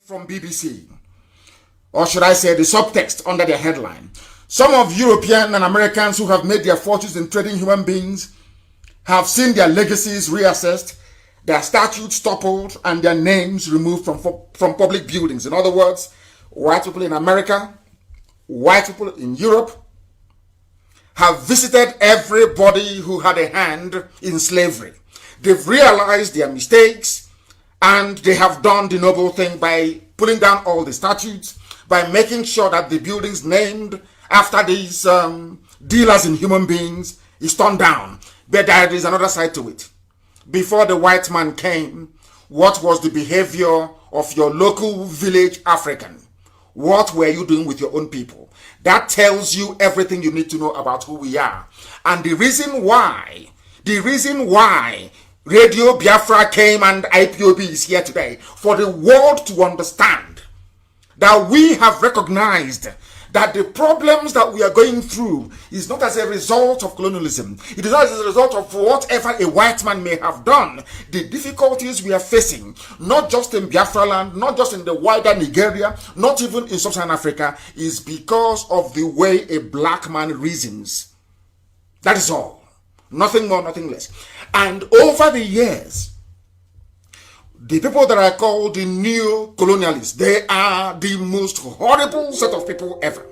from BBC, or should I say the subtext under their headline. Some of European and Americans who have made their fortunes in trading human beings have seen their legacies reassessed, their statues toppled, and their names removed from public buildings. In other words, white people in America, white people in Europe have visited everybody who had a hand in slavery. They've realized their mistakes, and they have done the noble thing by pulling down all the statues, by making sure that the buildings named after these dealers in human beings is torn down. But there is another side to it. Before the white man came, what was the behavior of your local village African? What were you doing with your own people? That tells you everything you need to know about who we are. And the reason why Radio Biafra came and IPOB is here today, for the world to understand that we have recognized that the problems that we are going through is not as a result of colonialism. It is not as a result of whatever a white man may have done. The difficulties we are facing, not just in Biafra land, not just in the wider Nigeria, not even in sub-Saharan Africa, is because of the way a black man reasons. That is all. Nothing more, nothing less. And over the years, the people that are called the neo-colonialists, they are the most horrible set of people ever.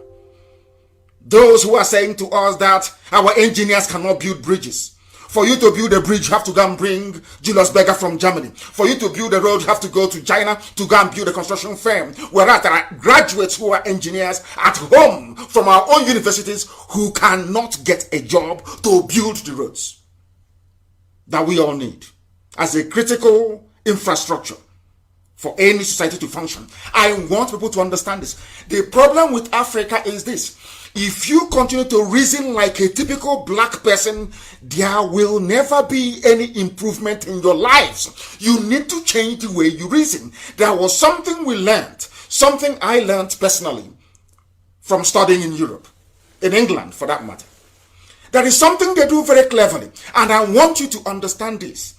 Those who are saying to us that our engineers cannot build bridges. For you to build a bridge, you have to go and bring Julius Berger from Germany. For you to build a road, you have to go to China to go and build a construction firm. Whereas there are graduates who are engineers at home from our own universities who cannot get a job to build the roads that we all need as a critical infrastructure for any society to function. I want people to understand this. The problem with Africa is this. If you continue to reason like a typical black person, there will never be any improvement in your lives. You need to change the way you reason. There was something we learned, something I learned personally from studying in Europe, in England for that matter. There is something they do very cleverly, and I want you to understand this.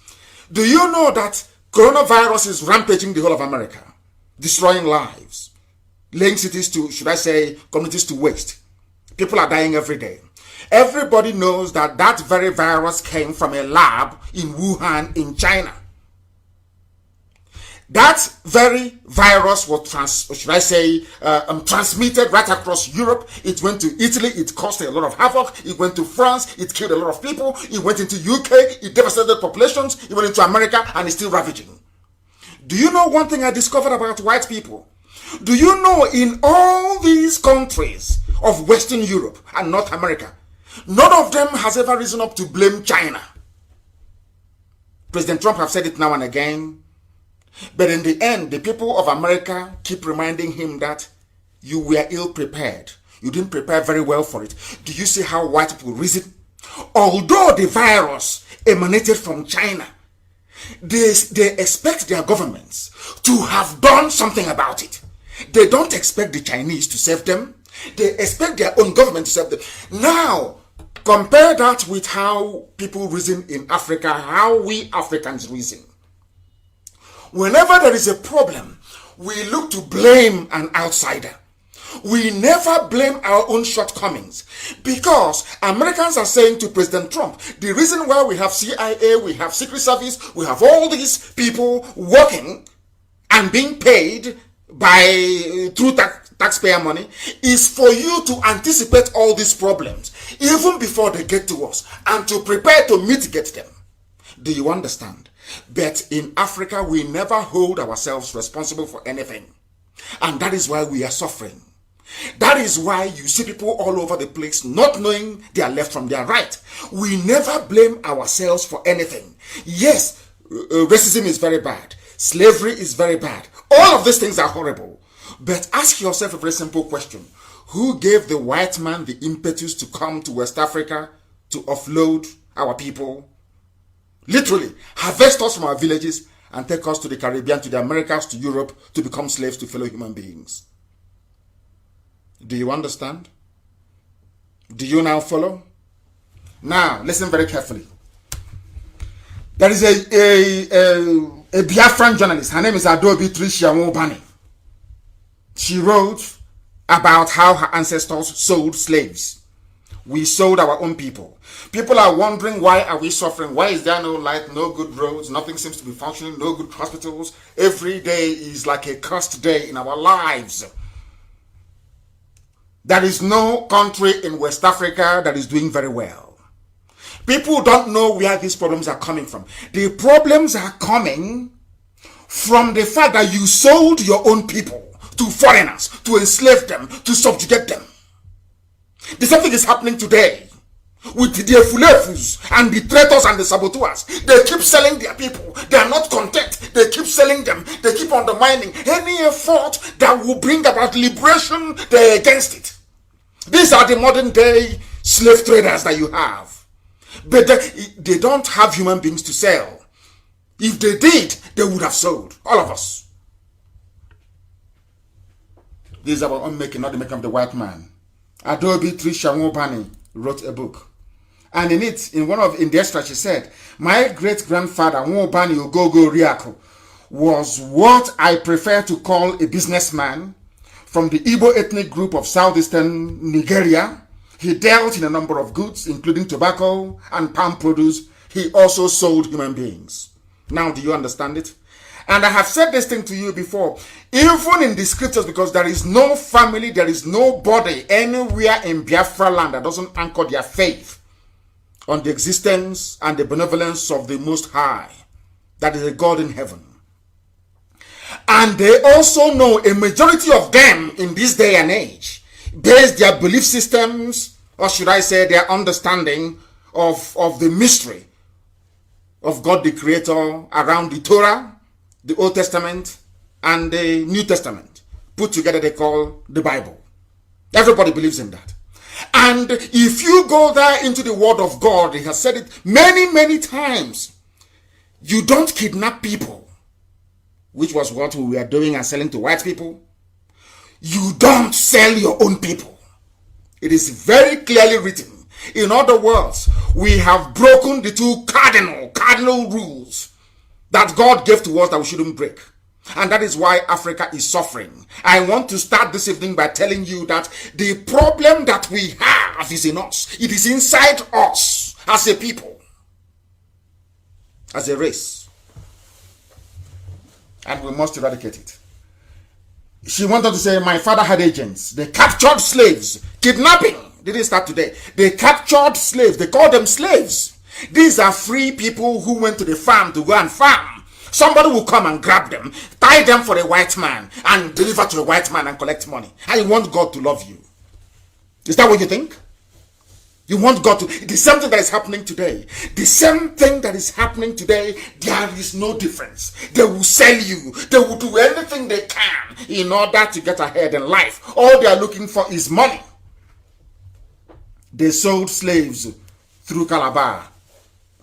Do you know that coronavirus is rampaging the whole of America, destroying lives, laying cities to, should I say, communities to waste? People are dying every day. Everybody knows that that very virus came from a lab in Wuhan in China. That very virus was transmitted right across Europe. It went to Italy. It caused a lot of havoc. It went to France. It killed a lot of people. It went into UK. It devastated populations. It went into America and is still ravaging. Do you know one thing I discovered about white people? Do you know in all these countries of Western Europe and North America, none of them has ever risen up to blame China? President Trump have said it now and again. But in the end, the people of America keep reminding him that you were ill prepared. You didn't prepare very well for it. Do you see how white people reason? Although the virus emanated from China, they expect their governments to have done something about it. They don't expect the Chinese to save them. They expect their own government to save them. Now, compare that with how people reason in Africa, how we Africans reason. Whenever there is a problem, we look to blame an outsider. We never blame our own shortcomings, because Americans are saying to President Trump, the reason why we have CIA, we have Secret Service, we have all these people working and being paid through taxpayer money is for you to anticipate all these problems even before they get to us and to prepare to mitigate them. Do you understand? But in Africa, we never hold ourselves responsible for anything. And that is why we are suffering. That is why you see people all over the place not knowing their left from their right. We never blame ourselves for anything. Yes, racism is very bad. Slavery is very bad. All of these things are horrible. But ask yourself a very simple question. Who gave the white man the impetus to come to West Africa to offload our people? Literally, harvest us from our villages and take us to the Caribbean, to the Americas, to Europe, to become slaves to fellow human beings. Do you understand? Do you now follow? Now, listen very carefully. There is a Biafran journalist. Her name is Adobe Tricia Mobani. She wrote about how her ancestors sold slaves. We sold our own people. People are wondering, why are we suffering? Why is there no light, no good roads, nothing seems to be functioning, no good hospitals? Every day is like a cursed day in our lives. There is no country in West Africa that is doing very well. People don't know where these problems are coming from. The problems are coming from the fact that you sold your own people to foreigners, to enslave them, to subjugate them. The same thing is happening today with the fulefus and the traitors and the saboteurs. They keep selling their people. They are not content. They keep selling them. They keep undermining any effort that will bring about liberation. They're against it. These are the modern day slave traders that you have. But they don't have human beings to sell. If they did, they would have sold. All of us. This is our own making, not the making of the white man. Adobe Trisha Nwobani wrote a book. And in it, in the extra, she said, my great-grandfather, Nwobani Ogogo Riako, was what I prefer to call a businessman from the Igbo ethnic group of southeastern Nigeria. He dealt in a number of goods, including tobacco and palm produce. He also sold human beings. Now, do you understand it? And I have said this thing to you before, even in the scriptures, because there is no family, there is nobody anywhere in Biafra land that doesn't anchor their faith on the existence and the benevolence of the Most High, that is a God in heaven. And they also know, a majority of them in this day and age base their belief systems, or should I say their understanding of the mystery of God the Creator around the Torah, the Old Testament, and the New Testament. Put together, they call the Bible. Everybody believes in that. And if you go there into the Word of God, He has said it many, many times. You don't kidnap people, which was what we were doing and selling to white people. You don't sell your own people. It is very clearly written. In other words, we have broken the two cardinal rules that God gave to us that we shouldn't break. And that is why Africa is suffering. I want to start this evening by telling you that the problem that we have is in us. It is inside us as a people, as a race. And we must eradicate it. She wanted to say, my father had agents. They captured slaves. Kidnapping didn't start today. They captured slaves. They called them slaves. These are free people who went to the farm to go and farm. Somebody will come and grab them, tie them for a white man, and deliver to a white man and collect money. And you want God to love you. Is that what you think? You want God to... The same thing that is happening today. The same thing that is happening today, there is no difference. They will sell you. They will do anything they can in order to get ahead in life. All they are looking for is money. They sold slaves through Calabar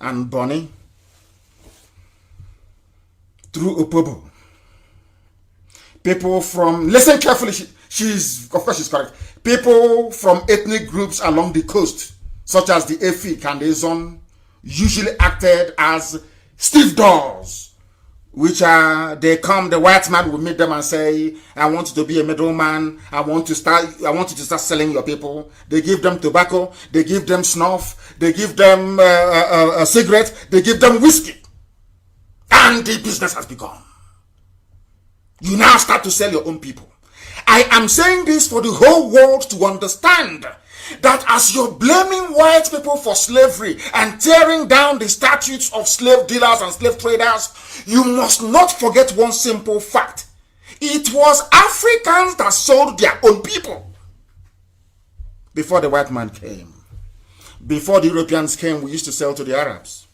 and Bonny, through Opobo. People from... Listen carefully. She's of course, she's correct. People from ethnic groups along the coast, such as the Efik and the Ezon, usually acted as stiff doors, which are, they come, the white man will meet them and say, I want you to be a middleman. I want you to start selling your people. They give them tobacco. They give them snuff. They give them a cigarette. They give them whiskey. And the business has begun. You now start to sell your own people. I am saying this for the whole world to understand that as you're blaming white people for slavery and tearing down the statutes of slave dealers and slave traders, you must not forget one simple fact. It was Africans that sold their own people before the white man came. Before the Europeans came, we used to sell to the Arabs.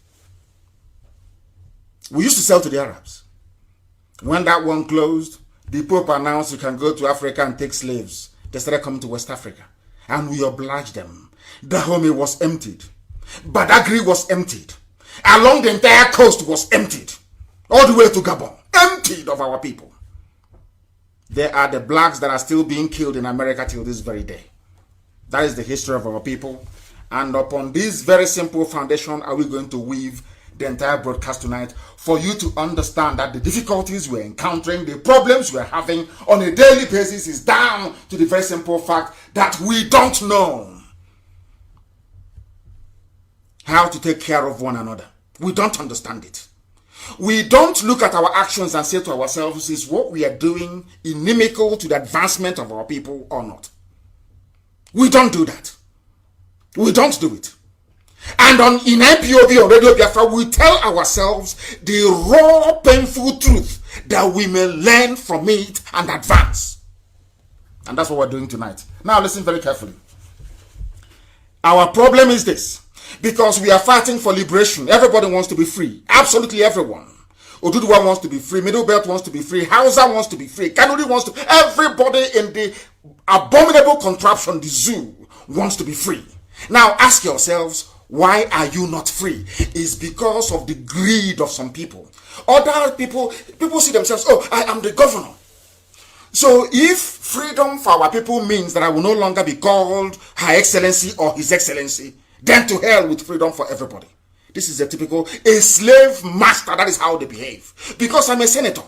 We used to sell to the Arabs. When that one closed, the Pope announced you can go to Africa and take slaves. They started coming to West Africa. And we obliged them. Dahomey was emptied. Badagry was emptied. Along the entire coast was emptied. All the way to Gabon. Emptied of our people. They are the blacks that are still being killed in America till this very day. That is the history of our people. And upon this very simple foundation are we going to weave the entire broadcast tonight for you to understand that the difficulties we're encountering, the problems we're having on a daily basis is down to the very simple fact that we don't know how to take care of one another. We don't understand it. We don't look at our actions and say to ourselves, is what we are doing inimical to the advancement of our people or not? We don't do that. We don't do it. And in IPOB or Radio Biafra, we tell ourselves the raw, painful truth that we may learn from it and advance. And that's what we're doing tonight. Now listen very carefully. Our problem is this. Because we are fighting for liberation. Everybody wants to be free. Absolutely everyone. Oduduwa wants to be free. Middle Belt wants to be free. Hausa wants to be free. Kanuri wants to. Everybody in the abominable contraption, the zoo, wants to be free. Now ask yourselves, why are you not free? It's because of the greed of some people. Other people see themselves, oh, I am the governor. So if freedom for our people means that I will no longer be called Her Excellency or His Excellency, then to hell with freedom for everybody. This is a slave master. That is how they behave. Because I'm a senator.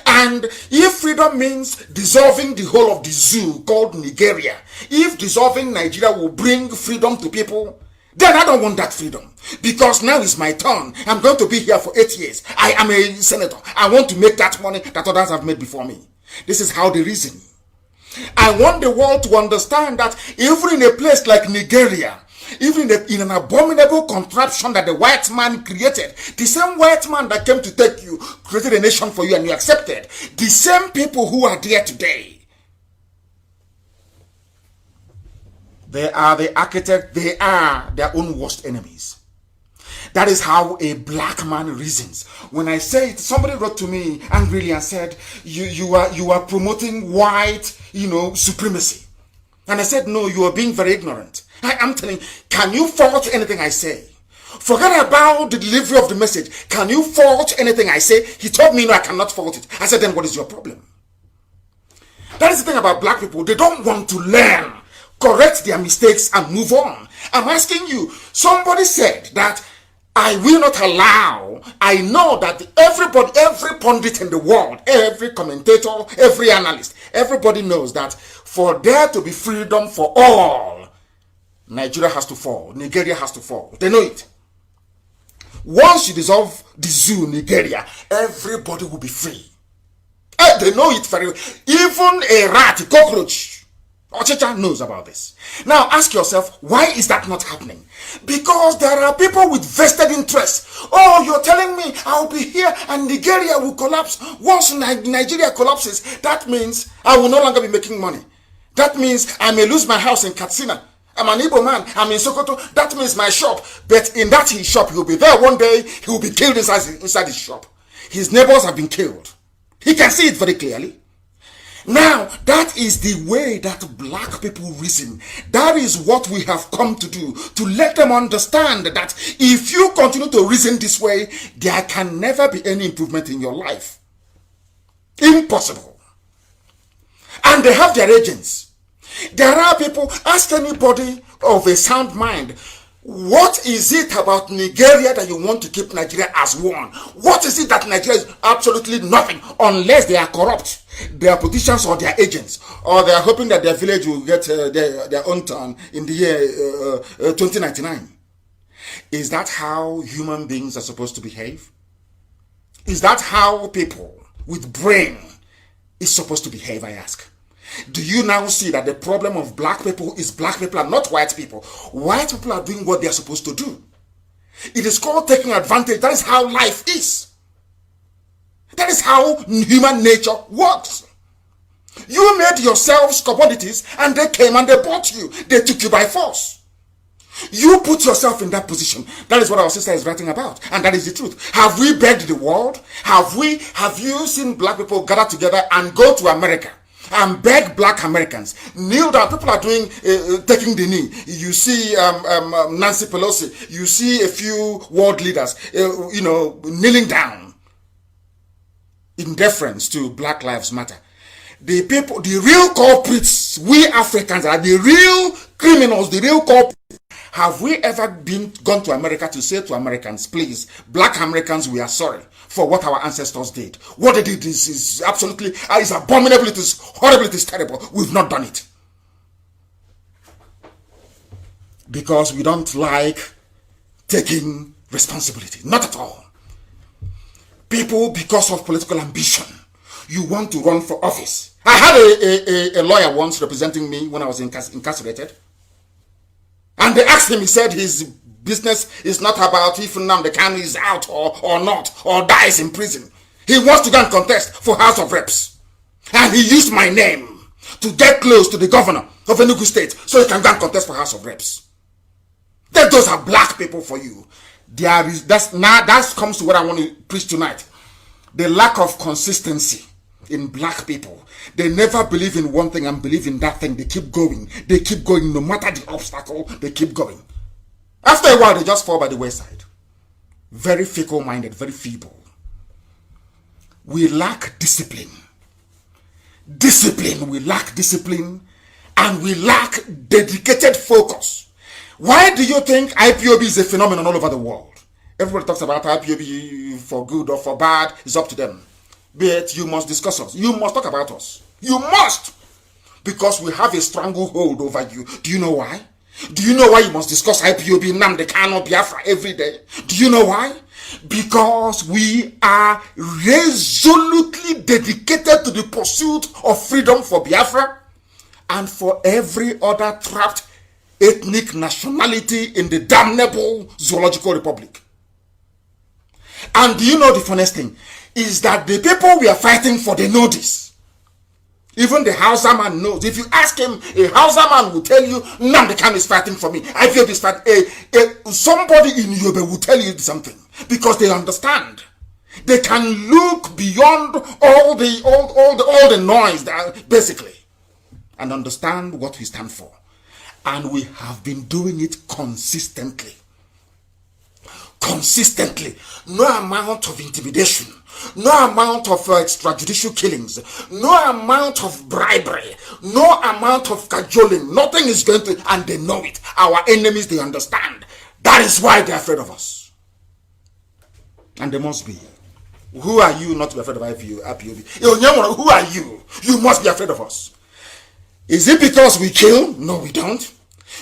And if freedom means dissolving the whole of the zoo called Nigeria, if dissolving Nigeria will bring freedom to people, then I don't want that freedom. Because now is my turn. I'm going to be here for 8 years. I am a senator. I want to make that money that others have made before me. This is how they reason. I want the world to understand that even in a place like Nigeria, even in an abominable contraption that the white man created, the same white man that came to take you, created a nation for you and you accepted, the same people who are there today, they are the architect, they are their own worst enemies. That is how a black man reasons. When I say it, somebody wrote to me angrily and said, you are promoting white, supremacy. And I said, no, you are being very ignorant. I am telling you, can you fault anything I say? Forget about the delivery of the message. Can you fault anything I say? He told me, no, I cannot fault it. I said, then what is your problem? That is the thing about black people. They don't want to learn, correct their mistakes and move on. I'm asking you, somebody said that I will not allow. I know that everybody, every pundit in the world, every commentator, every analyst, everybody knows that for there to be freedom for all, Nigeria has to fall. Nigeria has to fall. They know it. Once you dissolve the zoo, Nigeria, everybody will be free. They know it very well. Even a rat, a cockroach, Ochicha knows about this. Now ask yourself, why is that not happening? Because there are people with vested interests. Oh, you're telling me I'll be here and Nigeria will collapse. Once Nigeria collapses, that means I will no longer be making money. That means I may lose my house in Katsina. I'm an Igbo man. I'm in Sokoto. That means my shop. But in that his shop, he'll be there one day. He will be killed inside his shop. His neighbors have been killed. He can see it very clearly. Now, that is the way that black people reason. That is what we have come to do. To let them understand that if you continue to reason this way, there can never be any improvement in your life. Impossible. And they have their agents. There are people, ask anybody of a sound mind, what is it about Nigeria that you want to keep Nigeria as one? What is it that Nigeria is absolutely nothing unless they are corrupt, their politicians or their agents, or they are hoping that their village will get their own turn in the year 2099? Is that how human beings are supposed to behave? Is that how people with brain is supposed to behave, I ask? Do you now see that the problem of black people is black people and not white people? White people are doing what they are supposed to do. It is called taking advantage. That is how life is. That is how human nature works. You made yourselves commodities and they came and they bought you. They took you by force. You put yourself in that position. That is what our sister is writing about. And that is the truth. Have we begged the world? Have you seen black people gather together and go to America and beg black Americans, kneel down? People are doing, taking the knee. You see Nancy Pelosi, you see a few world leaders, kneeling down in deference to Black Lives Matter. The people, the real culprits, we Africans are the real criminals, the real culprits, Have we ever gone to America to say to Americans, please, black Americans, we are sorry for what our ancestors did. What they did is absolutely, is abominable, it is horrible, it is terrible. We've not done it. Because we don't like taking responsibility. Not at all. People, because of political ambition, you want to run for office. I had a lawyer once representing me when I was incarcerated. And they asked him, he said his business is not about if Nnamdi Kanu is out or not, or dies in prison. He wants to go and contest for House of Reps. And he used my name to get close to the governor of Enugu State so he can go and contest for House of Reps. Then those are black people for you. That comes to what I want to preach tonight. The lack of consistency in black people. They never believe in one thing and believe in that thing. They keep going. They keep going no matter the obstacle. They keep going. After a while, they just fall by the wayside. Very fickle-minded, very feeble. We lack discipline. We lack discipline, and we lack dedicated focus. Why do you think IPOB is a phenomenon all over the world? Everybody talks about IPOB for good or for bad. It's up to them. But you must discuss us. You must talk about us. You must. Because we have a stranglehold over you. Do you know why? Do you know why you must discuss IPOB, Nnamdi Kanu, Biafra every day? Do you know why? Because we are resolutely dedicated to the pursuit of freedom for Biafra and for every other trapped ethnic nationality in the damnable Zoological Republic. And do you know the funniest thing? Is that the people we are fighting for, they know this. Even the Hausa man knows. If you ask him, a Hausa man will tell you, Nnamdi Kanu is fighting for me. I feel this fight. Somebody in Yobe will tell you something. Because they understand. They can look beyond all the noise, basically. And understand what we stand for. And we have been doing it consistently. Consistently. No amount of intimidation. No amount of extrajudicial killings. No amount of bribery. No amount of cajoling. Nothing is going to... And they know it. Our enemies, they understand. That is why they're afraid of us. And they must be. Who are you not to be afraid of IPOB? Who are you? You must be afraid of us. Is it because we kill? No, we don't.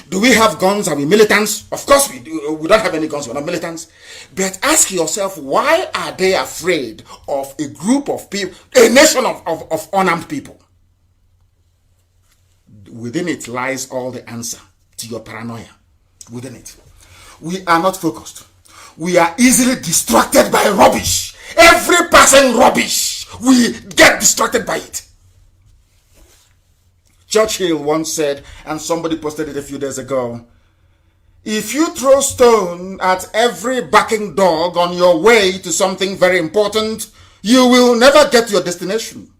Do we have guns? Are we militants? Of course we do. We don't have any guns. We're not militants. But ask yourself, why are they afraid of a group of people, a nation of unarmed people? Within it lies all the answer to your paranoia. Within it. We are not focused. We are easily distracted by rubbish. Every passing rubbish, we get distracted by it. Churchill once said, and somebody posted it a few days ago, if you throw stone at every barking dog on your way to something very important, you will never get to your destination.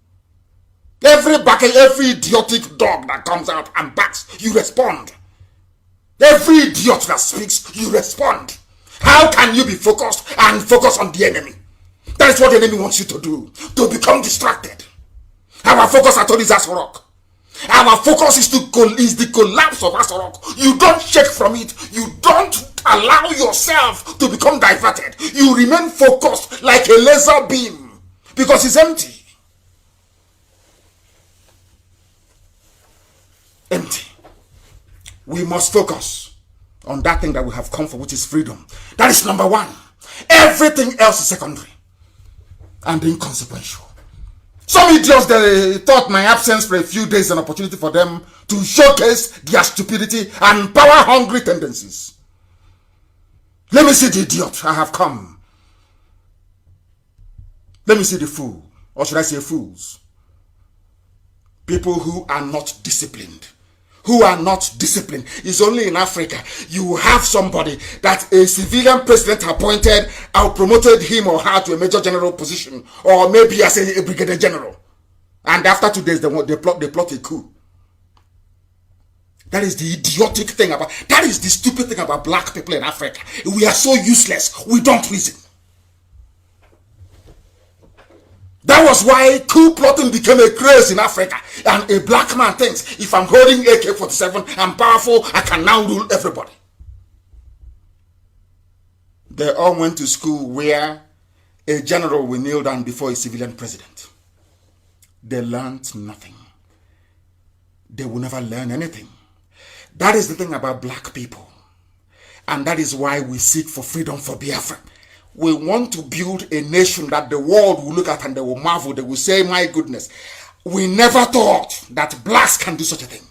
Every idiotic dog that comes out and barks, you respond. Every idiot that speaks, you respond. How can you be focused and focus on the enemy? That is what the enemy wants you to do, to become distracted. Our focus at all is Asorok. Our focus is the collapse of Asorok. You don't shake from it. You don't allow yourself to become diverted. You remain focused like a laser beam because it's empty. Empty. We must focus on that thing that we have come for, which is freedom. That is number one. Everything else is secondary and inconsequential. Some idiots, they thought my absence for a few days an opportunity for them to showcase their stupidity and power-hungry tendencies. Let me see the idiot. I have come. Let me see the fool. Or should I say fools? People who are not disciplined. Who are not disciplined. It's only in Africa you have somebody that a civilian president appointed or promoted him or her to a major general position, or maybe as a brigadier general, and after 2 days they plot a coup. That is the idiotic thing about, that is the stupid thing about black people in Africa. We are so useless. We don't reason. That was why coup plotting became a craze in Africa. And a black man thinks, if I'm holding AK-47, I'm powerful, I can now rule everybody. They all went to school where a general will kneel down before a civilian president. They learned nothing. They will never learn anything. That is the thing about black people. And that is why we seek for freedom for Biafra. We want to build a nation that the world will look at and they will marvel. They will say, my goodness, we never thought that blacks can do such a thing.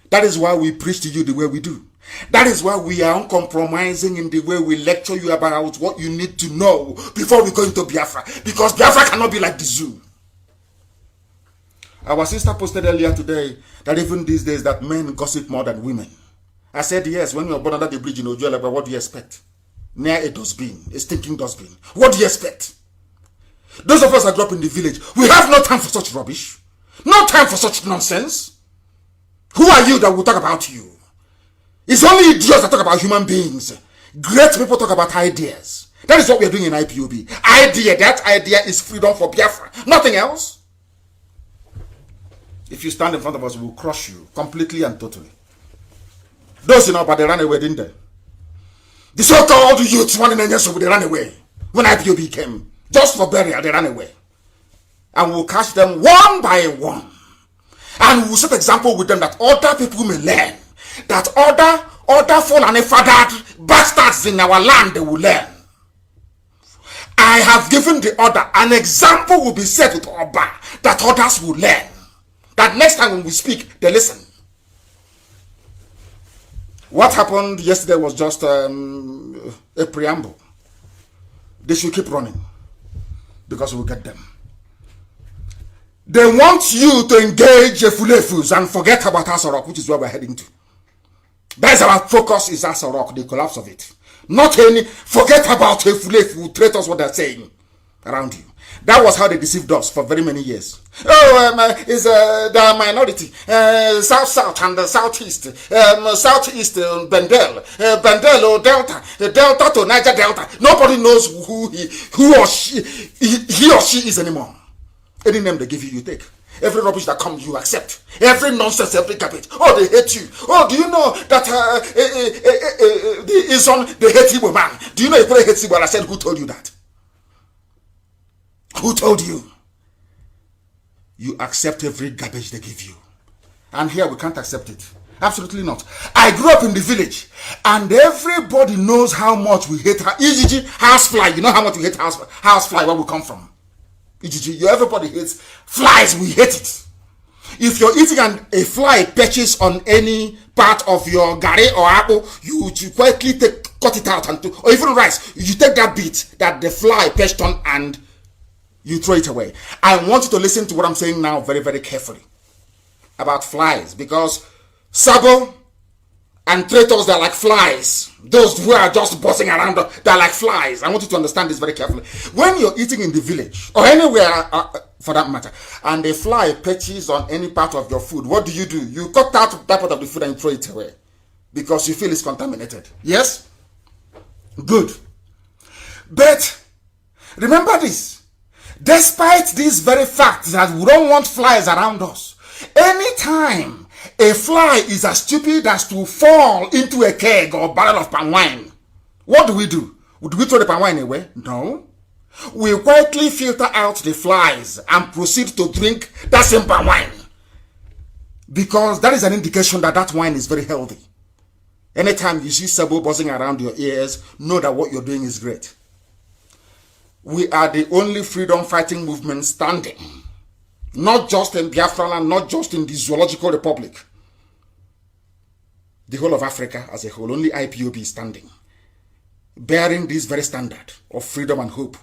That is why we preach to you the way we do. That is why we are uncompromising in the way we lecture you about what you need to know before we go into Biafra. Because Biafra cannot be like the zoo. Our sister posted earlier today that even these days that men gossip more than women. I said, yes, when you're born under the bridge in Ojuela, but what do you expect? Near a dustbin, a stinking dustbin. What do you expect? Those of us that grew up in the village, we have no time for such rubbish. No time for such nonsense. Who are you that will talk about you? It's only idiots that talk about human beings. Great people talk about ideas. That is what we are doing in IPOB. That idea is freedom for Biafra. Nothing else. If you stand in front of us, we will crush you completely and totally. Those in Oba, they ran away, didn't they? The so-called youths, one in Enyeso, they ran away. When IPOB came, just for burial, they ran away. And we'll catch them one by one. And we'll set example with them that other people may learn. That other fallen fathered bastards in our land, they will learn. I have given the order. An example will be set with Oba that others will learn. That next time when we speak, they listen. What happened yesterday was just a preamble. They should keep running because we'll get them. They want you to engage Efulefus and forget about Asorok, which is where we're heading to. That's our focus is Asorok, the collapse of it. Not any, forget about Efulefu, traitors, what they're saying around you. That was how they deceived us for very many years. Oh, is the minority, South and the Southeast, Southeast, Bendel, Delta to Niger Delta. Nobody knows who he or she is anymore. Any name they give you, you take. Every rubbish that comes, you accept. Every nonsense, every garbage. Oh, they hate you. Oh, do you know that his son, they hate Igbo man? Do you know Igbo hates Igbo? I said, who told you that? Who told you? You accept every garbage they give you. And here we can't accept it. Absolutely not. I grew up in the village and everybody knows how much we hate EGG housefly. You know how much we hate housefly where we come from. EGG, everybody hates flies. We hate it. If you're eating and a fly perches on any part of your gari or apple, you quickly cut it out or even rice. You take that bit that the fly perched on and you throw it away. I want you to listen to what I'm saying now very, very carefully about flies, because Sabo and traitors, they're like flies. Those who are just buzzing around, they're like flies. I want you to understand this very carefully. When you're eating in the village or anywhere for that matter, and a fly perches on any part of your food, what do? You cut out that part of the food and throw it away because you feel it's contaminated. Yes? Good. But remember this. Despite this very fact that we don't want flies around us, anytime a fly is as stupid as to fall into a keg or barrel of palm wine, what do? Do we throw the palm wine away? No. We quietly filter out the flies and proceed to drink that same palm wine. Because that is an indication that that wine is very healthy. Anytime you see sabo buzzing around your ears, know that what you're doing is great. We are the only freedom fighting movement standing. Not just in Biafra land, not just in the Zoological Republic. The whole of Africa as a whole, only IPOB is standing. Bearing this very standard of freedom and hope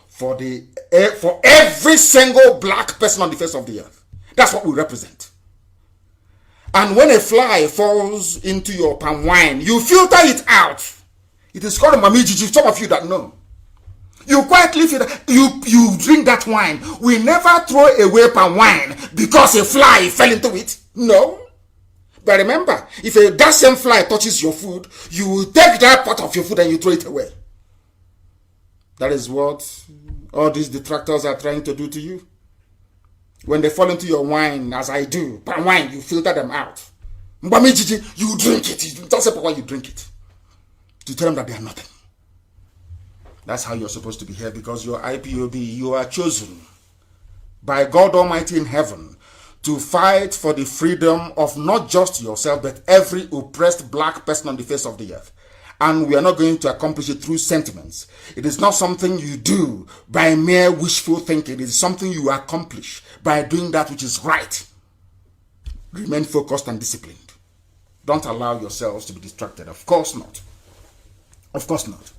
for every single black person on the face of the earth. That's what we represent. And when a fly falls into your palm wine, you filter it out. It is called mamijiji, some of you that know. You quietly feel that you drink that wine. We never throw away palm wine because a fly fell into it. No. But remember, if that same fly touches your food, you will take that part of your food and you throw it away. That is what all these detractors are trying to do to you. When they fall into your wine, as I do, palm wine, you filter them out. Mbamijiji, you drink it. You don't say why you drink it. To tell them that they are nothing. That's how you're supposed to behave, because you're IPOB. You are chosen by God Almighty in heaven to fight for the freedom of not just yourself, but every oppressed black person on the face of the earth. And we are not going to accomplish it through sentiments. It is not something you do by mere wishful thinking. It is something you accomplish by doing that which is right. Remain focused and disciplined. Don't allow yourselves to be distracted. Of course not. Of course not.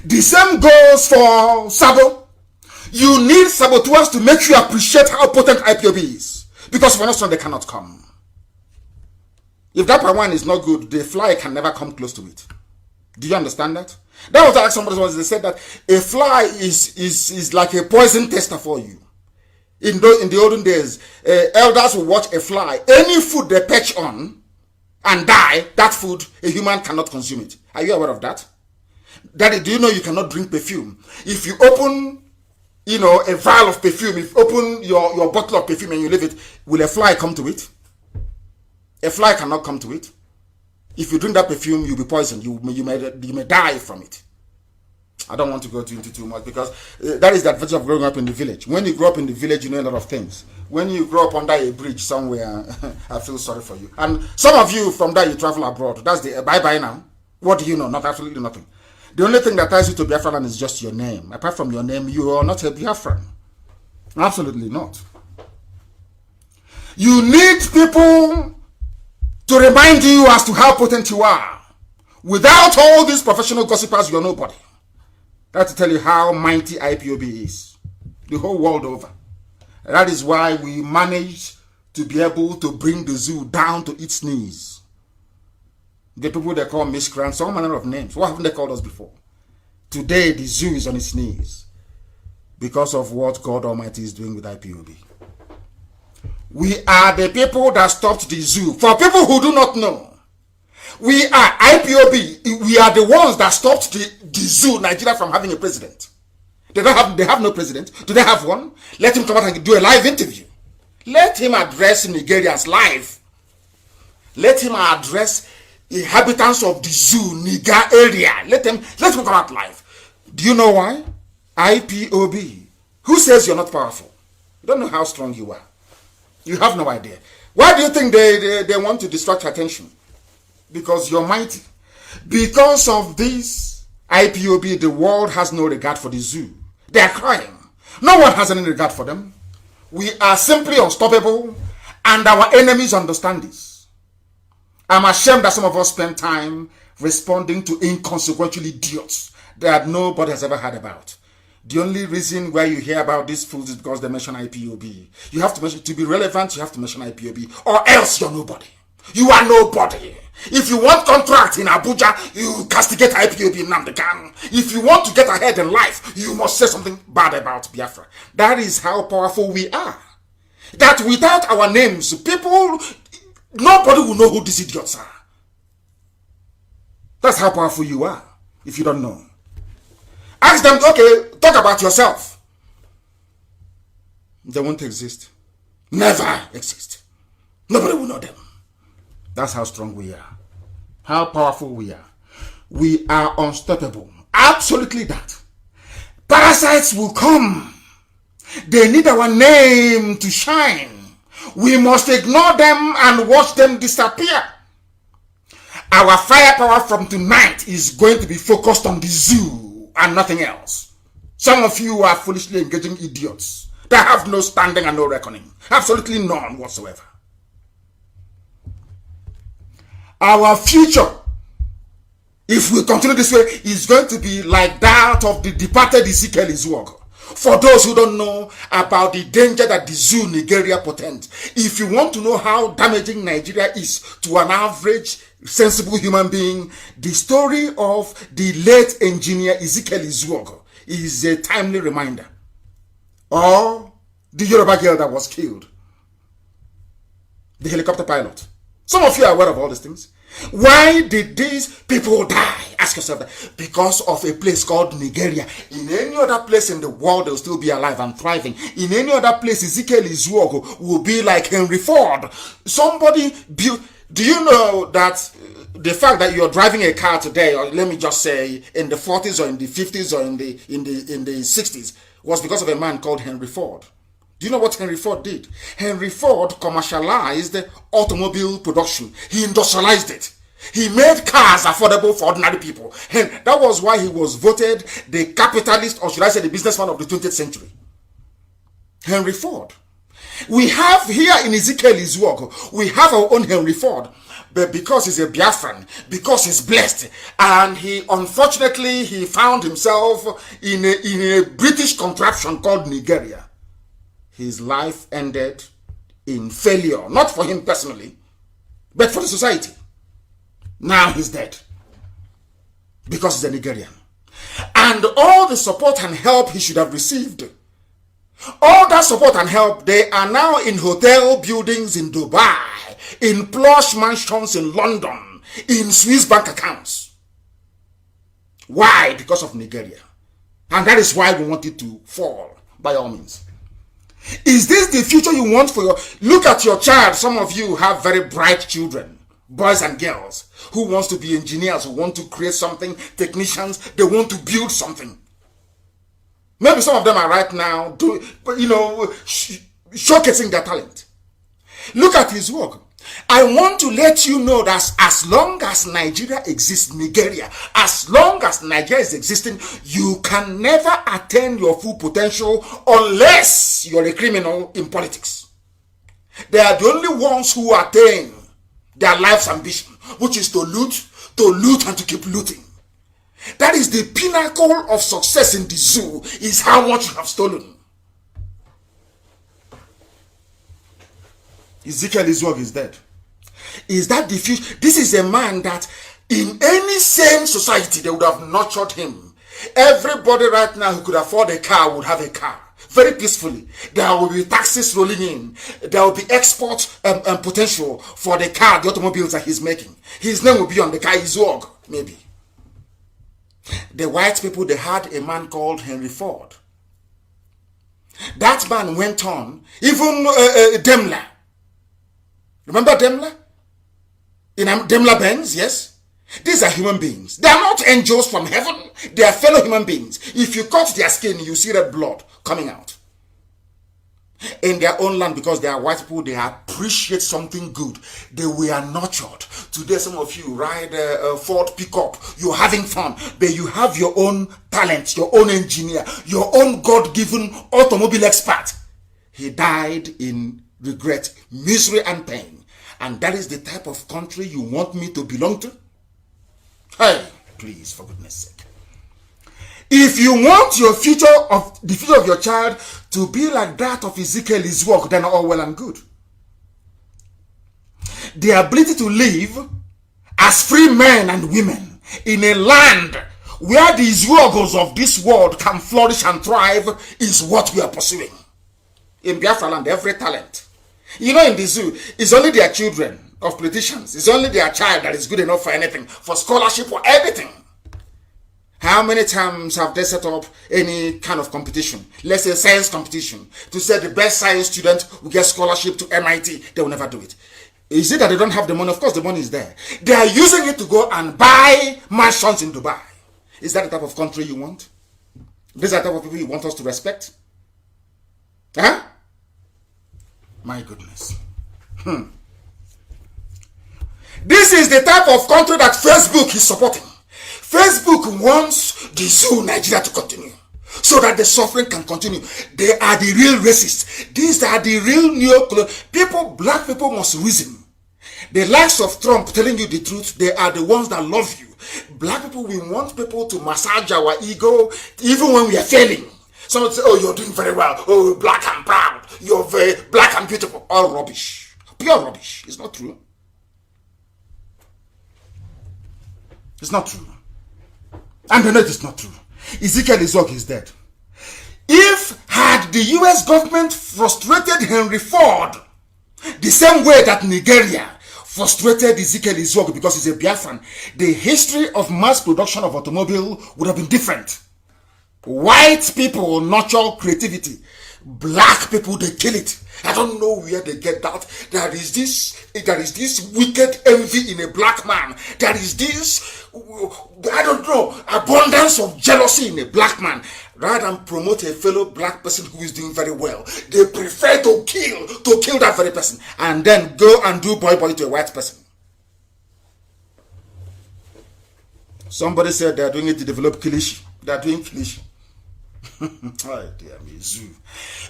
The same goes for Sabo. You need saboteurs to make you appreciate how potent IPOB is. Because if you're not strong, they cannot come. If that one is not good, the fly can never come close to it. Do you understand that? That was like somebody once, they said that a fly is like a poison tester for you. In the olden days, elders would watch a fly. Any food they perch on and die, that food, a human cannot consume it. Are you aware of that? Daddy, do you know you cannot drink perfume? If you open, a vial of perfume, if you open your bottle of perfume and you leave it, will a fly come to it? A fly cannot come to it. If you drink that perfume, you'll be poisoned. You may die from it. I don't want to go into too much, because that is the advantage of growing up in the village. When you grow up in the village, you know a lot of things. When you grow up under a bridge somewhere, I feel sorry for you. And some of you from there, you travel abroad. That's the bye-bye now. What do you know? Not absolutely nothing. The only thing that ties you to Biafra land is just your name. Apart from your name, you are not a Biafran. Absolutely not. You need people to remind you as to how potent you are. Without all these professional gossipers, you're nobody. That's to tell you how mighty IPOB is. The whole world over. That is why we managed to be able to bring the zoo down to its knees. The people they call miscreants, all manner of names. What haven't they called us before? Today, the zoo is on its knees because of what God Almighty is doing with IPOB. We are the people that stopped the zoo. For people who do not know, we are IPOB. We are the ones that stopped the zoo, Nigeria, from having a president. They have no president. Do they have one? Let him come out and do a live interview. Let him address Nigerians live. Let him address inhabitants of the zoo, Niger area. Let him come out live. Do you know why? IPOB. Who says you're not powerful? You don't know how strong you are. You have no idea. Why do you think they want to distract attention? Because you're mighty. Because of this IPOB, the world has no regard for the zoo. They are crying. No one has any regard for them. We are simply unstoppable, and our enemies understand this. I'm ashamed that some of us spend time responding to inconsequential idiots that nobody has ever heard about. The only reason why you hear about these fools is because they mention IPOB. You have to mention, to be relevant, you have to mention IPOB, or else you're nobody. You are nobody. If you want contract in Abuja, you castigate IPOB in Nnamdi Kanu. If you want to get ahead in life, you must say something bad about Biafra. That is how powerful we are. That without our names, nobody will know who these idiots are. That's how powerful you are, if you don't know. Ask them, okay, talk about yourself. They won't exist. Never exist. Nobody will know them. That's how strong we are. How powerful we are. We are unstoppable. Absolutely that. Parasites will come. They need our name to shine. We must ignore them and watch them disappear. Our firepower from tonight is going to be focused on the zoo and nothing else. Some of you are foolishly engaging idiots that have no standing and no reckoning. Absolutely none whatsoever. Our future, if we continue this way, is going to be like that of the departed Ezekiel's work. For those who don't know about the danger that the zoo Nigeria portends, if you want to know how damaging Nigeria is to an average sensible human being, the story of the late engineer Ezekiel Izuogo is a timely reminder. Or the Yoruba girl that was killed, the helicopter pilot. Some of you are aware of all these things. Why did these people die? Ask yourself that. Because of a place called Nigeria. In any other place in the world, they'll still be alive and thriving. In any other place, Ezekiel Izuogo will be like Henry Ford. Somebody built. Do you know that the fact that you're driving a car today, or let me just say in the 40s or in the 50s or in the 60s, was because of a man called Henry Ford? Do you know what Henry Ford did? Henry Ford commercialized automobile production. He industrialized it. He made cars affordable for ordinary people. And that was why he was voted the capitalist, or should I say the businessman of the 20th century. Henry Ford. We have here in Ezekiel's work, we have our own Henry Ford. But because he's a Biafran, because he's blessed, and he unfortunately he found himself in a British contraption called Nigeria. His life ended in failure, not for him personally, but for the society. Now he's dead because he's a Nigerian. And all the support and help he should have received, all that support and help, they are now in hotel buildings in Dubai, in plush mansions in London, in Swiss bank accounts. Why? Because of Nigeria. And that is why we want it to fall, by all means. Is this the future you want for your... Look at your child. Some of you have very bright children, boys and girls, who wants to be engineers, who want to create something, technicians, they want to build something. Maybe some of them are right now, showcasing their talent. Look at his work. I want to let you know that as long as Nigeria exists, Nigeria, as long as Nigeria is existing, you can never attain your full potential unless you're a criminal in politics. They are the only ones who attain their life's ambition, which is to loot and to keep looting. That is the pinnacle of success in the zoo, is how much you have stolen. Ezekiel's work is dead. Is that the future? This is a man that in any sane society they would have nurtured him. Everybody right now who could afford a car would have a car very peacefully. There will be taxes rolling in. There will be export potential for the car, the automobiles that he's making. His name will be on the car, his work, maybe. The white people, they had a man called Henry Ford. That man went on, even Daimler. Remember Daimler? In Daimler Benz, yes? These are human beings. They are not angels from heaven. They are fellow human beings. If you cut their skin, you see red blood coming out. In their own land, because they are white people, they appreciate something good. They were nurtured. Today, some of you ride a Ford pickup. You're having fun, but you have your own talent, your own engineer, your own God-given automobile expert. He died in regret, misery, and pain. And that is the type of country you want me to belong to? Hey, please, for goodness sake. If you want the future of your child to be like that of Ezekiel's work, then all well and good. The ability to live as free men and women in a land where the Zuogos of this world can flourish and thrive is what we are pursuing. In Biafra land, every talent. You know, in the zoo, it's only their children of politicians. It's only their child that is good enough for anything, for scholarship or everything. How many times have they set up any kind of competition? Let's say science competition. To say the best science student will get scholarship to MIT. They will never do it. Is it that they don't have the money? Of course the money is there. They are using it to go and buy mansions in Dubai. Is that the type of country you want? These are the type of people you want us to respect? Huh? My goodness. This is the type of country that Facebook is supporting. Facebook wants the zoo Nigeria to continue so that the suffering can continue. They are the real racists. These are the real people. Black people must reason. The likes of Trump telling you the truth, they are the ones that love you. Black people, we want people to massage our ego even when we are failing. Someone say, oh, you're doing very well. Oh, black and proud. You're very black and beautiful. All rubbish. Pure rubbish. It's not true. It's not true. And the net is not true. Ezekiel's work is dead. If had the US government frustrated Henry Ford the same way that Nigeria frustrated Ezekiel's work because he's a Biafran, the history of mass production of automobile would have been different. White people nurture creativity. black people, they kill it. I don't know where they get that. There is this wicked envy in a black man. There is this, I don't know, abundance of jealousy in a black man. Rather than promote a fellow black person who is doing very well, they prefer to kill that very person and then go and do boy to a white person. Somebody said they are doing it to develop kilishi. They are doing kilishi. Oh, dear me, zoo.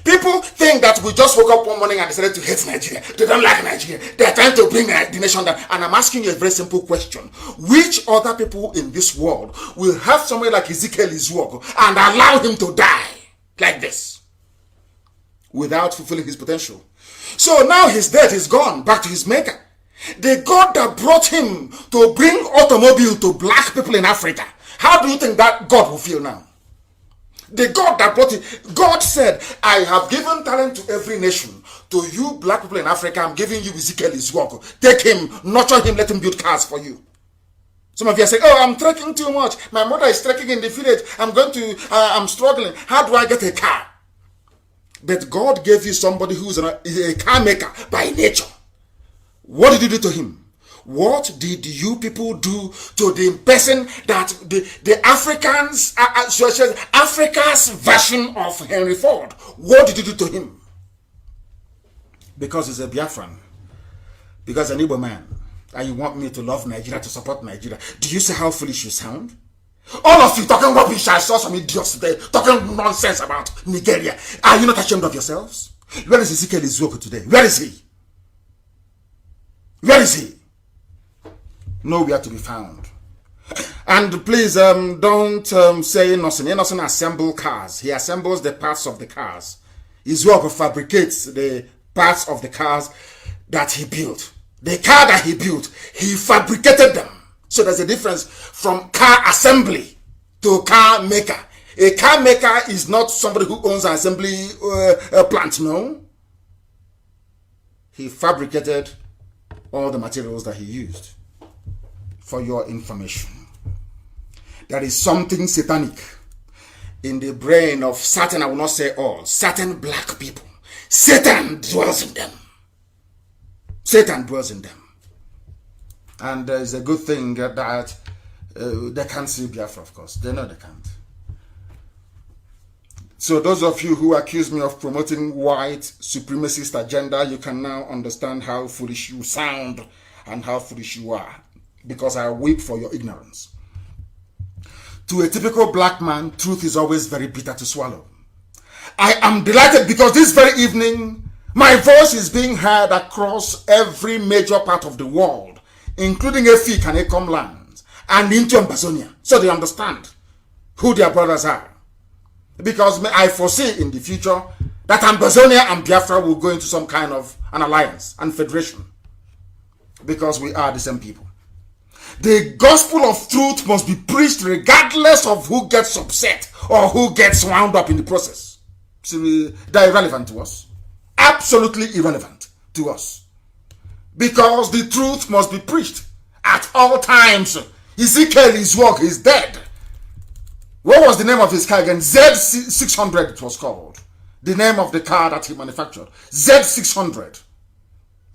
People think that we just woke up one morning and decided to hate Nigeria. They don't like Nigeria. They are trying to bring the nation down. And I'm asking you a very simple question. Which other people in this world will have somebody like Ezekiel Izuogo and allow him to die like this without fulfilling his potential? So now his death is gone back to his maker. The God that brought him to bring automobile to black people in Africa, how do you think that God will feel now? The God that brought it, God said, I have given talent to every nation. To you black people in Africa, I'm giving you Ezekiel Izuogo. Take him, nurture him, let him build cars for you. Some of you are saying, oh, I'm trekking too much. My mother is trekking in the village. I'm struggling. How do I get a car? But God gave you somebody who's a car maker by nature. What did you do to him? What did you people do to the person that the Africans, Africa's version of Henry Ford? What did you do to him? Because he's a Biafran. Because an Igbo man. And you want me to love Nigeria, to support Nigeria. Do you see how foolish you sound? All of you talking rubbish. I saw some idiots today talking nonsense about Nigeria. Are you not ashamed of yourselves? Where is Ezekiel Izuogo today? Where is he? Where is he? Nowhere to be found. And please don't say Innocent. Innocent assembles cars. He assembles the parts of the cars. Izuogo fabricates the parts of the cars that he built. The car that he built, he fabricated them. So there's a difference from car assembly to car maker. A car maker is not somebody who owns an assembly plant, no. He fabricated all the materials that he used. For your information, there is something satanic in the brain of certain, I will not say all, certain black people. Satan dwells in them. Satan dwells in them. And it's a good thing that they can't see Biafra, of course. They know they can't. So those of you who accuse me of promoting white supremacist agenda, you can now understand how foolish you sound and how foolish you are. Because I weep for your ignorance. To a typical black man, truth is always very bitter to swallow. I am delighted because this very evening, my voice is being heard across every major part of the world, including Efik and Ekom lands, and into Amazonia, so they understand who their brothers are. Because I foresee in the future that Amazonia and Biafra will go into some kind of an alliance and federation. Because we are the same people. The gospel of truth must be preached regardless of who gets upset or who gets wound up in the process. See, they're irrelevant to us. Absolutely irrelevant to us. Because the truth must be preached at all times. Ezekiel Izuogo is dead. What was the name of his car again? Z600 it was called. The name of the car that he manufactured. Z600.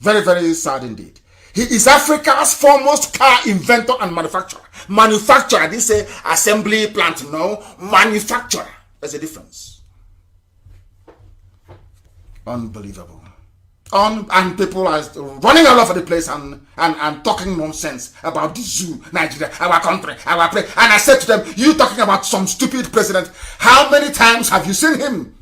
Very, very sad indeed. He is Africa's foremost car inventor and manufacturer. Manufacturer, I didn't say assembly plant, no. Manufacturer. There's a difference. Unbelievable. And people are running all over the place and talking nonsense about the zoo, Nigeria, our country, our place. And I said to them, you talking about some stupid president. How many times have you seen him?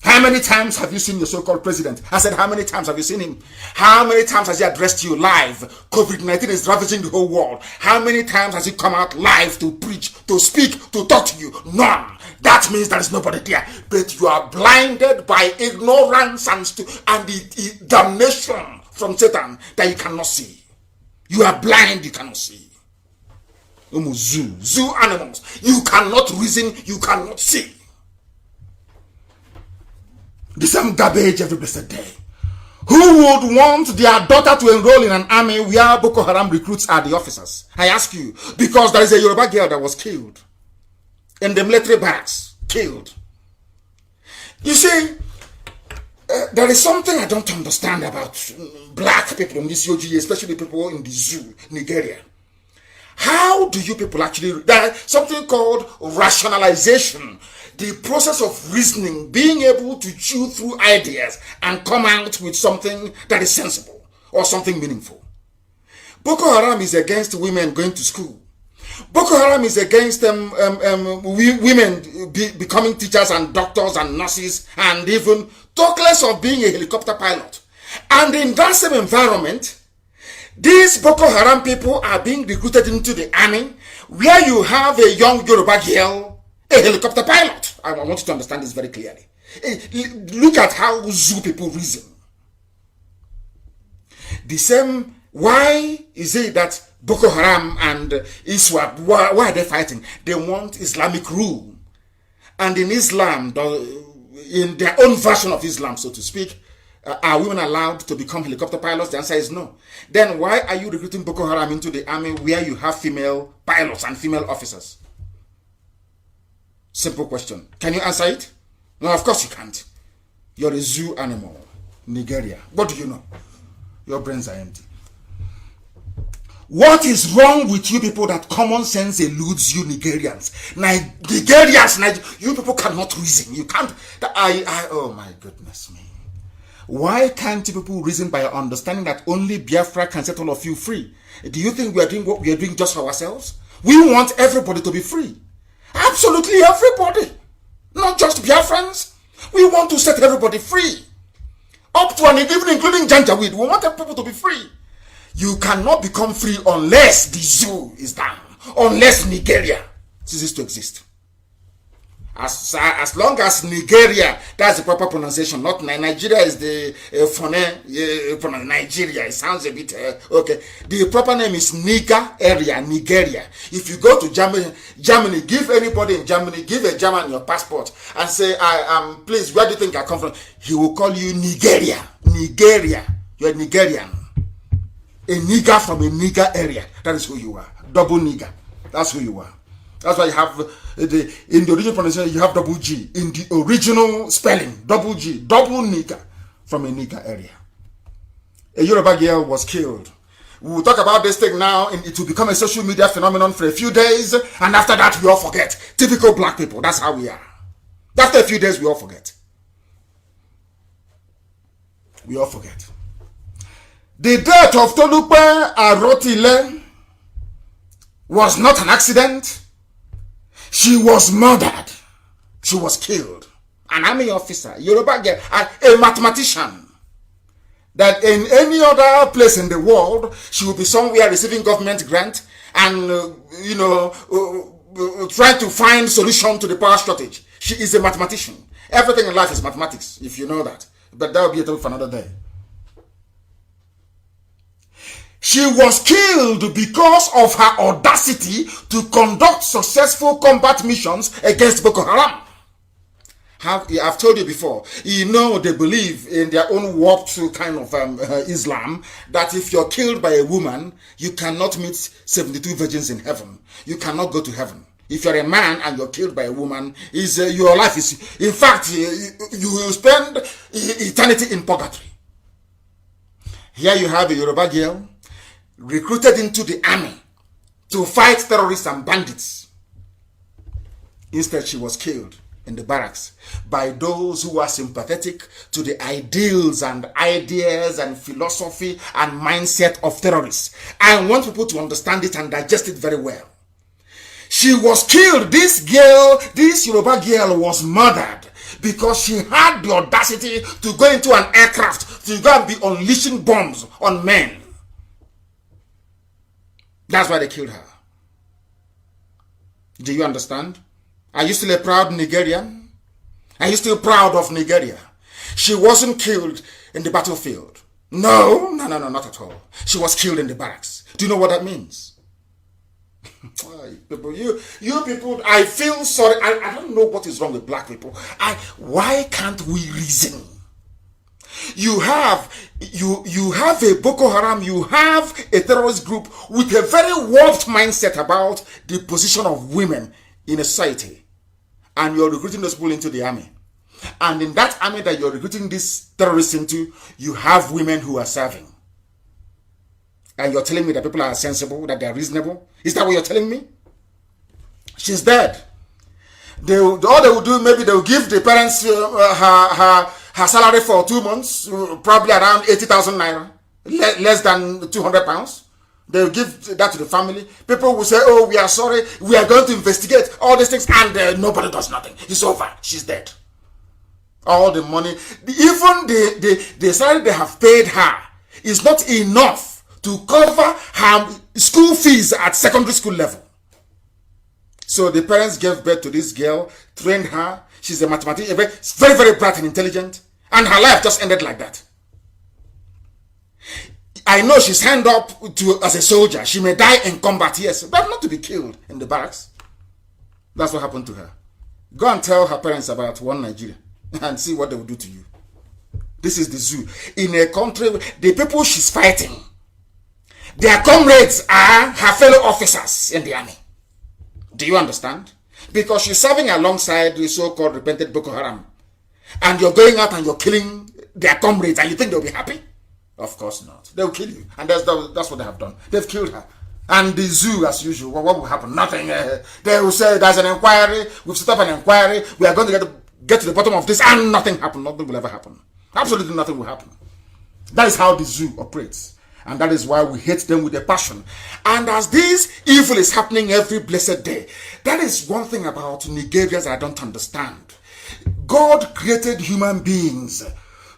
How many times have you seen your so-called president? I said, how many times have you seen him? How many times has he addressed you live? COVID-19 is ravaging the whole world. How many times has he come out live to preach, to speak, to talk to you? None. That means there is nobody there. But you are blinded by ignorance and the damnation from Satan that you cannot see. You are blind, you cannot see. Zoo animals. You cannot reason, you cannot see. The same garbage every blessed day. Who would want their daughter to enroll in an army where Boko Haram recruits are the officers? I ask you, because there is a Yoruba girl that was killed in the military barracks, killed. You see, there is something I don't understand about black people in this UGA, especially people in the zoo, Nigeria. How do you people actually, there's something called rationalization, the process of reasoning, being able to chew through ideas and come out with something that is sensible or something meaningful. Boko Haram is against women going to school. Boko Haram is against women becoming teachers and doctors and nurses, and even talk less of being a helicopter pilot. And in that same environment, these Boko Haram people are being recruited into the army, where you have a young Yoruba girl, a helicopter pilot. I want you to understand this very clearly. Look at how Zoo people reason. The same, why is it that Boko Haram and ISWAP, why are they fighting? They want Islamic rule. And in Islam, in their own version of Islam, so to speak, are women allowed to become helicopter pilots? The answer is no. Then why are you recruiting Boko Haram into the army where you have female pilots and female officers? Simple question. Can you answer it? No, of course you can't. You're a zoo animal. Nigeria. What do you know? Your brains are empty. What is wrong with you people that common sense eludes you Nigerians? Nigerians, you people cannot reason. You can't. Oh my goodness me. Why can't you people reason by understanding that only Biafra can set all of you free? Do you think we are doing what we are doing just for ourselves? We want everybody to be free. Absolutely everybody. Not just Biafrans. We want to set everybody free. Up to and even including Janjaweed. We want people to be free. You cannot become free unless the zoo is down. Unless Nigeria ceases to exist. As long as Nigeria, that's the proper pronunciation, not Nigeria is the phone, Nigeria. It sounds a bit, okay. The proper name is Nigeria. If you go to Germany, give anybody in Germany, give a German your passport and say, please, where do you think I come from? He will call you Nigeria. You're Nigerian. A nigger from a nigger area. That is who you are. Double nigger. That's who you are. That's why you have in the original pronunciation, you have double G. In the original spelling, double G, double nigger from a nigger area. A Yoruba girl was killed. We will talk about this thing now, and it will become a social media phenomenon for a few days, and after that, we all forget. Typical black people, that's how we are. After a few days, we all forget. We all forget. The death of Tolupe Arotile was not an accident. She was murdered. She was killed. An army officer, Yoruba girl, a mathematician. That in any other place in the world, she would be somewhere receiving government grant and, trying to find solution to the power shortage. She is a mathematician. Everything in life is mathematics, if you know that. But that will be a topic for another day. She was killed because of her audacity to conduct successful combat missions against Boko Haram. I've told you before, they believe in their own warped kind of Islam, that if you're killed by a woman, you cannot meet 72 virgins in heaven. You cannot go to heaven. If you're a man and you're killed by a woman, your life is, in fact, you will spend eternity in purgatory. Here you have a Yoruba girl recruited into the army to fight terrorists and bandits. Instead, she was killed in the barracks by those who are sympathetic to the ideals and ideas and philosophy and mindset of terrorists. I want people to understand it and digest it very well. She was killed. This Yoruba girl was murdered because she had the audacity to go into an aircraft to go and be unleashing bombs on men. That's why they killed her. Do you understand? Are you still a proud Nigerian? Are you still proud of Nigeria? She wasn't killed in the battlefield. No, not at all. She was killed in the barracks. Do you know what that means? You people, I feel sorry. I don't know what is wrong with black people. Why can't we reason? You have a Boko Haram, you have a terrorist group with a very warped mindset about the position of women in a society, and you're recruiting those people into the army. And in that army that you're recruiting these terrorists into, you have women who are serving. And you're telling me that people are sensible, that they're reasonable? Is that what you're telling me? She's dead. All they will do, maybe they'll give the parents her salary for 2 months, probably around 80,000 naira, less than 200 pounds. They'll give that to the family. People will say, oh, we are sorry, we are going to investigate all these things, and nobody does nothing. It's over. She's dead. All the money, even the salary they have paid her is not enough to cover her school fees at secondary school level. So the parents gave birth to this girl, trained her. She's a mathematician, very, very bright and intelligent. And her life just ended like that. I know she's signed up as a soldier. She may die in combat, yes, but not to be killed in the barracks. That's what happened to her. Go and tell her parents about one Nigeria and see what they will do to you. This is the zoo. In a country, the people she's fighting, their comrades are her fellow officers in the army. Do you understand? Because she's serving alongside the so-called repentant Boko Haram. And you're going out and you're killing their comrades and you think they'll be happy? Of course not. They'll kill you. And that's what they have done. They've killed her. And the zoo, as usual, what will happen? Nothing. They will say there's an inquiry. We've set up an inquiry. We are going to get to the bottom of this, and nothing happened. Nothing will ever happen. Absolutely nothing will happen. That is how the zoo operates. And that is why we hate them with a passion. And as this evil is happening every blessed day, that is one thing about Nigerians I don't understand. God created human beings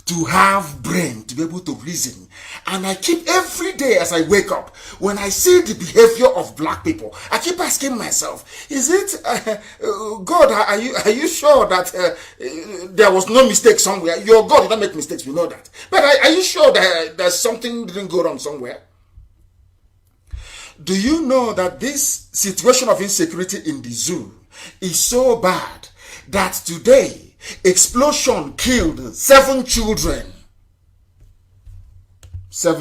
to have brain, to be able to reason. And I keep every day as I wake up, when I see the behavior of black people, I keep asking myself, is it, God, are you sure that there was no mistake somewhere? Your God did not make mistakes, we know that. But are you sure that there's something didn't go wrong somewhere? Do you know that this situation of insecurity in the zoo is so bad that today, explosion killed 7 children. I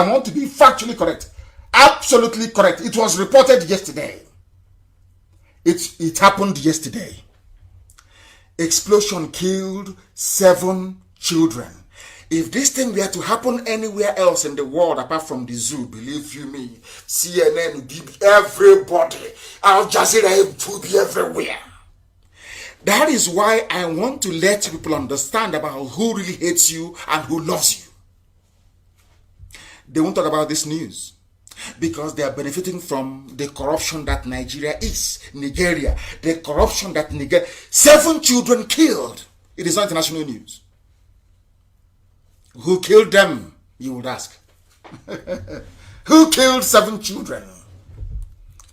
want to be factually correct. Absolutely correct. It was reported yesterday. It happened yesterday. Explosion killed 7 children. If this thing were to happen anywhere else in the world apart from the zoo, believe you me, CNN will give everybody, Al Jazeera will be everywhere. That is why I want to let people understand about who really hates you and who loves you. They won't talk about this news because they are benefiting from the corruption that Nigeria is. Nigeria, the corruption that Nigeria, 7 children killed. It is not international news. Who killed them, you would ask. Who killed 7 children?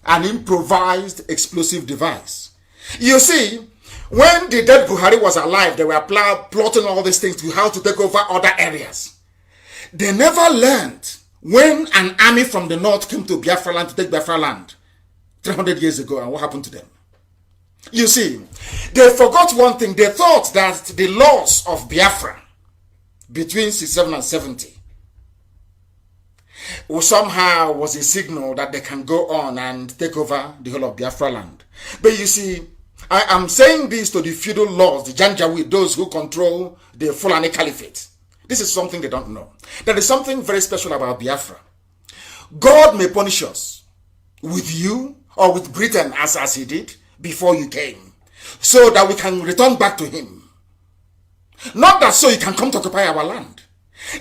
An improvised explosive device. You see, when the dead Buhari was alive, they were plotting all these things to how to take over other areas. They never learned when an army from the north came to Biafra land to take Biafra land 300 years ago, and what happened to them. You see, they forgot one thing. They thought that the loss of Biafra between 67 and 70 somehow was a signal that they can go on and take over the whole of Biafra land. But you see, I am saying this to the feudal lords, the Janjaweed, those who control the Fulani Caliphate. This is something they don't know. There is something very special about Biafra. God may punish us with you or with Britain as he did before you came, so that we can return back to him. Not that so you can come to occupy our land.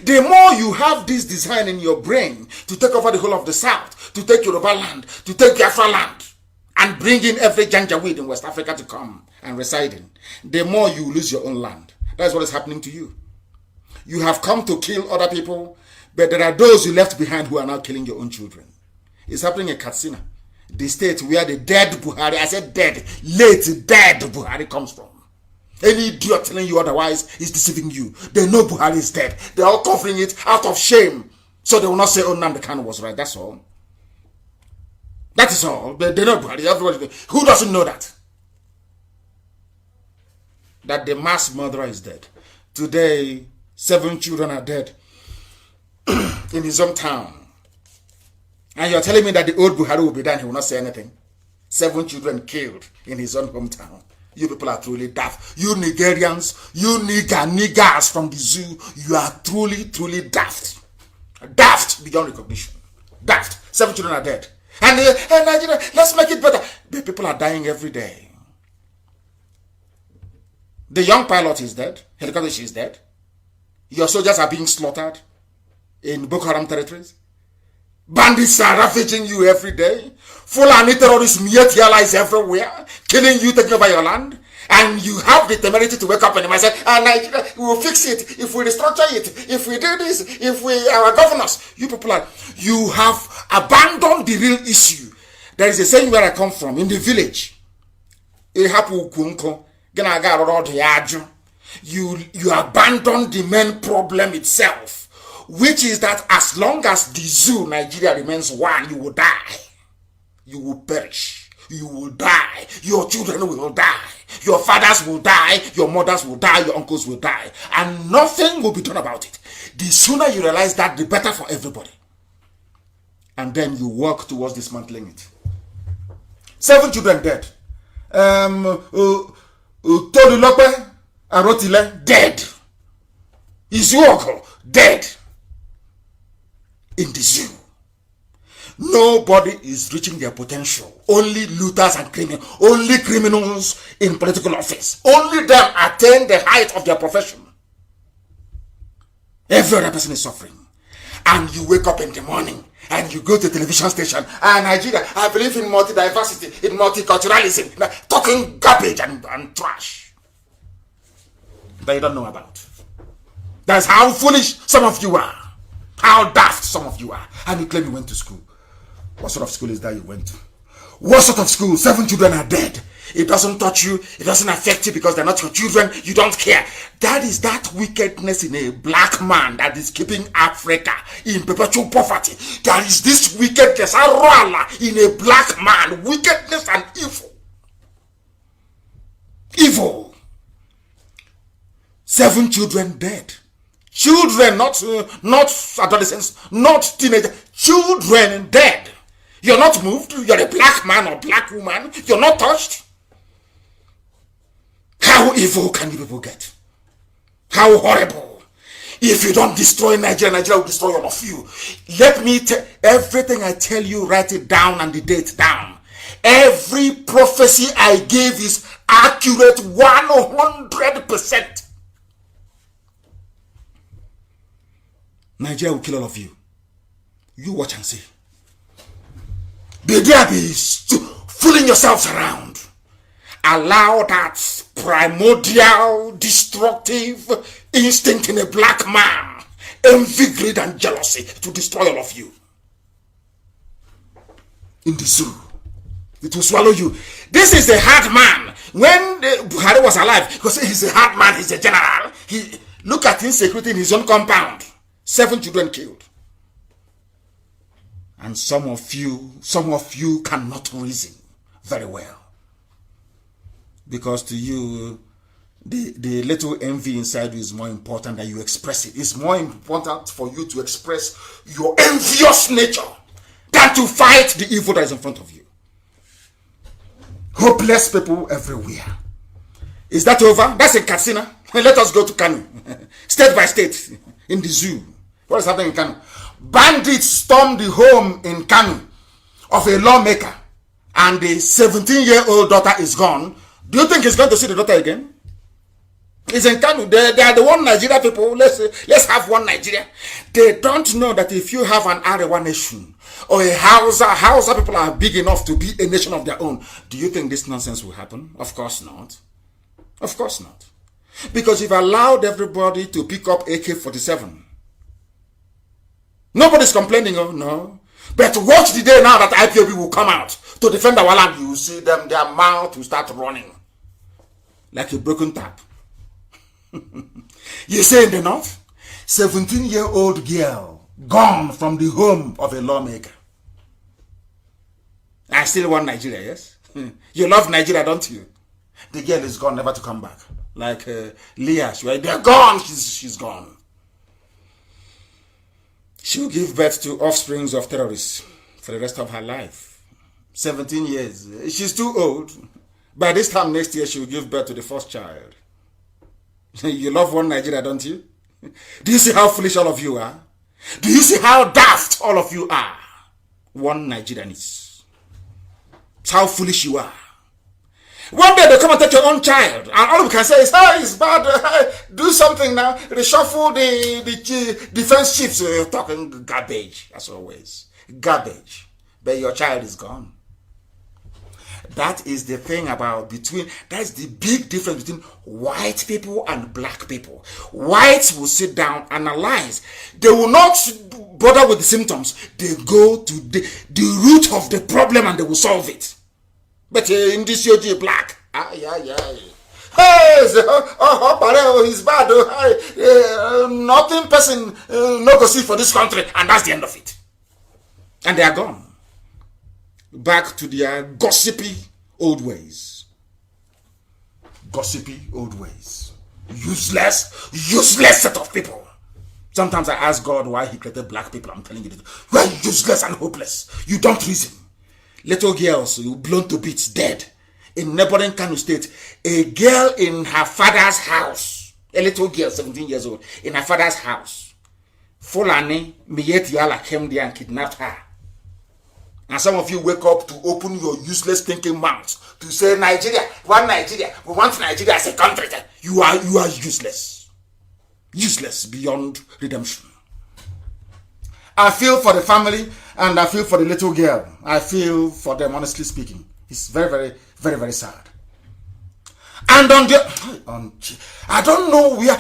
The more you have this design in your brain to take over the whole of the South, to take Yoruba land, to take Biafra land, and bring in every Janjaweed in West Africa to come and reside in, the more you lose your own land. That's what is happening to you. You have come to kill other people, but there are those you left behind who are now killing your own children. It's happening in Katsina, the state where the dead Buhari, I said dead, late dead Buhari comes from. Any idiot telling you otherwise is deceiving you. They know Buhari is dead. They're all covering it out of shame, so they will not say, oh, Nnamdi Kanu was right. That's all. That is all. They know Buhari. Everybody. Who doesn't know that? That the mass murderer is dead. Today, 7 children are dead in his hometown. And you're telling me that the old Buhari will be there and he will not say anything? 7 children killed in his own hometown. You people are truly daft. You Nigerians, you niggers from the zoo, you are truly, truly daft. Daft beyond recognition. Daft. 7 children are dead. And Nigeria, let's make it better. The people are dying every day. The young pilot is dead. Helicopter is dead. Your soldiers are being slaughtered in Boko Haram territories. Bandits are ravaging you every day. Fulani terrorists, Miet allies everywhere, killing you, taking over your land. And you have the temerity to wake up and say, Nigeria, we will fix it if we restructure it, if we do this, if we, our governors. You people are, you have abandoned the real issue. There is a saying where I come from, in the village. You abandon the main problem itself, which is that as long as the zoo, Nigeria, remains one, you will die. You will perish. You will die. Your children will die. Your fathers will die. Your mothers will die. Your uncles will die. And nothing will be done about it. The sooner you realize that, the better for everybody. And then you work towards dismantling it. 7 children dead. Tolulope Arotile dead. Izuoko dead. In the zoo. Nobody is reaching their potential. Only looters and criminals. Only criminals in political office. Only them attain the height of their profession. Every other person is suffering. And you wake up in the morning and you go to a television station. Nigeria, I believe in multi-diversity, in multiculturalism, talking garbage and trash that you don't know about. That's how foolish some of you are. How daft some of you are. And you claim you went to school. What sort of school is that you went to? What sort of school? 7 children are dead. It doesn't touch you. It doesn't affect you because they're not your children. You don't care. That is that wickedness in a black man that is keeping Africa in perpetual poverty. There is this wickedness in a black man. Wickedness and evil. Evil. 7 children dead. Children, not adolescents, not teenagers. Children dead. You're not moved. You're a black man or black woman. You're not touched. How evil can you people get? How horrible. If you don't destroy Nigeria, Nigeria will destroy all of you. Let me tell everything I tell you, write it down and the date down. Every prophecy I gave is accurate 100%. Nigeria will kill all of you. You watch and see. Be there, be fooling yourselves around. Allow that primordial, destructive instinct in a black man, envy, greed, and jealousy to destroy all of you. In the zoo, it will swallow you. This is a hard man. When Buhari was alive, because he's a hard man, he's a general. Look at insecurity in his own compound. 7 children killed. And some of you cannot reason very well. Because to you, the little envy inside you is more important than you express it. It's more important for you to express your envious nature than to fight the evil that is in front of you. Hopeless people everywhere. Is that over? That's in Katsina. Let us go to Kanu. State by state. In the zoo. What is happening in Kanu? Bandits stormed the home in Kanu of a lawmaker, and the 17-year-old daughter is gone. Do you think he's going to see the daughter again? It's in Kanu. They are the one Nigeria people. Let's have one Nigeria. They don't know that if you have an Arewa nation or a Hausa people are big enough to be a nation of their own. Do you think this nonsense will happen? Of course not. Of course not. Because you've allowed everybody to pick up AK-47. Nobody's complaining, oh no. But watch the day now that IPOB will come out to defend our land. You will see them, their mouth will start running like a broken tap. You say in the north, 17-year-old girl gone from the home of a lawmaker. I still want Nigeria, yes? You love Nigeria, don't you? The girl is gone, never to come back. Like Leah, they're gone, she's gone. She will give birth to offsprings of terrorists for the rest of her life. 17 years. She's too old. By this time next year, she will give birth to the first child. You love one Nigeria, don't you? Do you see how foolish all of you are? Do you see how daft all of you are? One Nigerian is. It's how foolish you are. One day they come and take your own child, and all we can say is, "Oh, it's bad. Do something now. Reshuffle the defense chiefs." You're talking garbage, as always. Garbage. But your child is gone. That is the thing that's the big difference between white people and black people. Whites will sit down, analyze. They will not bother with the symptoms. They go to the root of the problem and they will solve it. But in this UG black, hey, he's bad. Nothing person no go see for this country, and that's the end of it. And they are gone back to their gossipy old ways. Gossipy old ways. Useless set of people. Sometimes I ask God why he created black people. I'm telling you, you are useless and hopeless. You don't reason. Little girls blown to bits, dead. In neighboring Kanu state, a girl in her father's house, a little girl, 17 years old, in her father's house, Fulani, Miyetiala came there and kidnapped her. And some of you wake up to open your useless thinking mouth to say, Nigeria, one Nigeria, we want Nigeria as a country. You are useless. Useless beyond redemption. I feel for the family and I feel for the little girl. I feel for them, honestly speaking. It's very, very, very, very sad. And I don't know where,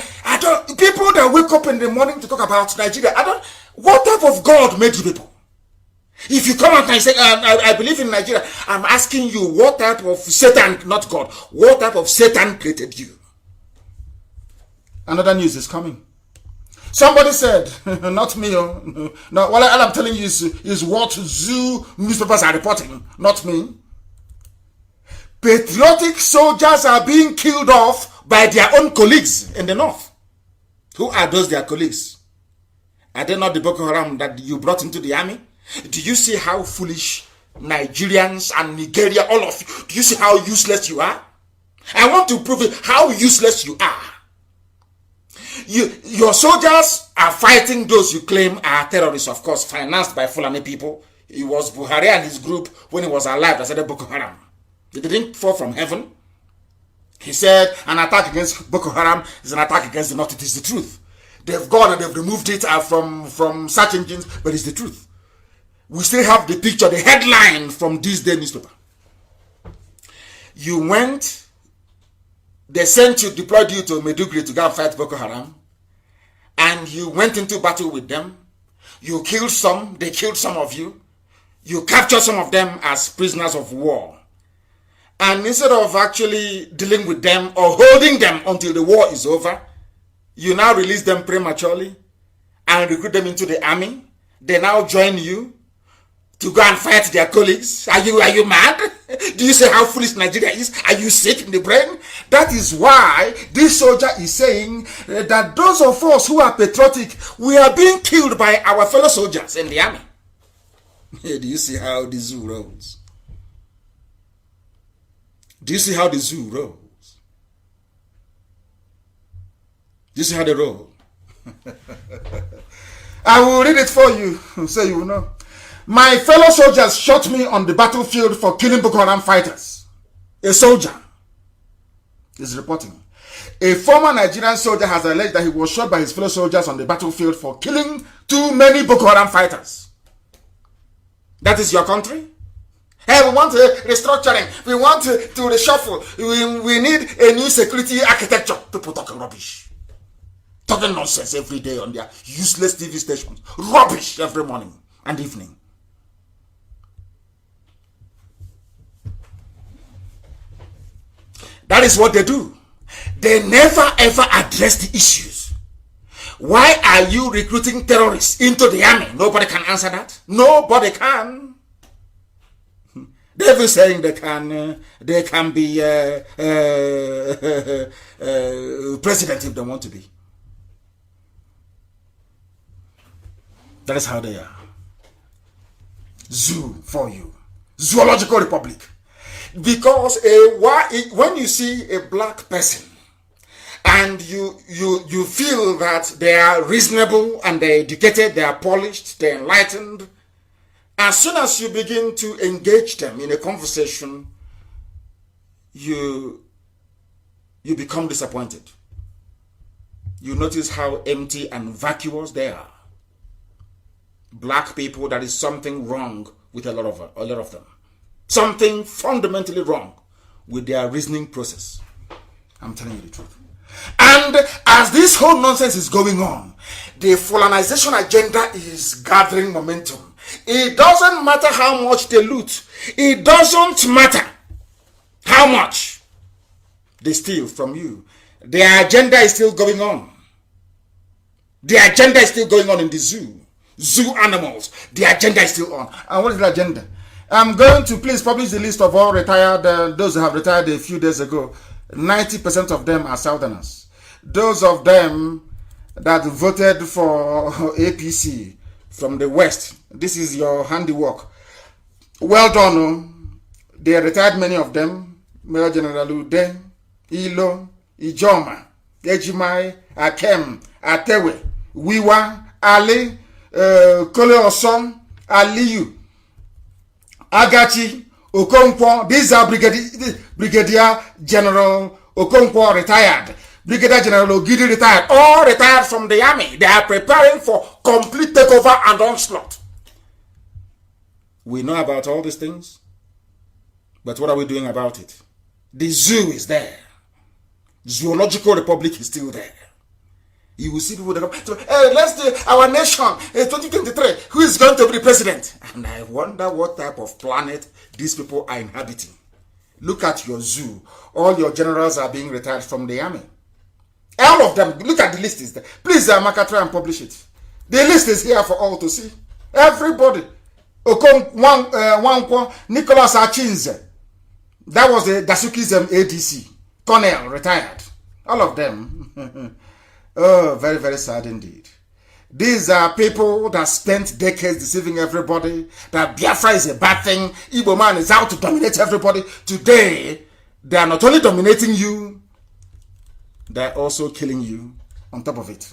people that wake up in the morning to talk about Nigeria, what type of God made you people? If you come out and say, I believe in Nigeria, I'm asking you, what type of Satan, not God, what type of Satan created you? Another news is coming. Somebody said, not me, no, what I'm telling you is what zoo newspapers are reporting, not me. Patriotic soldiers are being killed off by their own colleagues in the north. Who are those their colleagues? Are they not the Boko Haram that you brought into the army? Do you see how foolish Nigerians and Nigeria, all of you, do you see how useless you are? I want to prove it, how useless you are. Your soldiers are fighting those you claim are terrorists, of course, financed by Fulani people. It was Buhari and his group, when he was alive, that said Boko Haram. They didn't fall from heaven. He said an attack against Boko Haram is an attack against the North. It is the truth. They've gone and they've removed it from search engines, but it's the truth. We still have the picture, the headline from this day newspaper. You went, they sent you, deployed you to Maiduguri to go and fight Boko Haram, and you went into battle with them. You killed some, they killed some of you. You captured some of them as prisoners of war. And instead of actually dealing with them or holding them until the war is over, you now release them prematurely and recruit them into the army. They now join you to go and fight their colleagues. Are you mad? Do you see how foolish Nigeria is? Are you sick in the brain? That is why this soldier is saying that those of us who are patriotic, we are being killed by our fellow soldiers in the army. Do you see how the zoo rolls? Do you see how the zoo rolls? Do you see how they roll? I will read it for you so you will know. My fellow soldiers shot me on the battlefield for killing Boko Haram fighters. A soldier is reporting. A former Nigerian soldier has alleged that he was shot by his fellow soldiers on the battlefield for killing too many Boko Haram fighters. That is your country? Hey, we want restructuring. We want to reshuffle. We need a new security architecture. People talking rubbish. Talking nonsense every day on their useless TV stations. Rubbish every morning and evening. That is what they do. They never ever address the issues. Why are you recruiting terrorists into the army? Nobody can answer that. Nobody can. They've been saying they can be president if they want to be. That is how they are. Zoo for you. Zoological Republic. Because when you see a black person and you feel that they are reasonable and they're educated, they are polished, they're enlightened, as soon as you begin to engage them in a conversation, you become disappointed. You notice how empty and vacuous they are. Black people, there is something wrong with a lot of them. Something fundamentally wrong with their reasoning process. I'm telling you the truth. And as this whole nonsense is going on, the Fulanization agenda is gathering momentum. It doesn't matter how much they loot. It doesn't matter how much they steal from you. Their agenda is still going on. The agenda is still going on in the zoo. Zoo animals. The agenda is still on. And what is the agenda? I'm going to please publish the list of all retired, those who have retired a few days ago. 90% of them are Southerners. Those of them that voted for APC from the West, this is your handiwork. Well done. They retired, many of them. Major General Ude, Ilo, Ijoma, Ejimai, Akem, Atewe, Wiwa, Ali, Kole Osom, Aliyu, Agachi, Okonkwo. These are Brigadier General Okonkwo retired. Brigadier General Ogidi retired. All retired from the army. They are preparing for complete takeover and onslaught. We know about all these things. But what are we doing about it? The zoo is there. Zoological Republic is still there. You will see people that come, hey, let's do our nation, 2023, who is going to be the president? And I wonder what type of planet these people are inhabiting. Look at your zoo. All your generals are being retired from the army. All of them. Look at the list. Is there. Please, Amaka, try and publish it. The list is here for all to see. Everybody. Wankwo, Nicholas Achinze. That was the Dasuki's ADC. Colonel, retired. All of them. Oh, very, very sad indeed. These are people that spent decades deceiving everybody, that Biafra is a bad thing, Igbo man is out to dominate everybody. Today, they are not only dominating you, they are also killing you on top of it.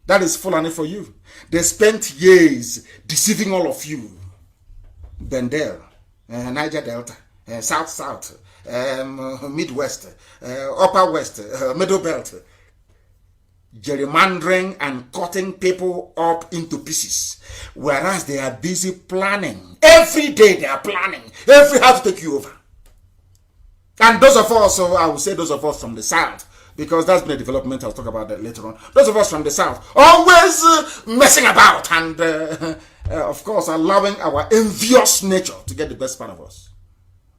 That is Fulani for you. They spent years deceiving all of you. Bendel, Niger Delta, South, Midwest, Upper West, Middle Belt, gerrymandering and cutting people up into pieces, whereas they are busy planning. Every day they are planning. Every how to take you over. And those of us, so I will say those of us from the South, because that's been a development, I'll talk about that later on. Those of us from the South, always messing about and, of course, allowing our envious nature to get the best part of us.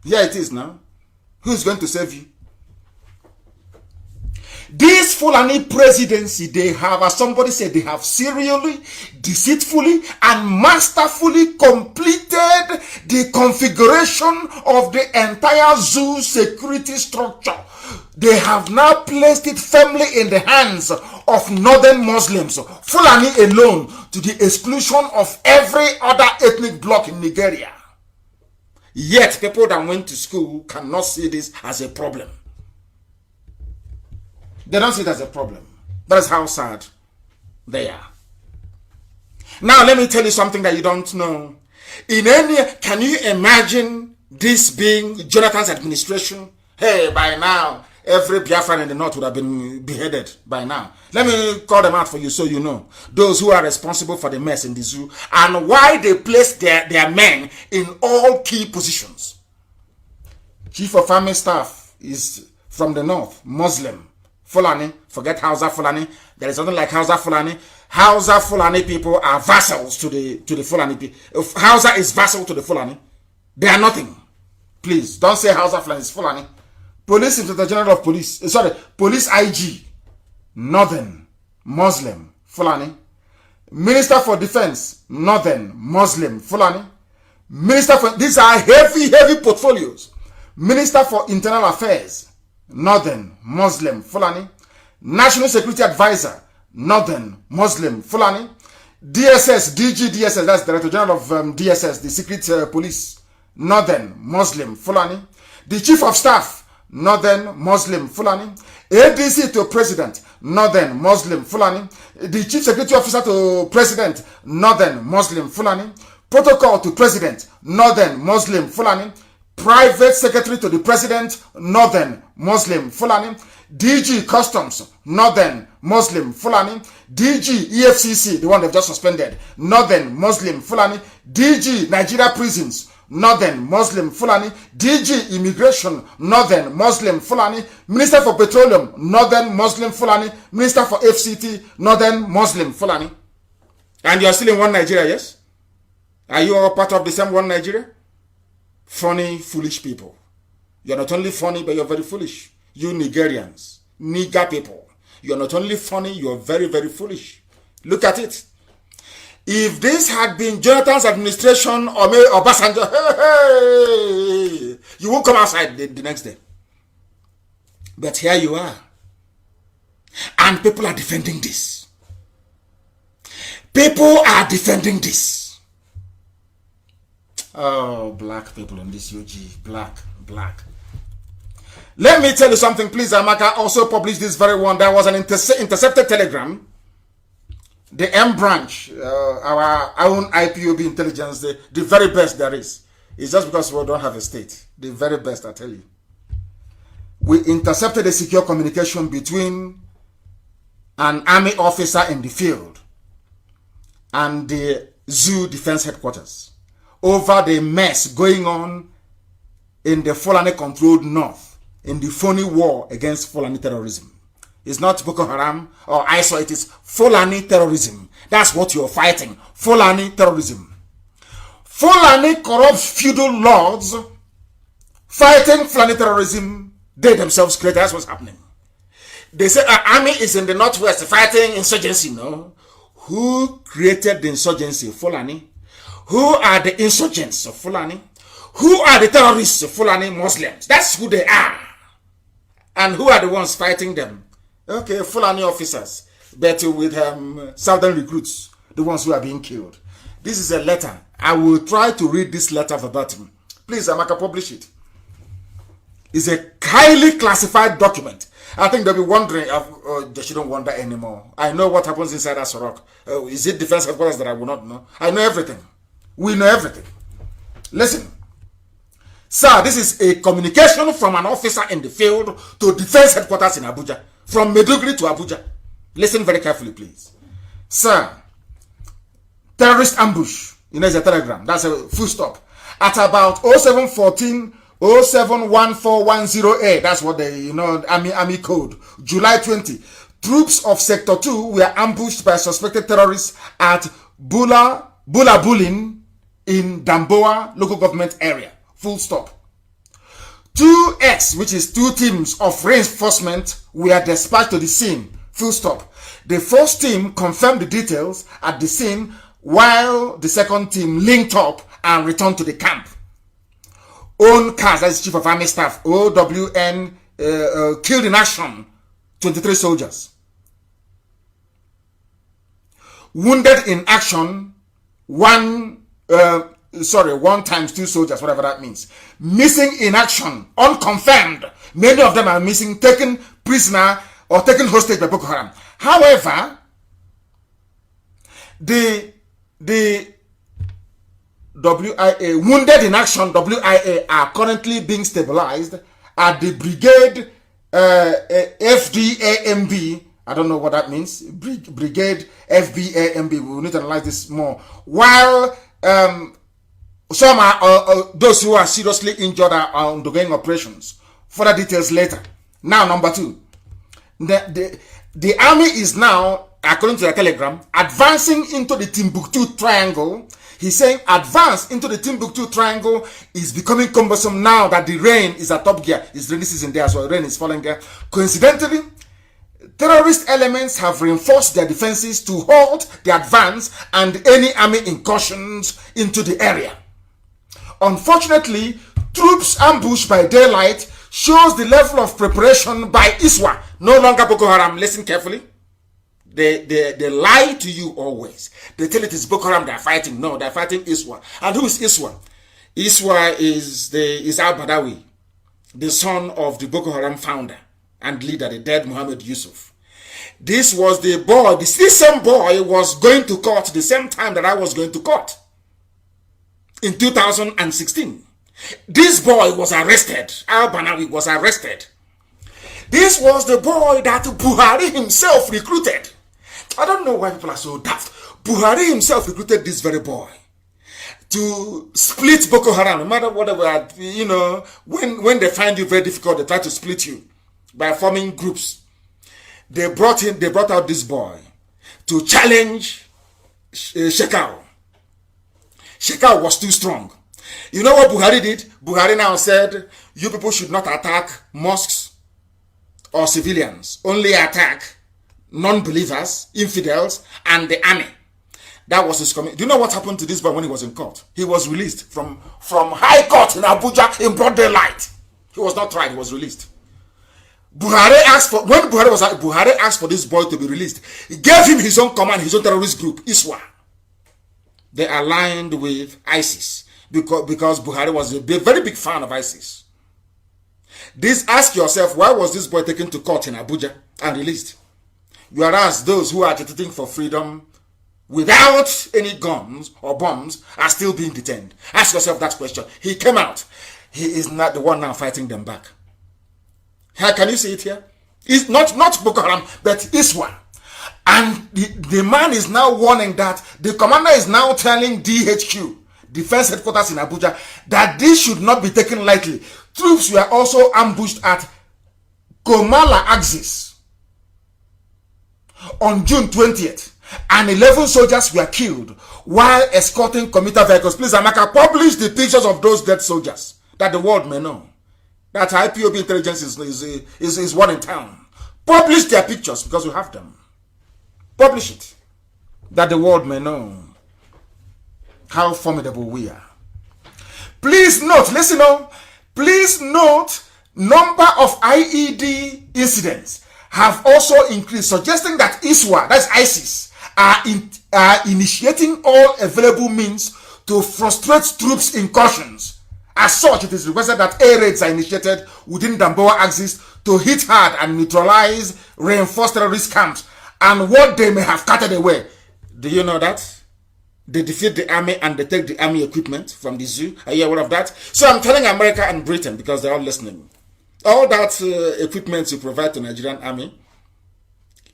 Here it is now. Who's going to save you? This Fulani presidency, they have, as somebody said, they have serially, deceitfully, and masterfully completed the configuration of the entire zoo security structure. They have now placed it firmly in the hands of northern Muslims, Fulani alone, to the exclusion of every other ethnic bloc in Nigeria. Yet, people that went to school cannot see this as a problem. They don't see it as a problem. That is how sad they are. Now, let me tell you something that you don't know. Can you imagine this being Jonathan's administration? Hey, by now, every Biafran in the north would have been beheaded by now. Let me call them out for you so you know. Those who are responsible for the mess in the zoo and why they place their men in all key positions. Chief of Army Staff is from the north, Muslim. Fulani, forget Hausa Fulani. There is nothing like Hausa Fulani. Hausa Fulani people are vassals to the Fulani people. If Hausa is vassal to the Fulani, they are nothing. Please, don't say Hausa Fulani is Fulani. Police Inspector General of Police, Police IG, Northern, Muslim, Fulani. Minister for Defense, Northern, Muslim, Fulani. Minister for, these are heavy portfolios. Minister for Internal Affairs, Northern, Muslim, Fulani. National Security Advisor, Northern, Muslim, Fulani. DSS, that's Director General of DSS, the Secret Police, Northern, Muslim, Fulani. The Chief of Staff, Northern Muslim Fulani. ADC to President, Northern Muslim Fulani. The Chief Security Officer to President, Northern Muslim Fulani. Protocol to President, Northern Muslim Fulani. Private Secretary to the President, Northern Muslim Fulani. DG Customs, Northern Muslim Fulani. DG EFCC, the one they've just suspended, Northern Muslim Fulani. DG Nigeria Prisons, Northern Muslim Fulani. DG Immigration, Northern Muslim Fulani. Minister for Petroleum, Northern Muslim Fulani. Minister for FCT, Northern Muslim Fulani. And you're still in one Nigeria, yes? Are you all part of the same one Nigeria? Funny, foolish people. You're not only funny, but you're very foolish. You Nigerians, nigger people. You're not only funny, you're very, very foolish. Look at it. If this had been Jonathan's administration or Obasanjo, hey, you won't come outside the next day. But here you are. And people are defending this. People are defending this. Oh, black people in this UG. Black. Let me tell you something, please. Amaka also published this very one. There was an intercepted telegram. The M branch, our own IPOB intelligence, the very best there is. It's just because we don't have a state. The very best, I tell you. We intercepted a secure communication between an army officer in the field and the zoo defense headquarters over the mess going on in the Fulani-controlled north in the phony war against Fulani terrorism. It's not Boko Haram or ISO, it is Fulani terrorism. That's what you're fighting, Fulani terrorism. Fulani corrupt feudal lords fighting Fulani terrorism, they themselves created. That's what's happening. They say our army is in the northwest fighting insurgency. No. Who created the insurgency? Fulani. Who are the insurgents of Fulani? Who are the terrorists of Fulani Muslims? That's who they are. And who are the ones fighting them? Okay, Fulani officers, but with southern recruits, the ones who are being killed. This is a letter. I will try to read this letter verbatim. Please, Amaka, publish it. It's a highly classified document. I think they'll be wondering, they shouldn't wonder anymore. I know what happens inside Asorok. Is it defense headquarters that I will not know? I know everything. We know everything. Listen. Sir, this is a communication from an officer in the field to defense headquarters in Abuja. From Maiduguri to Abuja. Listen very carefully, please. Sir, terrorist ambush. You know, it's a telegram. That's a full stop. At about 0714 071410A. That's what they, Army code. July 20. Troops of Sector 2 were ambushed by suspected terrorists at Bulabulin in Damboa local government area. Full stop. 2X, which is 2 teams of reinforcement, were dispatched to the scene. Full stop. The first team confirmed the details at the scene, while the second team linked up and returned to the camp. Own Kaz, that's Chief of Army Staff, OWN, killed in action 23 soldiers. Wounded in action, 1 times 2 soldiers, whatever that means. Missing in action, unconfirmed. Many of them are missing, taken prisoner or taken hostage by Boko Haram. However, the WIA, wounded in action, WIA, are currently being stabilized at the brigade FDAMB. I don't know what that means. Brigade FBAMB. We will need to analyze this more. While some are those who are seriously injured are undergoing operations. Further details later. Now, number 2. The army is now, according to the telegram, advancing into the Timbuktu Triangle. He's saying advance into the Timbuktu Triangle is becoming cumbersome now that the rain is at top gear. It's rainy season there, so rain is falling there. Coincidentally, terrorist elements have reinforced their defenses to halt the advance and any army incursions into the area. Unfortunately, troops ambushed by daylight shows the level of preparation by ISWA, no longer Boko Haram. Listen carefully. They lie to you always. They tell it is Boko Haram they're fighting. No, they're fighting ISWA. And who is ISWA? ISWA is Al-Badawi. the son of the Boko Haram founder and leader, the dead Muhammad Yusuf. This was the boy, this same boy was going to court the same time that I was going to court in 2016. This boy was arrested. Al-Banawi was arrested. This was the boy that Buhari himself recruited. I don't know why people are so daft. Buhari himself recruited this very boy to split Boko Haram, no matter whatever, you know, when they find you very difficult, they try to split you by forming groups. They brought out this boy to challenge Shekau. Shekau was too strong. You know what Buhari did? Buhari now said, you people should not attack mosques or civilians. Only attack non-believers, infidels, and the army. That was his comment. Do you know what happened to this boy when he was in court? He was released from High Court in Abuja in broad daylight. He was not tried, he was released. Buhari asked for this boy to be released. He gave him his own command, his own terrorist group, ISWA. They aligned with ISIS because Buhari was a very big fan of ISIS. Ask yourself, why was this boy taken to court in Abuja and released? Whereas those who are agitating for freedom without any guns or bombs are still being detained. Ask yourself that question. He came out. He is not the one now fighting them back. How can you see it here? It's not Boko Haram, but ISWA. And the man is now warning that the commander is now telling DHQ, Defense Headquarters in Abuja, that this should not be taken lightly. Troops were also ambushed at Komala Axis on June 20th. And 11 soldiers were killed while escorting commuter vehicles. Please, Amaka, publish the pictures of those dead soldiers that the world may know. That IPOB intelligence is one in town. Publish their pictures because we have them. Publish it. That the world may know how formidable we are. Please note, listen on. Please note, number of IED incidents have also increased, suggesting that ISWA, that's ISIS, are initiating all available means to frustrate troops' incursions. As such, it is requested that air raids are initiated within Damboa axis to hit hard and neutralize reinforced terrorist camps and what they may have carted away. Do you know that? They defeat the army and they take the army equipment from the zoo. Are you aware of that? So I'm telling America and Britain, because they're all listening, all that equipment you provide to the Nigerian army,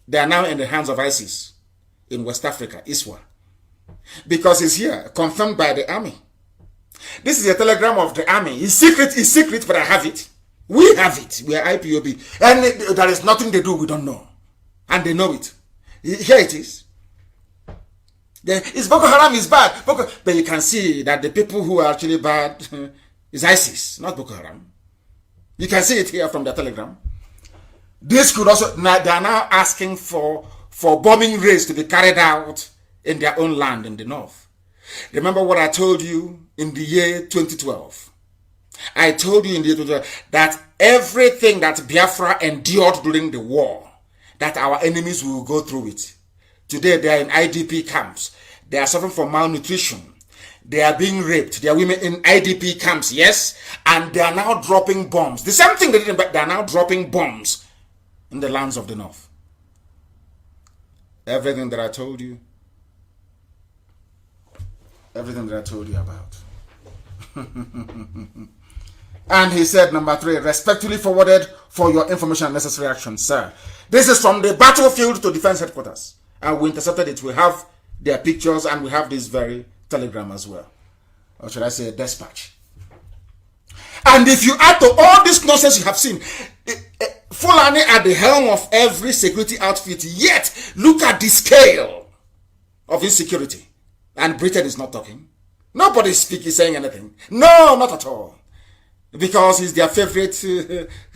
they are now in the hands of ISIS in West Africa, ISWA. Because it's here, confirmed by the army. This is a telegram of the army. It's secret, but I have it. We have it. We are IPOB. And there is nothing they do we don't know. And they know it. Here it is. It's Boko Haram is bad. But you can see that the people who are actually bad is ISIS, not Boko Haram. You can see it here from the telegram. This could also, they are now asking for bombing raids to be carried out in their own land in the north. Remember what I told you in the year 2012? I told you in the year 2012 that everything that Biafra endured during the war, that our enemies will go through it. Today they are in IDP camps. They are suffering from malnutrition. They are being raped. They are women in IDP camps, yes? And they are now dropping bombs. The same thing they did, but they are now dropping bombs in the lands of the north. Everything that I told you. Everything that I told you about. And he said, number 3, respectfully forwarded for your information and necessary action, sir. This is from the battlefield to defense headquarters. And we intercepted it. We have their pictures and we have this very telegram as well. Or should I say dispatch. And if you add to all this nonsense you have seen, Fulani at the helm of every security outfit, yet look at the scale of insecurity. And Britain is not talking. Nobody is saying anything. No, not at all. Because he's their favorite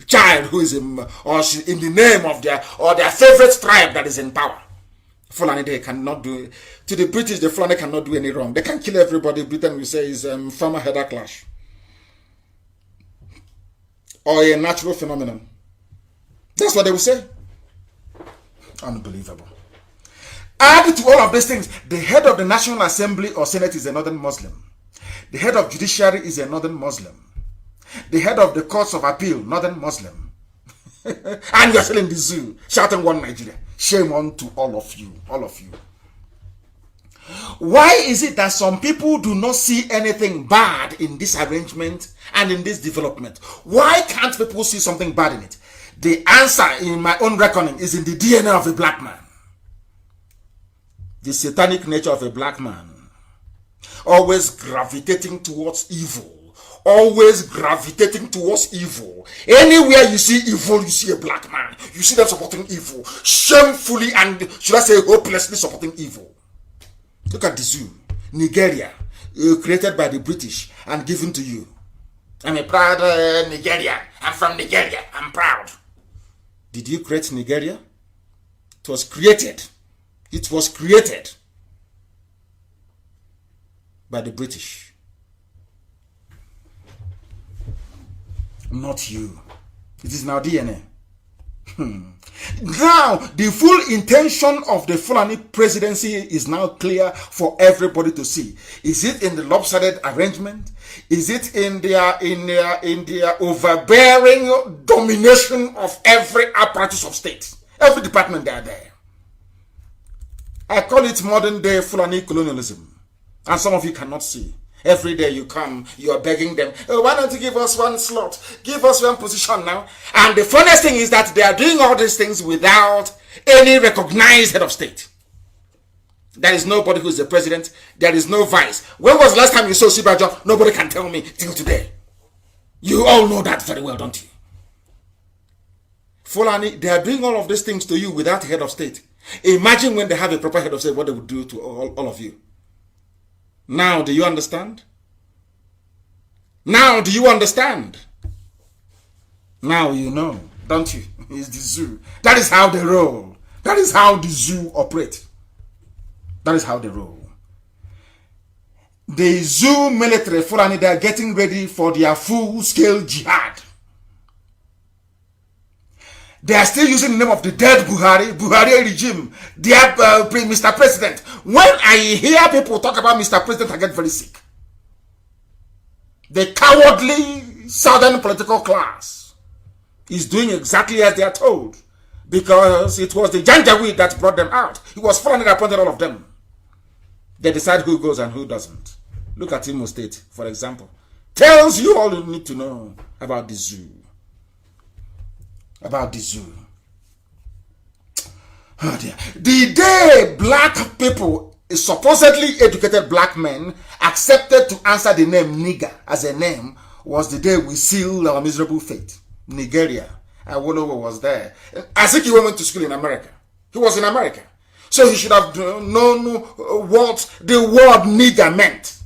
child who is in the name of their favorite tribe that is in power. Fulani, they cannot do, to the British, the Fulani cannot do any wrong. They can kill everybody. Britain will say is farmer header clash. Or a natural phenomenon. That's what they will say. Unbelievable. Add to all of these things, the head of the National Assembly or Senate is a northern Muslim. The head of judiciary is a northern Muslim. The head of the courts of appeal, Northern Muslim. And you're still in the zoo, shouting one Nigeria. Shame on to all of you, all of you. Why is it that some people do not see anything bad in this arrangement and in this development? Why can't people see something bad in it? The answer, in my own reckoning, is in the DNA of a black man. The satanic nature of a black man. Always gravitating towards evil. Always gravitating towards evil. Anywhere you see evil, you see a black man. You see them supporting evil. Shamefully and, should I say, hopelessly supporting evil. Look at the zoo. Nigeria. Created by the British and given to you. I'm a proud Nigerian. I'm from Nigeria. I'm proud. Did you create Nigeria? It was created. It was created by the British. Not you. It is now DNA. Now, the full intention of the Fulani presidency is now clear for everybody to see. Is it in the lopsided arrangement? Is it in their overbearing domination of every apparatus of state? Every department they are there. I call it modern day Fulani colonialism. And some of you cannot see. Every day you come, you are begging them, oh, why don't you give us one slot? Give us one position now. And the funniest thing is that they are doing all these things without any recognized head of state. There is nobody who is the president. There is no vice. When was the last time you saw Sibajo? Nobody can tell me till today. You all know that very well, don't you? Fulani, they are doing all of these things to you without a head of state. Imagine when they have a proper head of state, what they would do to all of you. Now, do you understand? Now, do you understand? Now you know, don't you? It's the zoo. That is how they roll. That is how the zoo operate. That is how they roll. The zoo military, Fulani, they are getting ready for their full-scale jihad. They are still using the name of the dead Buhari regime, their Mr. President. When I hear people talk about Mr. President, I get very sick. The cowardly southern political class is doing exactly as they are told, because it was the Janjaweed that brought them out. It was Fulani that appointed all of them. They decide who goes and who doesn't. Look at Imo State, for example. Tells you all you need to know about the zoo. About the zoo. Oh dear. The day black people, supposedly educated black men, accepted to answer the name nigger as a name, was the day we sealed our miserable fate. Nigeria. Awolowo was there. I think he went to school in America. He was in America. So he should have known what the word nigger meant.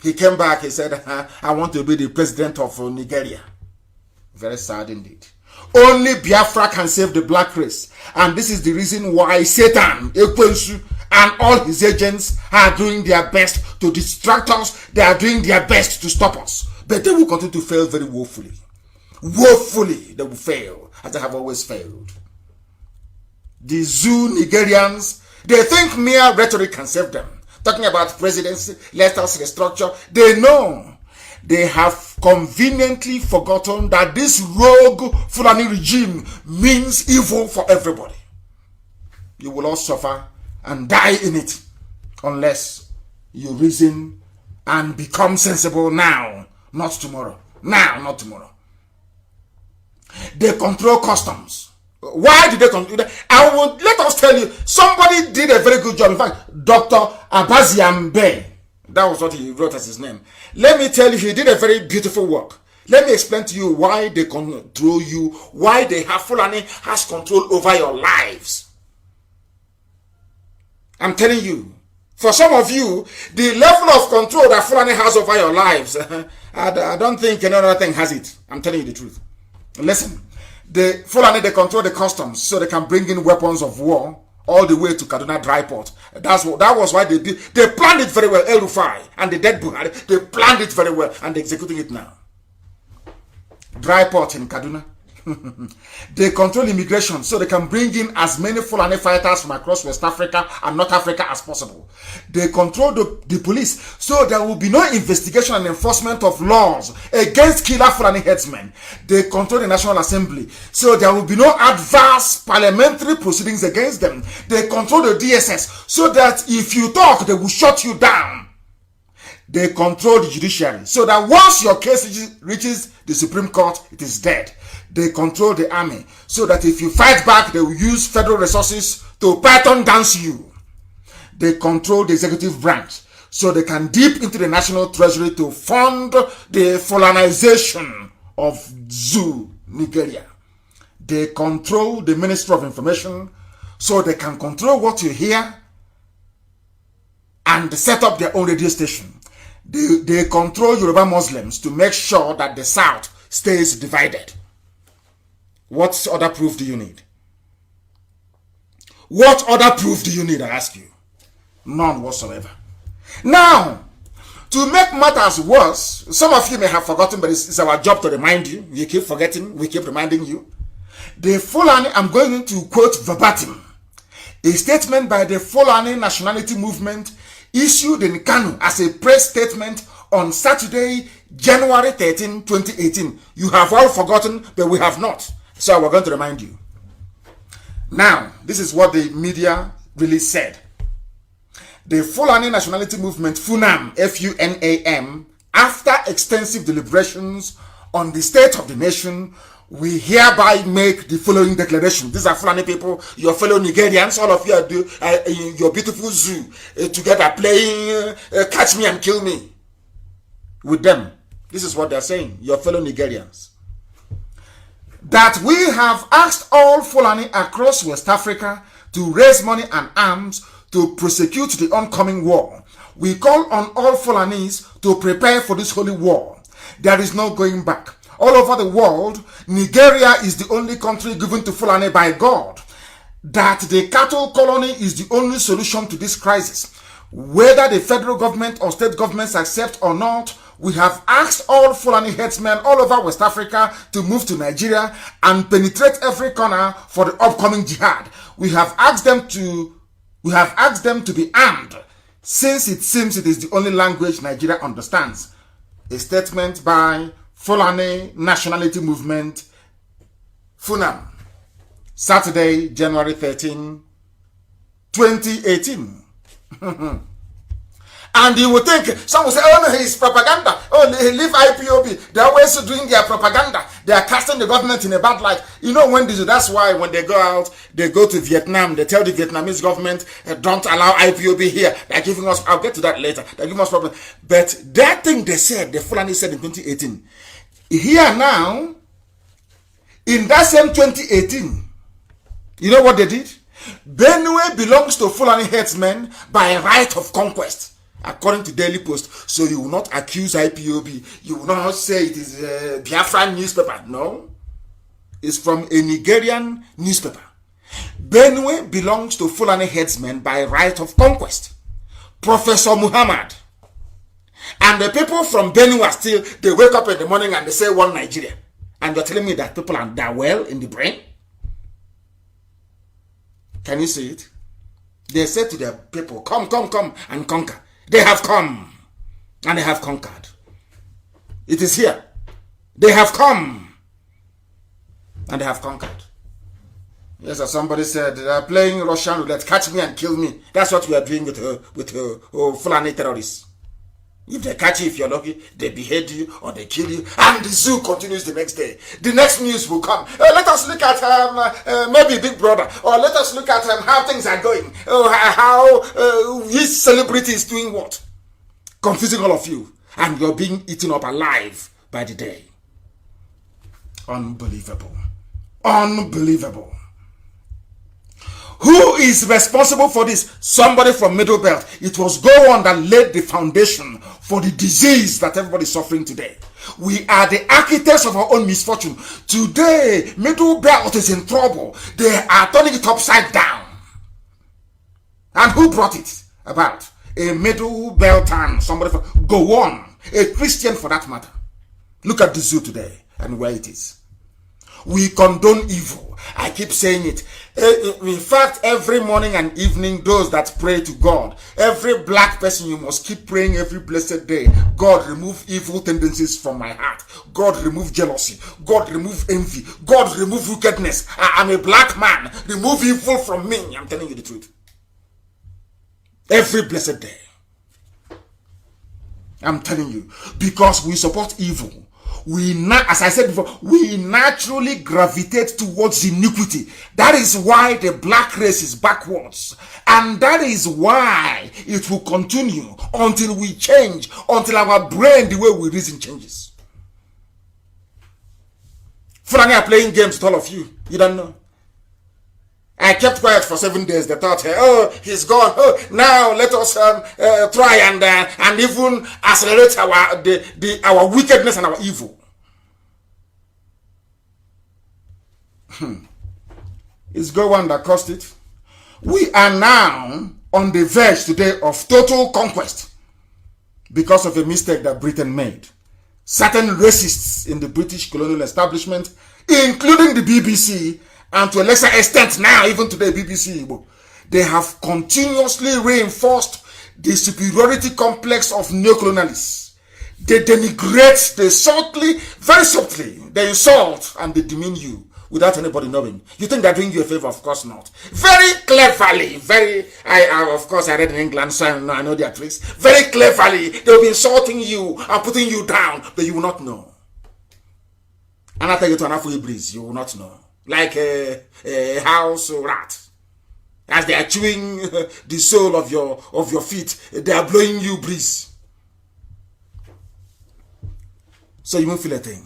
He came back, he said, I want to be the president of Nigeria. Very sad indeed. Only Biafra can save the black race. And this is the reason why Satan, Ekwensu, and all his agents are doing their best to distract us. They are doing their best to stop us. But they will continue to fail very woefully. Woefully, they will fail, as they have always failed. The zoo Nigerians, they think mere rhetoric can save them. Talking about presidency, let us restructure. They know. They have conveniently forgotten that this rogue Fulani regime means evil for everybody. You will all suffer and die in it unless you reason and become sensible now, not tomorrow. Now, not tomorrow. They control customs. Why did they control that? Let us tell you, somebody did a very good job. In fact, Dr. Abaziambe, that was what he wrote as his name. Let me tell you, he did a very beautiful work. Let me explain to you why they control you, why they have Fulani has control over your lives. I'm telling you, for some of you, the level of control that Fulani has over your lives, I don't think another thing has it. I'm telling you the truth. Listen, the Fulani, they control the customs so they can bring in weapons of war all the way to Kaduna dry port. That was why they did. They planned it very well. El Rufai and the dead Buhari, they planned it very well and they're executing it now. Dry port in Kaduna. They control immigration so they can bring in as many Fulani fighters from across West Africa and North Africa as possible. They control the police so there will be no investigation and enforcement of laws against killer Fulani headsmen. They control the National Assembly so there will be no adverse parliamentary proceedings against them. They control the DSS so that if you talk, they will shut you down. They control the judiciary so that once your case reaches the Supreme Court, it is dead. They control the army so that if you fight back, they will use federal resources to python dance you. They control the executive branch so they can dip into the national treasury to fund the Fulanization of Zoo, Nigeria. They control the Ministry of Information so they can control what you hear and set up their own radio station. They control Yoruba Muslims to make sure that the South stays divided. What other proof do you need? What other proof do you need, I ask you? None whatsoever. Now, to make matters worse, some of you may have forgotten, but it's our job to remind you. You keep forgetting, we keep reminding you. The Fulani, I'm going to quote verbatim, a statement by the Fulani Nationality Movement issued in Kanu as a press statement on Saturday, January 13, 2018. You have all forgotten, but we have not. So we're going to remind you. Now, this is what the media really said. The Fulani Nationality Movement, FUNAM, F-U-N-A-M, after extensive deliberations on the state of the nation, we hereby make the following declaration. These are Fulani people, your fellow Nigerians, all of you are in your beautiful zoo together playing catch me and kill me with them. This is what they're saying, your fellow Nigerians. That we have asked all Fulani across West Africa to raise money and arms to prosecute the oncoming war. We call on all Fulanis to prepare for this holy war. There is no going back. All over the world, Nigeria is the only country given to Fulani by God. That the cattle colony is the only solution to this crisis. Whether the federal government or state governments accept or not, we have asked all Fulani headsmen all over West Africa to move to Nigeria and penetrate every corner for the upcoming jihad. We have asked them to be armed, since it seems it is the only language Nigeria understands. A statement by Fulani Nationality Movement, FUNAM, Saturday, January 13, 2018. And you would think, some will say, oh no, it's propaganda. Oh, leave IPOB. They're always doing their propaganda. They are casting the government in a bad light. You know when that's why when they go out, they go to Vietnam, they tell the Vietnamese government, don't allow IPOB here. They're giving us, I'll get to that later. They're giving us problems. But that thing they said, the Fulani said in 2018, here now, in that same 2018, you know what they did? Benue belongs to Fulani headsmen by right of conquest, according to Daily Post. So you will not accuse IPOB. You will not say it is a Biafran newspaper. No. It's from a Nigerian newspaper. Benue belongs to Fulani headsmen by right of conquest. Professor Muhammad. And the people from Benue are still, they wake up in the morning and they say one Nigeria. And you're telling me that people are that well in the brain? Can you see it? They said to their people, come and conquer. They have come and they have conquered. It is here. They have come and they have conquered. Yes, as somebody said, they are playing Russian roulette, catch me and kill me. That's what we are doing with Fulani terrorists. If they catch you, if you're lucky, they behead you or they kill you, and the zoo continues the next day. The next news will come. Let us look at maybe Big Brother, or let us look at how things are going. How which celebrity is doing what? Confusing all of you, and you're being eaten up alive by the day. Unbelievable. Unbelievable. Who is responsible for this? Somebody from Middle Belt. It was Gowon that laid the foundation for the disease that everybody is suffering today. We are the architects of our own misfortune. Today, Middle Belt is in trouble. They are turning it upside down. And who brought it about? A Middle Beltan, somebody from Gowon, a Christian for that matter. Look at the zoo today and where it is. We condone evil. I keep saying it. In fact, every morning and evening, those that pray to God, every black person, you must keep praying every blessed day. God, remove evil tendencies from my heart. God, remove jealousy. God, remove envy. God, remove wickedness. I'm a black man. Remove evil from me. I'm telling you the truth. Every blessed day. I'm telling you. Because we support evil. As I said before, we naturally gravitate towards iniquity. That is why the black race is backwards. And that is why it will continue until we change, until our brain, the way we reason, changes. Fulani are playing games with all of you. You don't know. I kept quiet for 7 days. They thought, oh, he's gone. Oh, now let us try and even accelerate our wickedness and our evil. It's God one that caused it. We are now on the verge today of total conquest because of a mistake that Britain made. Certain racists in the British colonial establishment, including the BBC, and to a lesser extent now, even today, BBC, they have continuously reinforced the superiority complex of neocolonialists. They denigrate, they very subtly, they insult and they demean you without anybody knowing. You think they're doing you a favor? Of course not. Very cleverly, of course I read in England, so I know their tricks. Very cleverly, they'll be insulting you and putting you down, but you will not know. And I'll tell you to an Afro breeze, you will not know. Like a house rat. As they are chewing the sole of your feet, they are blowing you breeze. So you won't feel a thing.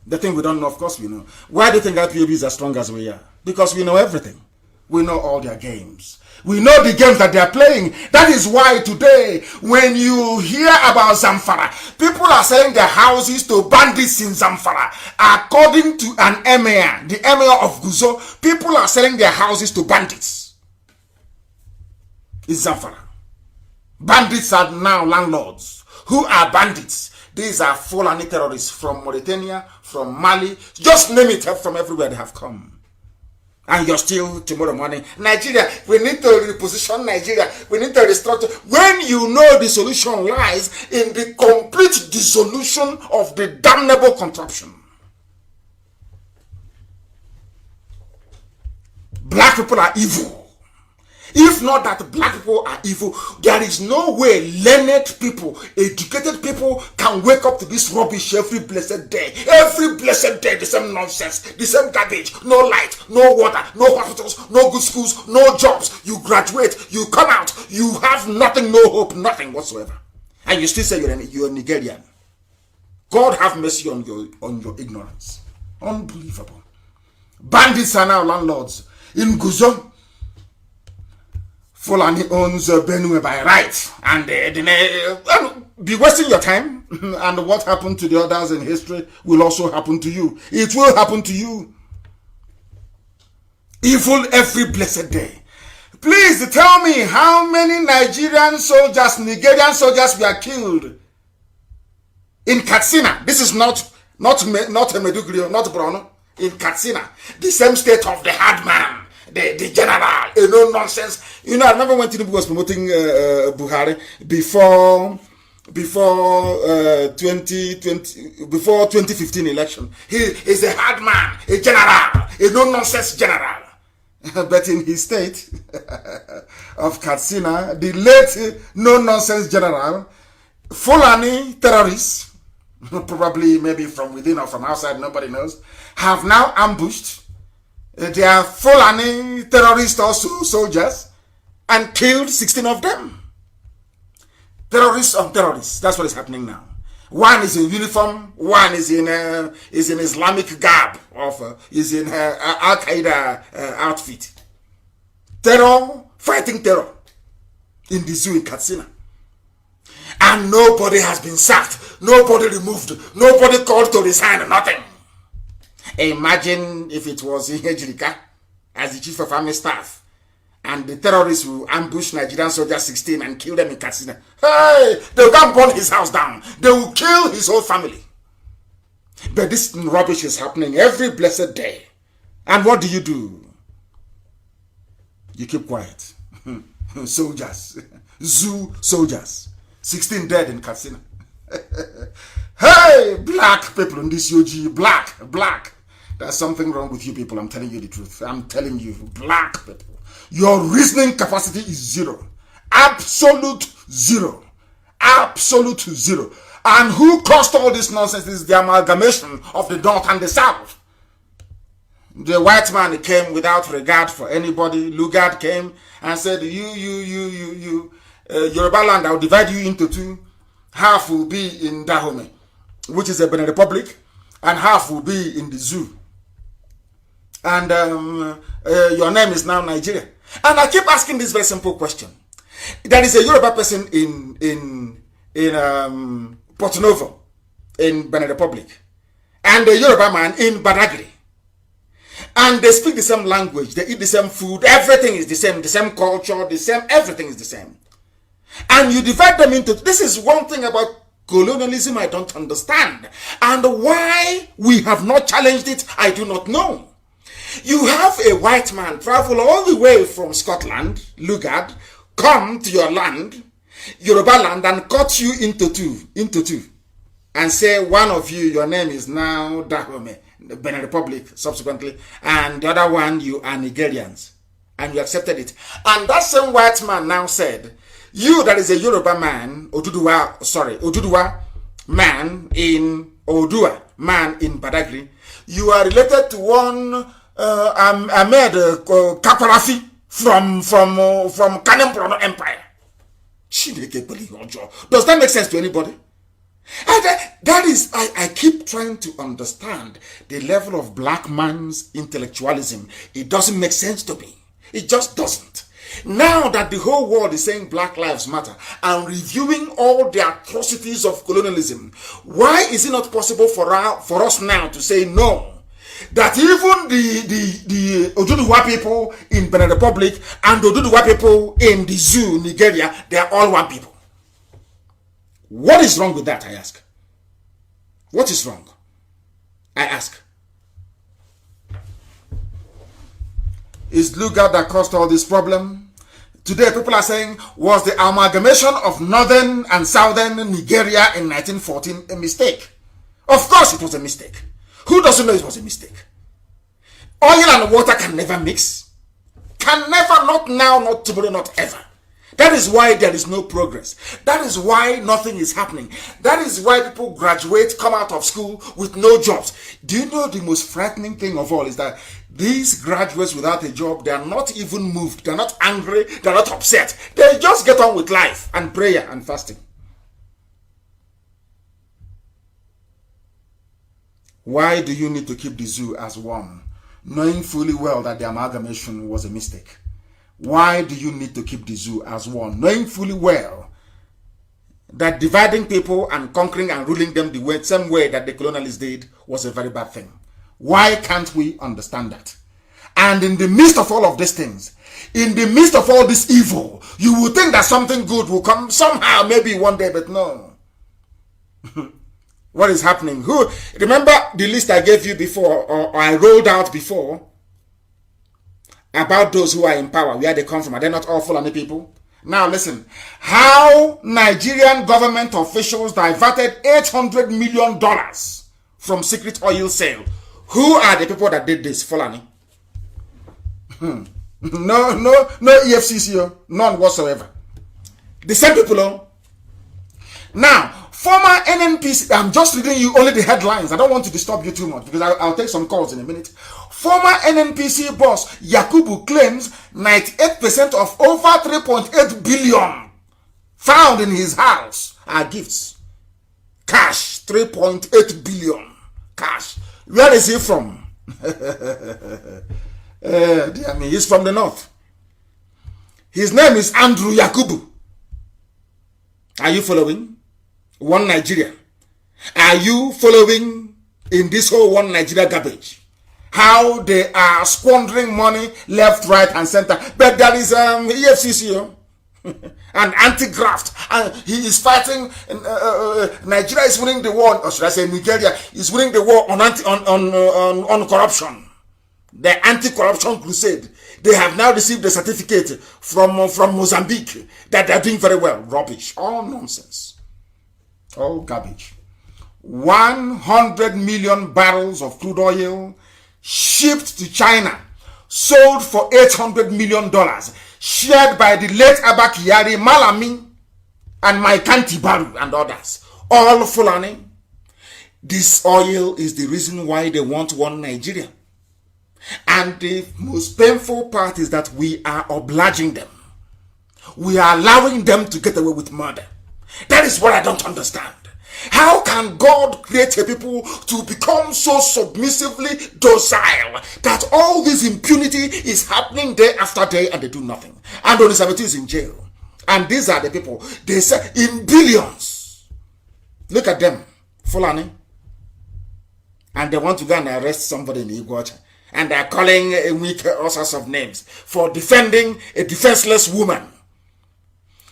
The thing we don't know, of course we know. Why do you think IPOB is as strong as we are? Because we know everything. We know all their games. We know the games that they are playing. That is why today, when you hear about Zamfara, people are selling their houses to bandits in Zamfara. According to an emir, the emir of Guzo, people are selling their houses to bandits. It's Zamfara. Bandits are now landlords. Who are bandits? These are Fulani terrorists from Mauritania, from Mali. Just name it, from everywhere they have come. And you're still tomorrow morning. Nigeria, we need to reposition Nigeria. We need to restructure. When you know the solution lies in the complete dissolution of the damnable contraption. Black people are evil. If not that black people are evil, there is no way learned people, educated people can wake up to this rubbish every blessed day. Every blessed day, the same nonsense, the same garbage, no light, no water, no hospitals, no good schools, no jobs. You graduate, you come out, you have nothing, no hope, nothing whatsoever. And you still say you're Nigerian. God have mercy on your ignorance. Unbelievable. Bandits are now landlords. In Guzo, Fulani owns Benue by right, and be wasting your time. And what happened to the others in history will also happen to you. It will happen to you. Evil every blessed day. Please tell me how many Nigerian soldiers, Nigerian soldiers were killed in Katsina. This is not Meduguri, not Borno. In Katsina, the same state of the hard man. The general, no nonsense. You know, I remember when Tinubu was promoting Buhari before 2015 election. He is a hard man, a general, a no nonsense general. But in his state of Katsina, the late no nonsense general, Fulani terrorists, probably maybe from within or from outside, nobody knows, have now ambushed. They are Fulani terrorists also, soldiers, and killed 16 of them. Terrorists on terrorists. That's what is happening now. One is in uniform, one is in Islamic garb, is in Al Qaeda outfit. Terror, fighting terror in the zoo in Katsina. And nobody has been sacked, nobody removed, nobody called to resign, nothing. Imagine if it was Ihejirika as the chief of army staff and the terrorists will ambush Nigerian soldiers 16 and kill them in Katsina. Hey, they will go and burn his house down. They will kill his whole family. But this rubbish is happening every blessed day. And what do? You keep quiet. Soldiers. Zoo soldiers. 16 dead in Katsina. Hey, black people in this UG. Black. There's something wrong with you people. I'm telling you the truth. I'm telling you. Black people. Your reasoning capacity is zero. Absolute zero. Absolute zero. And who caused all this nonsense is the amalgamation of the North and the South. The white man came without regard for anybody. Lugard came and said, you, Yoruba land, I'll divide you into two. Half will be in Dahomey, which is a Benin Republic, and half will be in the zoo. And your name is now Nigeria. And I keep asking this very simple question. There is a Yoruba person in Porto Novo, in Benin Republic, and a Yoruba man in Badagry. And they speak the same language, they eat the same food, everything is the same culture, everything is the same. And you divide them into, this is one thing about colonialism I don't understand. And why we have not challenged it, I do not know. You have a white man travel all the way from Scotland, Lugard, come to your land, Yoruba land, and cut you into two. And say one of you, your name is now Dahomey, Benin Republic subsequently, and the other one, you are Nigerians. And you accepted it. And that same white man now said, you that is a Yoruba man, Oduduwa man in Odua, man in Badagry, you are related to one Ahmed Kaparafi from Kanu Empire. Does that make sense to anybody? That is, I keep trying to understand the level of black man's intellectualism. It doesn't make sense to me. It just doesn't. Now that the whole world is saying Black Lives Matter and reviewing all the atrocities of colonialism, why is it not possible for us now to say no? That even the Oduduwa people in Benin Republic and the Oduduwa people in the zoo, Nigeria, they are all one people. What is wrong with that, I ask? What is wrong? I ask. Is Lugard that caused all this problem? Today, people are saying, was the amalgamation of northern and southern Nigeria in 1914 a mistake? Of course it was a mistake. Who doesn't know it was a mistake? Oil and water can never mix. Can never, not now, not tomorrow, not ever. That is why there is no progress. That is why nothing is happening. That is why people graduate, come out of school with no jobs. Do you know the most frightening thing of all is that these graduates without a job, they are not even moved. They are not angry. They are not upset. They just get on with life and prayer and fasting. Why do you need to keep the zoo as one, knowing fully well that the amalgamation was a mistake? Why do you need to keep the zoo as one, knowing fully well that dividing people and conquering and ruling them the same way that the colonialists did was a very bad thing? Why can't we understand that? And in the midst of all of these things, in the midst of all this evil, you will think that something good will come somehow, maybe one day, but no. What is happening? Remember the list I gave you before, or I rolled out before, about those who are in power, where they come from? Are they not all Fulani people? Now listen, how Nigerian government officials diverted $800 million from secret oil sale. Who are the people that did this? Fulani. No EFCC, none whatsoever. The same people. Now, former NNPC, I'm just reading you only the headlines. I don't want to disturb you too much because I'll take some calls in a minute. Former NNPC boss Yakubu claims 98% of over 3.8 billion found in his house are gifts. Cash, 3.8 billion. Cash. Where is he from? He's from the north. His name is Andrew Yakubu. Are you following? One Nigeria. Are you following in this whole one Nigeria garbage? How they are squandering money left, right, and center. But there is EFCC. and anti-graft, and he is fighting. Nigeria is winning the war, or should I say, Nigeria is winning the war on corruption. The anti-corruption crusade. They have now received a certificate from Mozambique that they are doing very well. Rubbish, all nonsense, all garbage. 100 million barrels of crude oil shipped to China, sold for $800 million, shared by the late Abba Kyari, Malami, and Maikanti Baru and others, all Fulani. This oil is the reason why they want one Nigeria. And the most painful part is that we are obliging them. We are allowing them to get away with murder. That is what I don't understand. How can God create a people to become so submissively docile that all this impunity is happening day after day and they do nothing? And Nnamdi is in jail. And these are the people, they say in billions. Look at them, Fulani. And they want to go and arrest somebody in Iguacha. And they are calling a weak all sorts of names for defending a defenseless woman.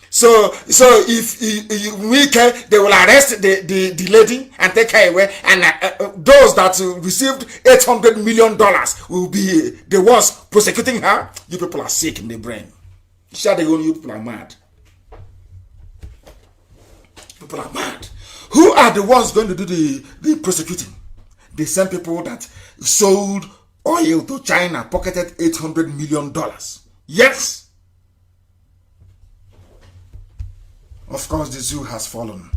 So if they will arrest the lady and take her away, and those that received $800 million will be the ones prosecuting her. You people are sick in the brain. You people are mad. People are mad. Who are the ones going to do the prosecuting? The same people that sold oil to China, pocketed $800 million. Yes. Of course, the zoo has fallen.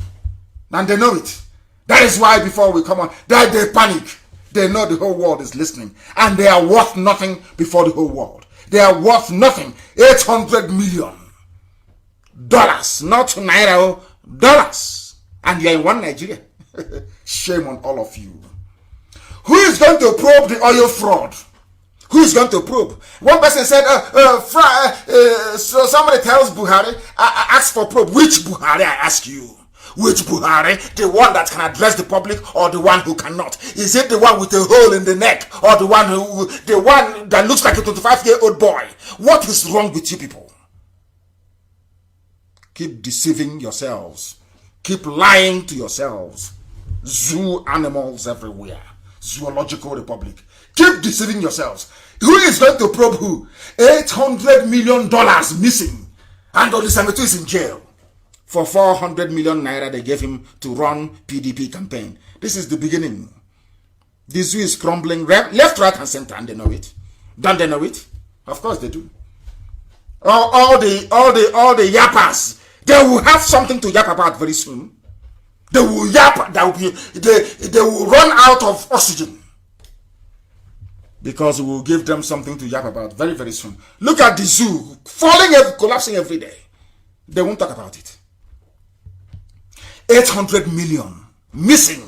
And they know it. That is why before we come on, they panic. They know the whole world is listening. And they are worth nothing before the whole world. They are worth nothing. $800 million. Not naira, dollars. And you are in one Nigeria. Shame on all of you. Who is going to probe the oil fraud? Who is going to probe? One person said, so somebody tells Buhari, ask for probe. Which Buhari, I ask you? Which Buhari? The one that can address the public or the one who cannot? Is it the one with a hole in the neck or the one that looks like a 25-year-old boy? What is wrong with you people? Keep deceiving yourselves. Keep lying to yourselves. Zoo animals everywhere. Zoological Republic. Keep deceiving yourselves. Who is going to probe who? $800 million missing. And Nnamdi is in jail. For 400 million naira they gave him to run PDP campaign. This is the beginning. The zoo is crumbling left, right, and center, and they know it. Don't they know it? Of course they do. All the yappers, they will have something to yap about very soon. They will yap. They will run out of oxygen. Because we will give them something to yap about very, very soon. Look at the zoo collapsing every day. They won't talk about it. 800 million missing.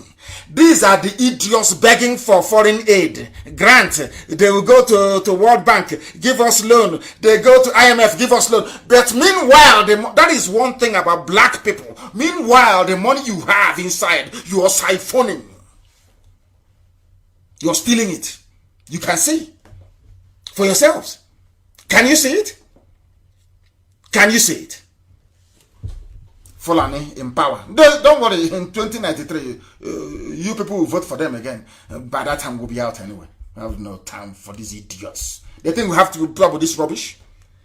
These are the idiots begging for foreign aid, grant. They will go to World Bank, give us loan. They go to IMF, give us loan. But meanwhile, that is one thing about black people. Meanwhile, the money you have inside, you are siphoning. You're stealing it. You can see for yourselves. Can you see it? Can you see it? Fulani in power. Don't worry, in 2093, you people will vote for them again. By that time, we'll be out anyway. We have no time for these idiots. They think we have to put up with this rubbish?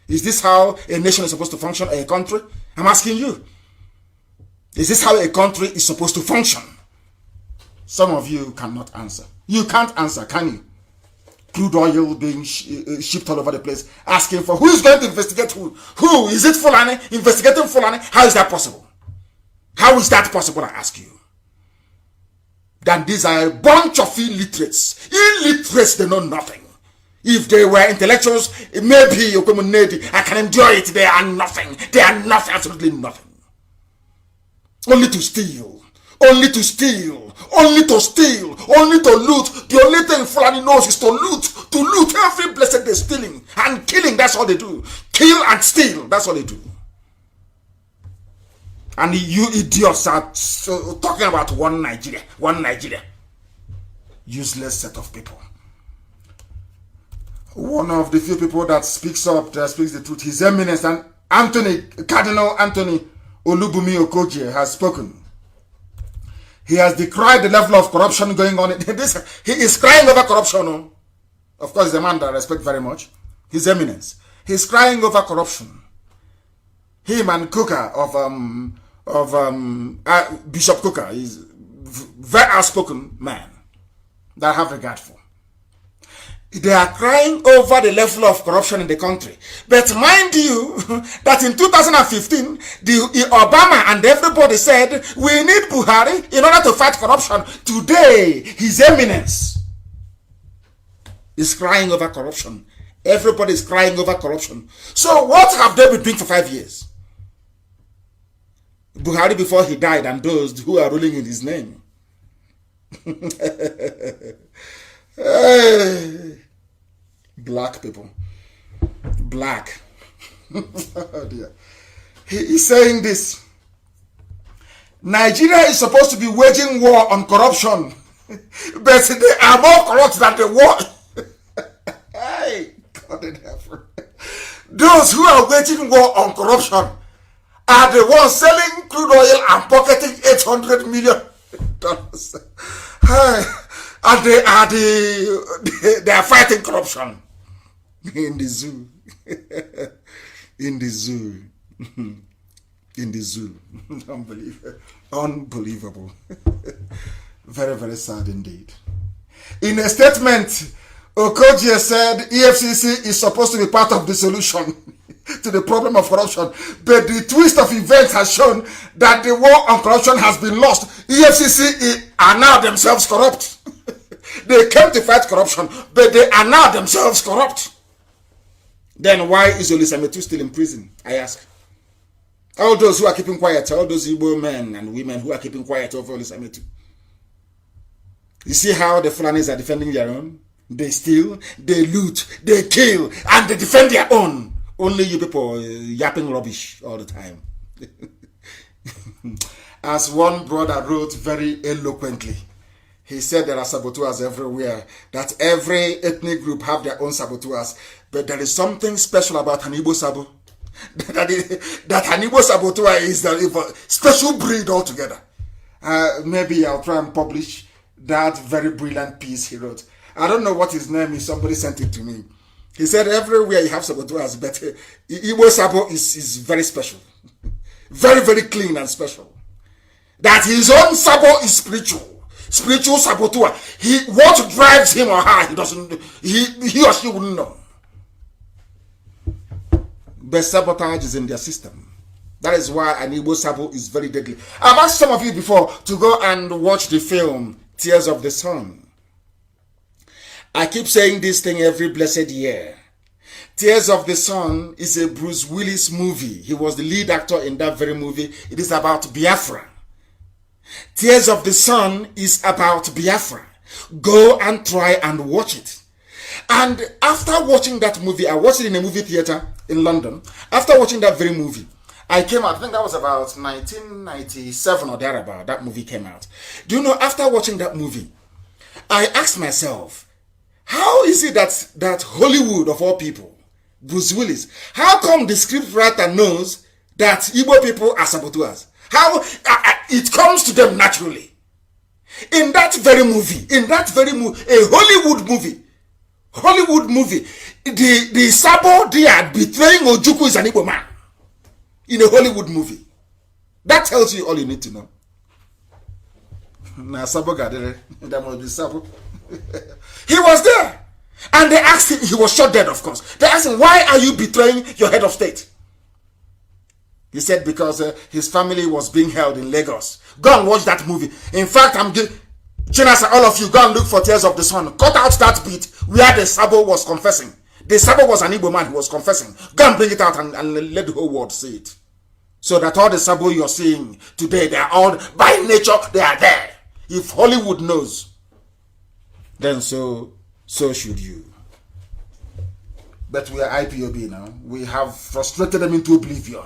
Is this how a nation is supposed to function, a country? I'm asking you. Is this how a country is supposed to function? Some of you cannot answer. You can't answer, can you? Crude oil being shipped all over the place, asking for who is going to investigate who? Who? Is it Fulani? Investigating Fulani? How is that possible? How is that possible, I ask you? Then these are a bunch of illiterates. Illiterates, they know nothing. If they were intellectuals, maybe I can enjoy it. They are nothing. They are nothing, absolutely nothing. Only to steal. Only to steal. Only to steal. Only to loot. The only thing Fulani knows is to loot. To loot every blessed day, stealing and killing. That's all they do. Kill and steal. That's all they do. And you idiots are talking about one Nigeria. One Nigeria. Useless set of people. One of the few people that speaks up, that speaks the truth, His Eminence, and Cardinal Anthony Olubumi Okoje has spoken. He has decried the level of corruption going on. He is crying over corruption. Of course, he's a man that I respect very much. His Eminence. He's crying over corruption. Him and Kuka Bishop Kuka is very outspoken man that I have regard for. They are crying over the level of corruption in the country. But mind you, that in 2015, Obama and everybody said, we need Buhari in order to fight corruption. Today, His Eminence is crying over corruption. Everybody is crying over corruption. So what have they been doing for 5 years? Buhari before he died and those who are ruling in his name. Hey, black people. Black. Oh dear. He is saying this. Nigeria is supposed to be waging war on corruption. But they are more corrupt than the war. Hey, God in heaven. Those who are waging war on corruption are the ones selling crude oil and pocketing $800 million. And they are fighting corruption in the zoo. In the zoo. In the zoo. Unbelievable. Very, very sad indeed. In a statement, Okoje said EFCC is supposed to be part of the solution to the problem of corruption, but the twist of events has shown that the war on corruption has been lost. EFCC are now themselves corrupt. They came to fight corruption, but they are now themselves corrupt. Then why is Olisametu still in prison? I ask. All those who are keeping quiet, all those Igbo men and women who are keeping quiet over Olisametu. You see how the Fulanis are defending their own? They steal, they loot, they kill, and they defend their own. Only you people yapping rubbish all the time. As one brother wrote very eloquently, he said there are saboteurs everywhere, that every ethnic group have their own saboteurs, but there is something special about an Igbo Sabo. that an Igbo saboteur is a special breed altogether. Maybe I'll try and publish that very brilliant piece he wrote. I don't know what his name is, somebody sent it to me. He said everywhere you have saboteurs, but Igbo Sabo is very special. Very, very clean and special. That his own Sabo is spiritual. Spiritual saboteur. What drives him or her, he or she wouldn't know. But sabotage is in their system. That is why an Igbo Sabo is very deadly. I've asked some of you before to go and watch the film Tears of the Sun. I keep saying this thing every blessed year. Tears of the Sun is a Bruce Willis movie. He was the lead actor in that very movie. It is about Biafra. Tears of the Sun is about Biafra. Go and try and watch it. And after watching that movie, I watched it in a movie theater in London. After watching that very movie, I came out, I think that was about 1997 or thereabout, that movie came out. Do you know, after watching that movie, I asked myself, how is it that Hollywood, of all people, Bruce Willis, how come the script writer knows that Igbo people are saboteurs? How it comes to them naturally. In that very movie, a Hollywood movie, the Sabo there betraying Ojukwu is an Igbo man. In a Hollywood movie. That tells you all you need to know. Now Sabo Gadere, that must be Sabo. He was there. And they asked him, he was shot dead, of course. They asked him, why are you betraying your head of state? He said, because his family was being held in Lagos. Go and watch that movie. In fact, Chinasa, all of you, go and look for Tears of the Sun. Cut out that bit where the Sabo was confessing. The Sabo was an Igbo man who was confessing. Go and bring it out and let the whole world see it. So that all the Sabo you're seeing today, they are all, by nature, they are there. If Hollywood knows, then so should you. But we are IPOB now. We have frustrated them into oblivion.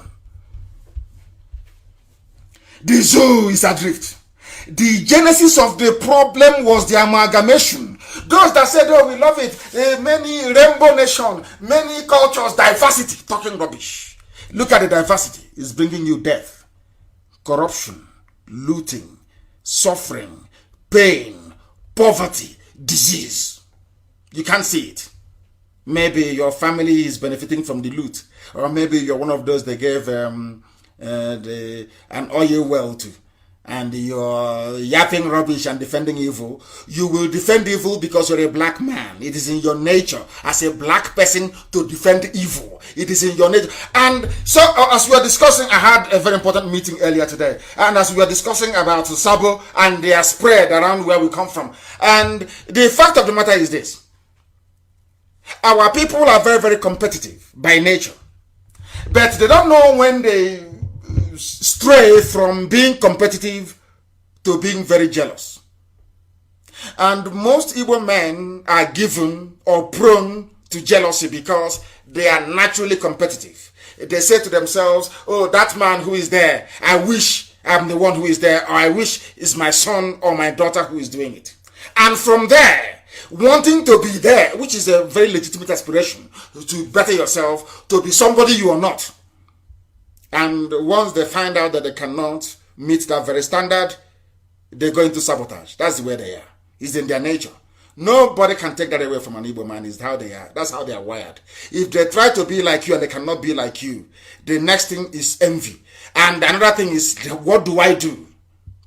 The zoo is adrift. The genesis of the problem was the amalgamation. Those that said, oh, we love it, many rainbow nation, many cultures, diversity, talking rubbish. Look at the diversity. It's bringing you death, corruption, looting, suffering, pain, poverty, disease. You can't see it. Maybe your family is benefiting from the loot, or maybe you're one of those they gave an oil well to, and you're yapping rubbish and defending evil. You will defend evil because you're a black man. It is in your nature as a black person to defend evil. It is in your nature. And so as we were discussing, I had a very important meeting earlier today, and as we were discussing about Sabo and their spread around where we come from, and the fact of the matter is this: our people are very, very competitive by nature, but they don't know when they stray from being competitive to being very jealous. And most Igbo men are given or prone to jealousy because they are naturally competitive. They say to themselves, oh, that man who is there, I wish I'm the one who is there, or I wish it's my son or my daughter who is doing it. And from there, wanting to be there, which is a very legitimate aspiration, to better yourself, to be somebody you are not. And once they find out that they cannot meet that very standard, they go into sabotage. That's the way they are. It's in their nature. Nobody can take that away from an Igbo man. It's how they are. That's how they are wired. If they try to be like you and they cannot be like you, the next thing is envy. And another thing is, what do I do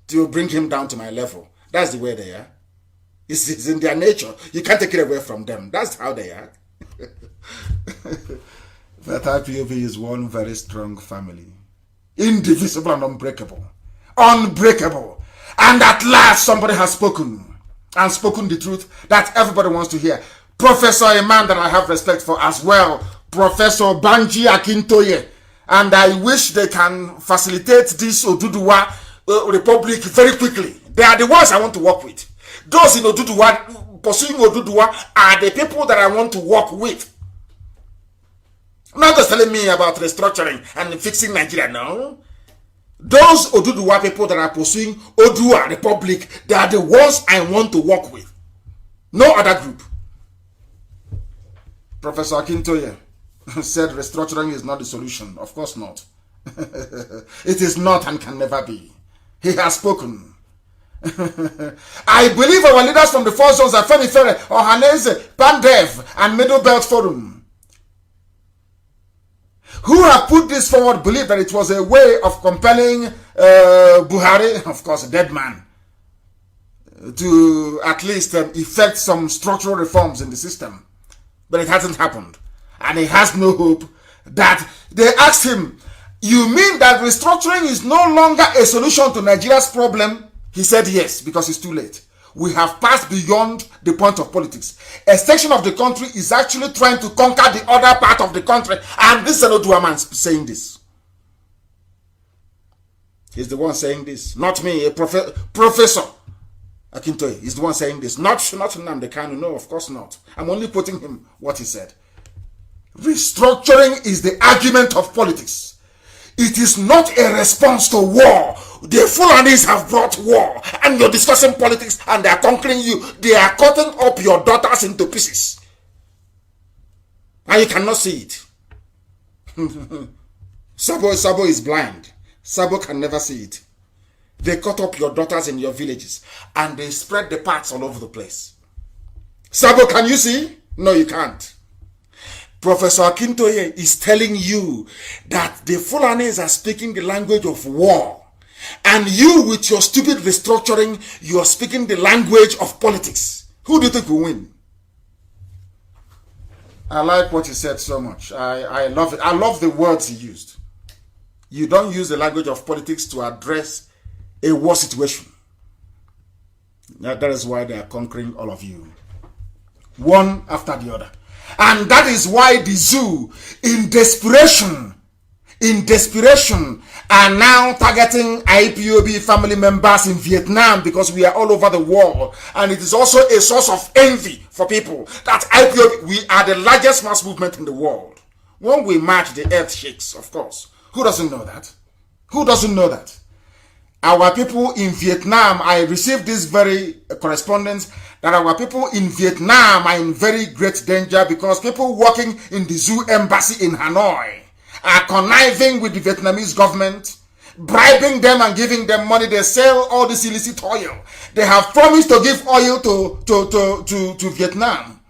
to bring him down to my level? That's the way they are. It's in their nature. You can't take it away from them. That's how they are. That IPOB is one very strong family. Indivisible and unbreakable. Unbreakable. And at last somebody has spoken. And spoken the truth that everybody wants to hear. Professor, a man that I have respect for as well. Professor Banji Akintoye. And I wish they can facilitate this Oduduwa Republic very quickly. They are the ones I want to work with. Those in Oduduwa, pursuing Oduduwa, are the people that I want to work with. Not just telling me about restructuring and fixing Nigeria, no. Those Oduduwa people that are pursuing Odua Republic, they are the ones I want to work with. No other group. Professor Akintoye said restructuring is not the solution. Of course not. It is not and can never be. He has spoken. I believe our leaders from the four zones are Femi Fere, Ohaneze, Pandev, and Middle Belt Forum, who have put this forward, believe that it was a way of compelling Buhari, of course a dead man, to at least effect some structural reforms in the system. But it hasn't happened. And he has no hope. That they asked him, you mean that restructuring is no longer a solution to Nigeria's problem? He said yes, because it's too late. We have passed beyond the point of politics. A section of the country is actually trying to conquer the other part of the country. And this is an Odua man saying this. He's the one saying this. Not me, a professor. Akintoye is the one saying this. Not Nnamdi Kanu. No, of course not. I'm only putting him what he said. Restructuring is the argument of politics. It is not a response to war. The Fulanis have brought war, and you're discussing politics, and they are conquering you. They are cutting up your daughters into pieces, and you cannot see it. Sabo is blind. Sabo can never see it. They cut up your daughters in your villages, and they spread the parts all over the place. Sabo, can you see? No, you can't. Professor Akintoye is telling you that the Fulanis are speaking the language of war. And you, with your stupid restructuring, you are speaking the language of politics. Who do you think will win? I like what he said so much. I love it. I love the words he used. You don't use the language of politics to address a war situation. That is why they are conquering all of you. One after the other. And that is why the zoo, in desperation, are now targeting IPOB family members in Vietnam, because we are all over the world. And it is also a source of envy for people that IPOB, we are the largest mass movement in the world. When we march, the earth shakes, of course. Who doesn't know that? Who doesn't know that? Our people in Vietnam, I received this very correspondence that our people in Vietnam are in very great danger because people working in the zoo embassy in Hanoi are conniving with the Vietnamese government, bribing them and giving them money. They sell all this illicit oil. They have promised to give oil to Vietnam,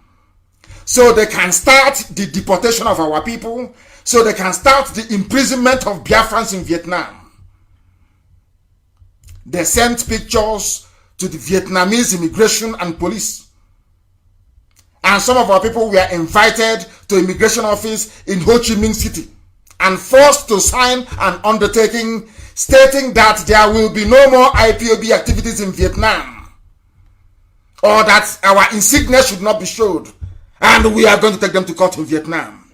so they can start the deportation of our people, so they can start the imprisonment of Biafrans in Vietnam. They sent pictures to the Vietnamese immigration and police. And some of our people were invited to immigration office in Ho Chi Minh City and forced to sign an undertaking stating that there will be no more IPOB activities in Vietnam, or that our insignia should not be showed, and we are going to take them to court in Vietnam.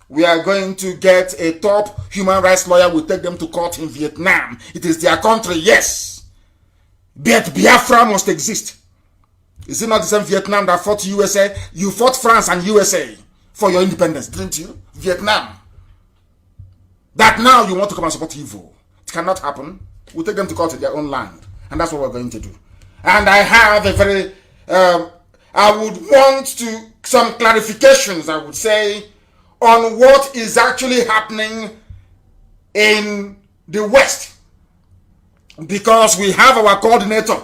We are going to get a top human rights lawyer will take them to court in Vietnam. It is their country, yes. But Biafra must exist. Is it not the same Vietnam that fought USA? You fought France and USA for your independence, didn't you? Vietnam. That now you want to come and support evil. It cannot happen. We'll take them to court in their own land. And that's what we're going to do. And I have a very... I would want some clarifications, I would say, on what is actually happening in the West. Because we have our coordinator,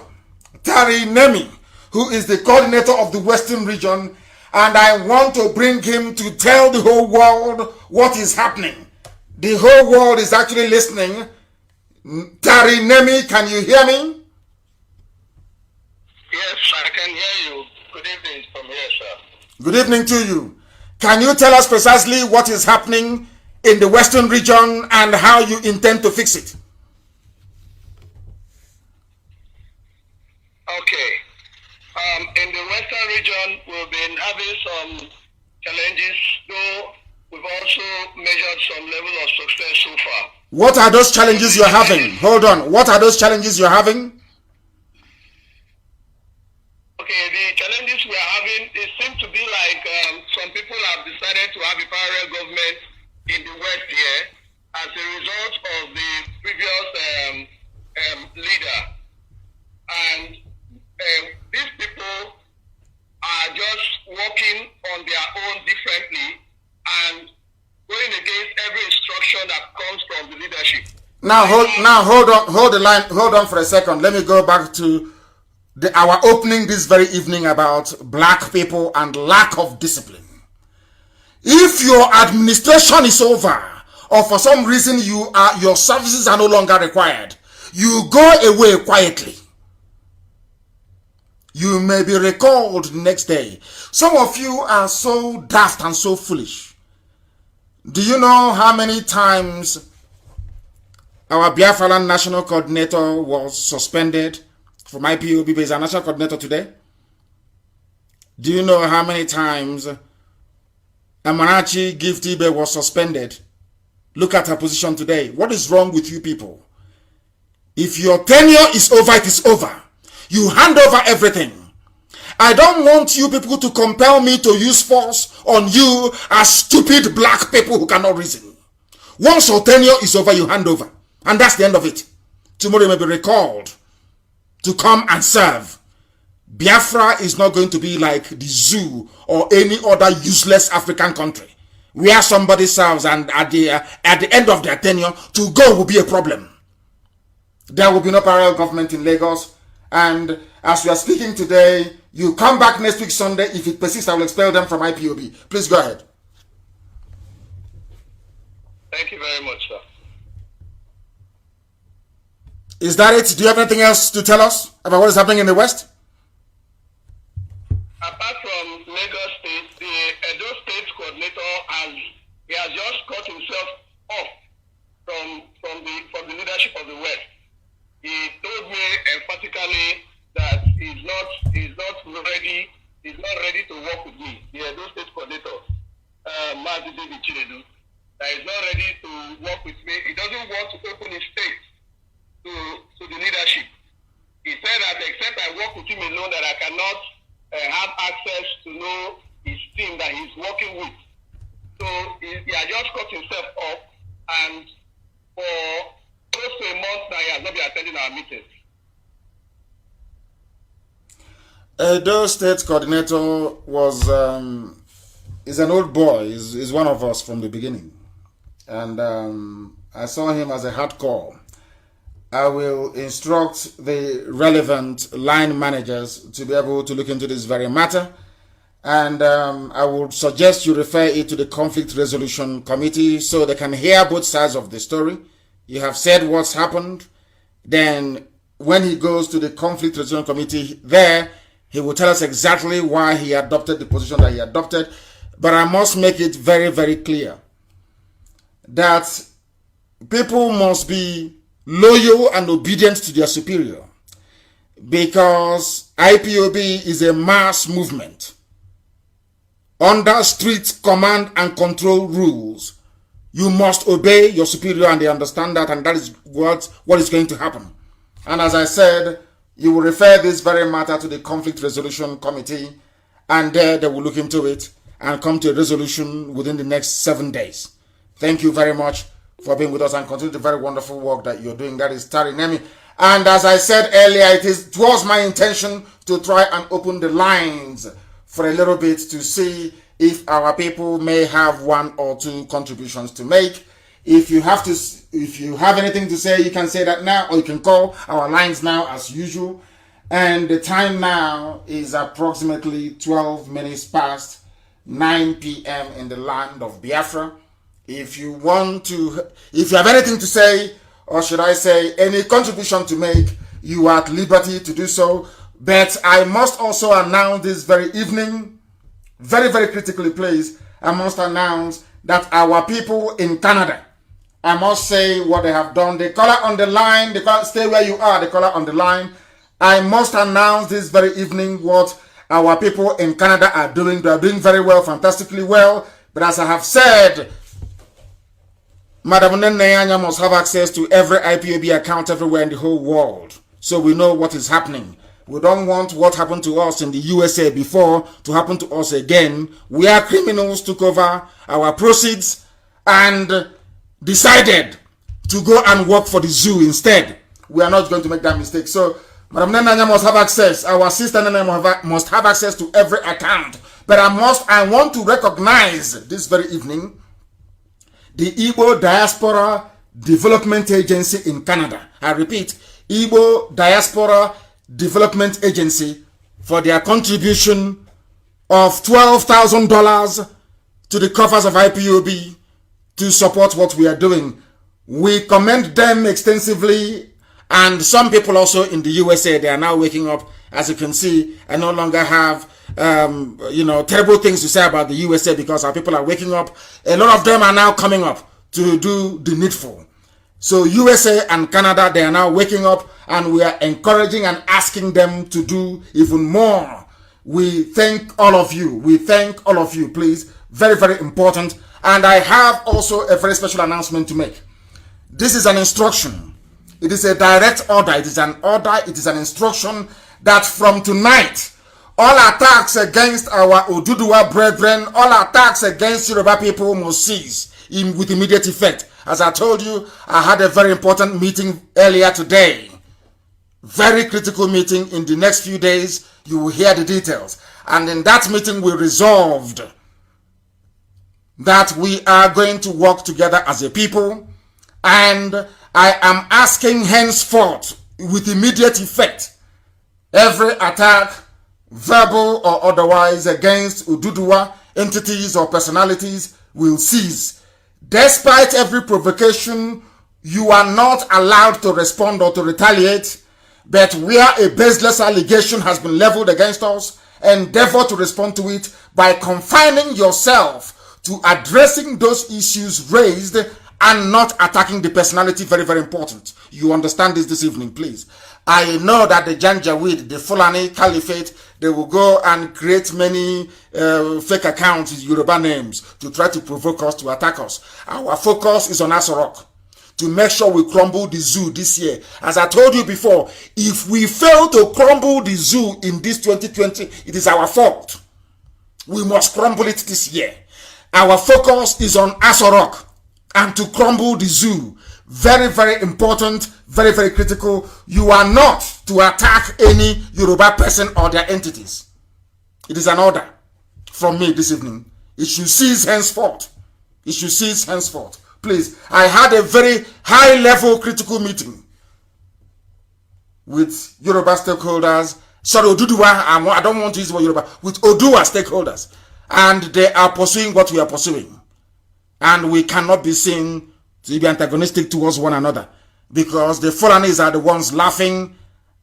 Tari Nemi, who is the coordinator of the Western region, and I want to bring him to tell the whole world what is happening. The whole world is actually listening. Tari Nemi, can you hear me? Yes, I can hear you. Good evening from here, sir. Good evening to you. Can you tell us precisely what is happening in the Western region and how you intend to fix it? Okay. In the Western region, we've been having some challenges, though we've also measured some level of success so far. What are those challenges you're having? Hold on. What are those challenges you're having? Okay, the challenges we are having, it seems to be like some people have decided to have a parallel government in the West here as a result of the previous leader. And these people are just working on their own differently and going against every instruction that comes from the leadership. Now hold on for a second. Let me go back to our opening this very evening about black people and lack of discipline. If your administration is over, or for some reason your services are no longer required, you go away quietly. You may be recalled the next day. Some of you are so daft and so foolish. Do you know how many times our Biafran national coordinator was suspended from IPOB, but is our national coordinator today? Do you know how many times Amarachi Giftibe was suspended? Look at her position today. What is wrong with you people? If your tenure is over, it is over. You hand over everything. I don't want you people to compel me to use force on you as stupid black people who cannot reason. Once your tenure is over, you hand over. And that's the end of it. Tomorrow you may be recalled to come and serve. Biafra is not going to be like the zoo or any other useless African country where somebody serves and at the end of their tenure, to go will be a problem. There will be no parallel government in Lagos. And as we are speaking today, you come back next week Sunday. If it persists, I will expel them from IPOB. Please go ahead. Thank you very much, sir. Is that it? Do you have anything else to tell us about what is happening in the West? Apart from Lagos State, the Edo State coordinator has just cut himself off from the leadership of the West. He told me emphatically that he's not ready to work with me. The Edo State coordinator, Mazi, that he's not ready to work with me. He doesn't want to open his state to the leadership. He said that except I work with him alone, that I cannot have access to know his team that he's working with. So he has just cut himself off, and for close to a month now he has not been attending our meetings. Edo State coordinator is an old boy. Is one of us from the beginning. and I saw him as a hardcore. I will instruct the relevant line managers to be able to look into this very matter. And I would suggest you refer it to the Conflict Resolution Committee so they can hear both sides of the story. You have said what's happened. Then when he goes to the Conflict Resolution Committee there, he will tell us exactly why he adopted the position that he adopted. But I must make it very, very clear that people must be loyal and obedient to their superior, because IPOB is a mass movement under strict command and control rules. You must obey your superior, and they understand that, and that is what is going to happen. And as I said, you will refer this very matter to the Conflict Resolution Committee, and there they will look into it and come to a resolution within the next 7 days. Thank you very much for being with us, and continue the very wonderful work that you're doing. That is Tarinemi. And as I said earlier, it was my intention to try and open the lines for a little bit to see if our people may have one or two contributions to make. If you have anything to say, you can say that now, or you can call our lines now as usual. And the time now is approximately 12 minutes past 9 p.m. in the land of Biafra. If you have anything to say, or should I say any contribution to make, you are at liberty to do so. But I must also announce this very evening, very, very critically please, I must announce that our people in Canada, I must say what they have done. The caller on the line, stay where you are, the caller on the line. I must announce this very evening what our people in Canada are doing. They are doing very well, fantastically well. But as I have said, Madam Nnamdi must have access to every IPOB account everywhere in the whole world, so we know what is happening. We don't want what happened to us in the USA before to happen to us again. We are criminals, took over our proceeds and decided to go and work for the zoo instead. We are not going to make that mistake. So Madam Nnamdi must have access. Our sister Nnamdi must have access to every account. But I want to recognize this very evening the Igbo Diaspora Development Agency in Canada. I repeat, Igbo Diaspora Development Agency, for their contribution of $12,000 to the coffers of IPOB to support what we are doing. We commend them extensively, and some people also in the USA, they are now waking up. As you can see, I no longer have terrible things to say about the USA because our people are waking up. A lot of them are now coming up to do the needful. So USA and Canada, they are now waking up, and we are encouraging and asking them to do even more. We thank all of you. We thank all of you, please. Very, very important. And I have also a very special announcement to make. This is an instruction. It is a direct order. It is an order. It is an instruction that from tonight, all attacks against our Oduduwa brethren, all attacks against Yoruba people must cease with immediate effect. As I told you, I had a very important meeting earlier today. Very critical meeting. In the next few days, you will hear the details. And in that meeting, we resolved that we are going to work together as a people. And I am asking henceforth, with immediate effect, every attack, verbal or otherwise, against Oduduwa entities or personalities will cease. Despite every provocation, you are not allowed to respond or to retaliate, but where a baseless allegation has been leveled against us, endeavor to respond to it by confining yourself to addressing those issues raised and not attacking the personality. Very, very important. You understand this evening, please. I know that the Janjaweed, the Fulani Caliphate, they will go and create many fake accounts with Yoruba names to try to provoke us, to attack us. Our focus is on Asorok, to make sure we crumble the zoo this year. As I told you before, if we fail to crumble the zoo in this 2020, it is our fault. We must crumble it this year. Our focus is on Asorok and to crumble the zoo. Very, very important, very, very critical. You are not to attack any Yoruba person or their entities. It is an order from me this evening. It should cease henceforth. It should cease henceforth. Please, I had a very high-level critical meeting with Yoruba stakeholders. Sorry, Oduduwa, I don't want to use the word Yoruba. With Odua stakeholders. And they are pursuing what we are pursuing. And we cannot be seen to be antagonistic towards one another. Because the Fulanis are the ones laughing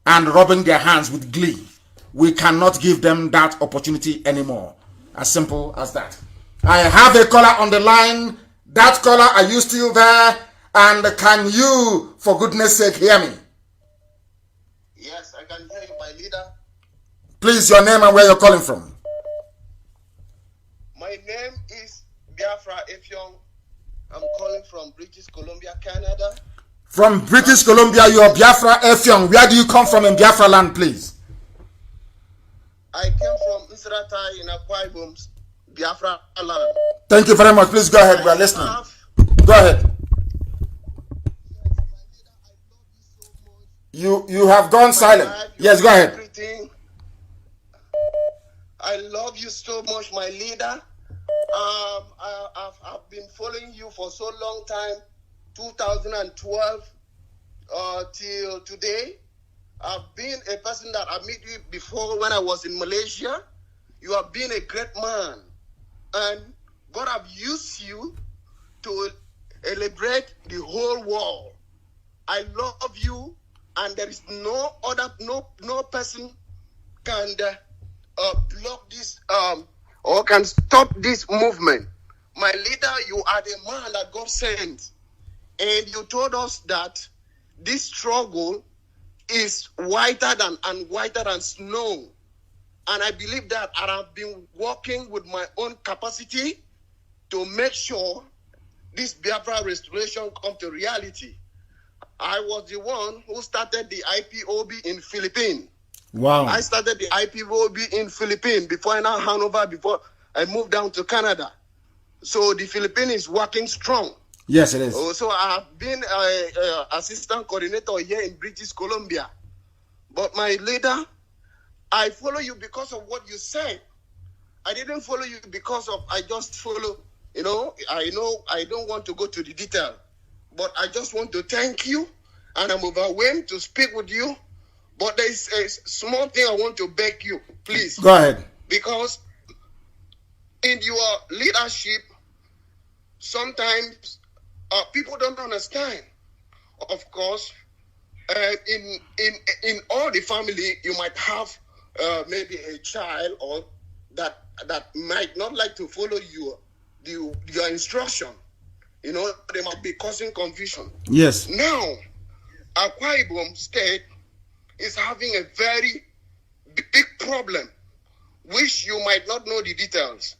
and rubbing their hands with glee. We cannot give them that opportunity anymore. As simple as that. I have a caller on the line. That caller, are you still there? And can you, for goodness sake, hear me? Yes, I can hear you, my leader. Please, your name and where you're calling from. My name is Biafra Effiong. I'm calling from British Columbia, Canada. From British Columbia, you're Biafra Effiong. Where do you come from in Biafra land, please? I came from Isratai in Akwa Ibom, Biafra land. Thank you very much. Please go ahead. We are listening. Go ahead. You have gone silent. Yes, go ahead. I love you so much, my leader. I've been following you for so long time, 2012 till today. I've been a person that I met you before when I was in Malaysia. You have been a great man, and God have used you to celebrate the whole world. I love you, and there is no person can block this or can stop this movement. My leader, you are the man that God sent, and you told us that this struggle is whiter than snow. And I believe that, and I've been working with my own capacity to make sure this Biafra restoration come to reality. I was the one who started the IPOB in Philippines. Wow. I started the IPOB in Philippines before I now hand over, before I moved down to Canada. So the Philippines is working strong. Yes, it is. So I have been an assistant coordinator here in British Columbia. But my leader, I follow you because of what you said. I didn't follow you because of, I just follow, I know I don't want to go to the detail. But I just want to thank you, and I'm overwhelmed to speak with you. But there is a small thing I want to beg you, please. Go ahead. Because in your leadership, sometimes people don't understand. Of course, in all the family, you might have maybe a child or that might not like to follow your instruction. They might be causing confusion. Yes. Now, Akwa Ibom State is having a very big problem, which you might not know the details.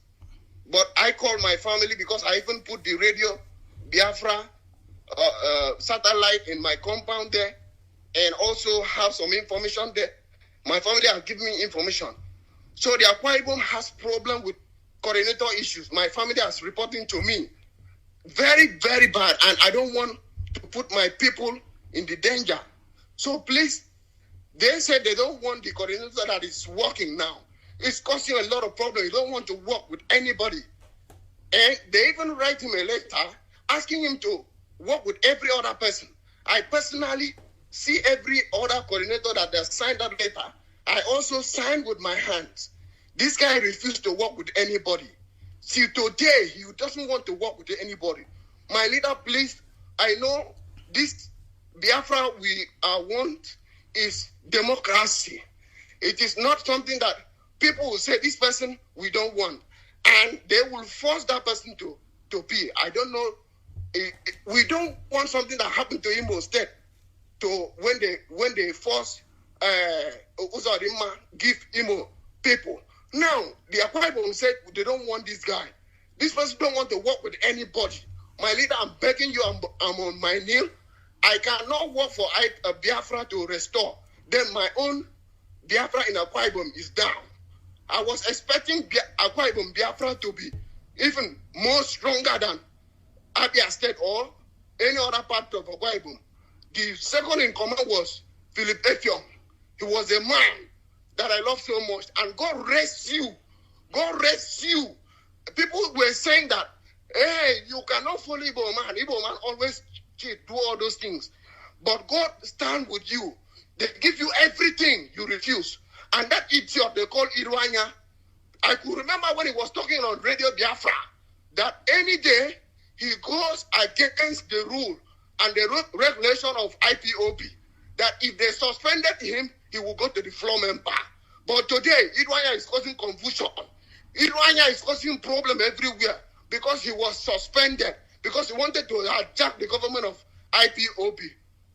But I call my family because I even put the radio Biafra satellite in my compound there, and also have some information there. My family has given me information. So the Akwa Ibom has problem with coordinator issues. My family is reporting to me. Very, very bad. And I don't want to put my people in the danger. So please, they said they don't want the coordinator that is working now. It's causing a lot of problems. You don't want to work with anybody. And they even write him a letter asking him to work with every other person. I personally see every other coordinator that they signed that letter. I also signed with my hands. This guy refused to work with anybody. See, today, he doesn't want to work with anybody. My leader, please, I know this Biafra we want is democracy. It is not something that people will say, this person we don't want. And they will force that person to be. I don't know. We don't want something that happened to Imo State. When they force Uzodimma give Imo people. Now, the Akwa Ibom said they don't want this guy. This person don't want to work with anybody. My leader, I'm begging you, I'm on my knee. I cannot work for Biafra to restore. Then my own Biafra in Akwa Ibom is down. I was expecting Akwa Ibom Biafra to be even more stronger than Abia State or any other part of Akwa Ibom. The second in command was Philip Effiong. He was a man that I love so much. And God rest you. God rest you. People were saying that, hey, you cannot not follow Igbo man. Igbo man always cheat, do all those things. But God stand with you. They give you everything, you refuse. And that idiot they call Irwanya, I could remember when he was talking on Radio Biafra that any day he goes against the rule and the regulation of IPOB, that if they suspended him, he will go to the floor member. But today, Irwanya is causing confusion. Irwanya is causing problem everywhere because he was suspended, because he wanted to hijack the government of IPOB.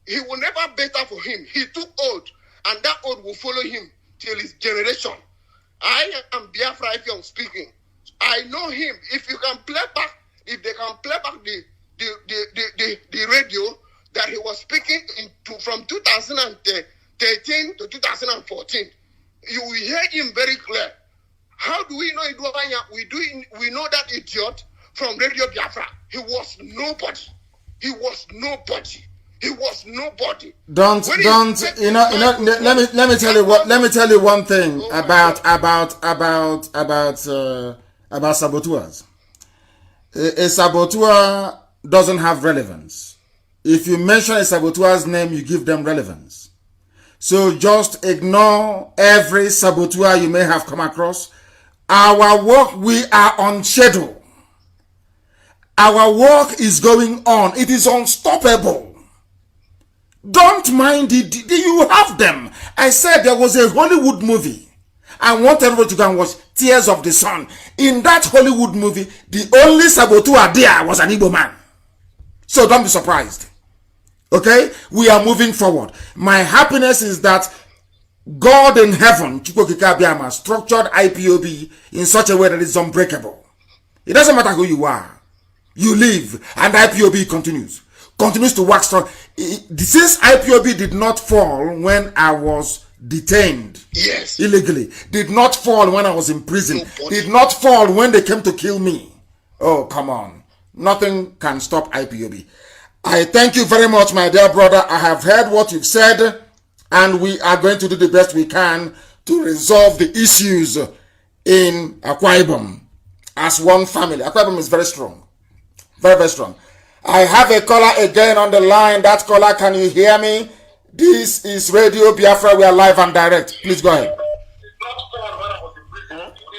He will never better for him. He took oath, and that oath will follow him till his generation. I am Biafra if I'm speaking. I know him. If you can play back, if they can play back the radio that he was speaking from 2013 to 2014, you will hear him very clear. How do we know Idwanya? We know that idiot from Radio Biafra. He was nobody. He was nobody. He was nobody. Let me tell you one thing about saboteurs. A saboteur doesn't have relevance. If you mention a saboteur's name, you give them relevance. So just ignore every saboteur you may have come across. Our work, we are on schedule. Our work is going on. It is unstoppable. Don't mind it. You have them. I said there was a Hollywood movie. I want everybody to go and watch Tears of the Sun. In that Hollywood movie, the only saboteur there was an Igbo man. So don't be surprised. Okay? We are moving forward. My happiness is that God in heaven, structured IPOB in such a way that it's unbreakable. It doesn't matter who you are. You live, and IPOB continues to work strong. Since IPOB did not fall when I was detained illegally, did not fall when I was in prison, did not fall when they came to kill me. Oh, come on. Nothing can stop IPOB. I thank you very much, my dear brother. I have heard what you've said, and we are going to do the best we can to resolve the issues in Akwa Ibom as one family. Akwa Ibom is very strong. Very, very strong. I have a caller again on the line. That caller, can you hear me? This is Radio Biafra. We are live and direct. Please go ahead.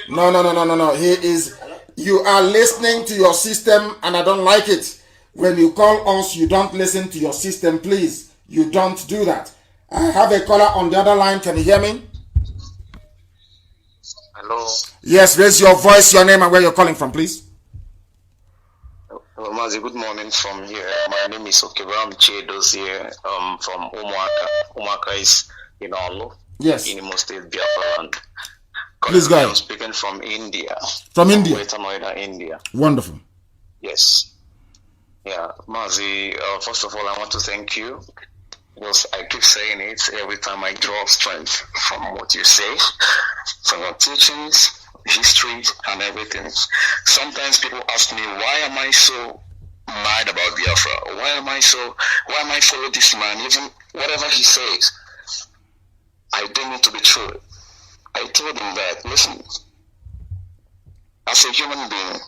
No. He is. You are listening to your system, and I don't like it. When you call us, you don't listen to your system. Please, you don't do that. I have a caller on the other line. Can you hear me? Hello. Yes, raise your voice, your name, and where you're calling from, please. Mazi, good morning from here. My name is Okebram Chedos here from Umuaka. Umuaka is in Olo. Yes. In Imo State, Biafra land. Please go ahead. I'm speaking from India. From India? Greater Noida, India. Wonderful. Yes. Yeah, Mazi, first of all, I want to thank you. Because I keep saying it every time I draw strength from what you say, from your teachings, history, and everything. Sometimes people ask me, why am I so mad about Biafra? Why am I follow this man, even whatever he says? I don't need to be true. I told him that, listen, as a human being,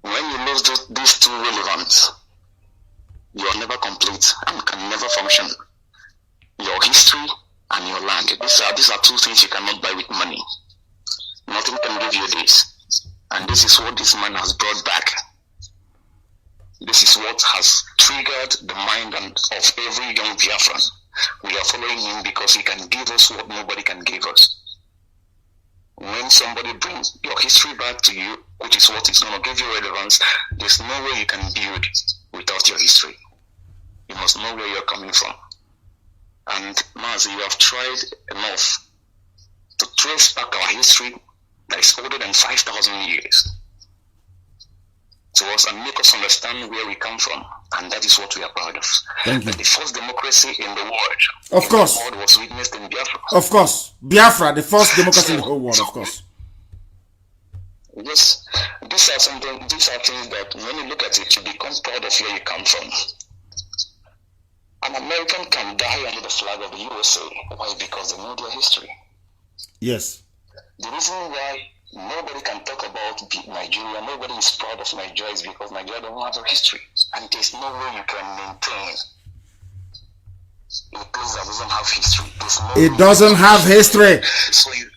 when you lose these two relevance, you are never complete and can never function. Your history and your land. These are two things you cannot buy with money. Nothing can give you this. And this is what this man has brought back. This is what has triggered the mind of every young Biafran. We are following him because he can give us what nobody can give us. When somebody brings your history back to you, which is what is going to give you relevance, there's no way you can build without your history. You must know where you're coming from. And Mazi, you have tried enough to trace back our history that is older than 5,000 years to us and make us understand where we come from. And that is what we are proud of. Thank you. The first democracy in the world. Of course. The world was witnessed in Biafra. Of course. Biafra, the first democracy in the whole world, of course. Yes. These are things that when you look at it, you become proud of where you come from. An American can die under the flag of the USA. Why? Because they know their history. Yes. The reason why Nobody can talk about Nigeria. Nobody is proud of Nigeria because Nigeria doesn't have a history. And there's no way you can maintain a place that doesn't have history. It doesn't have history.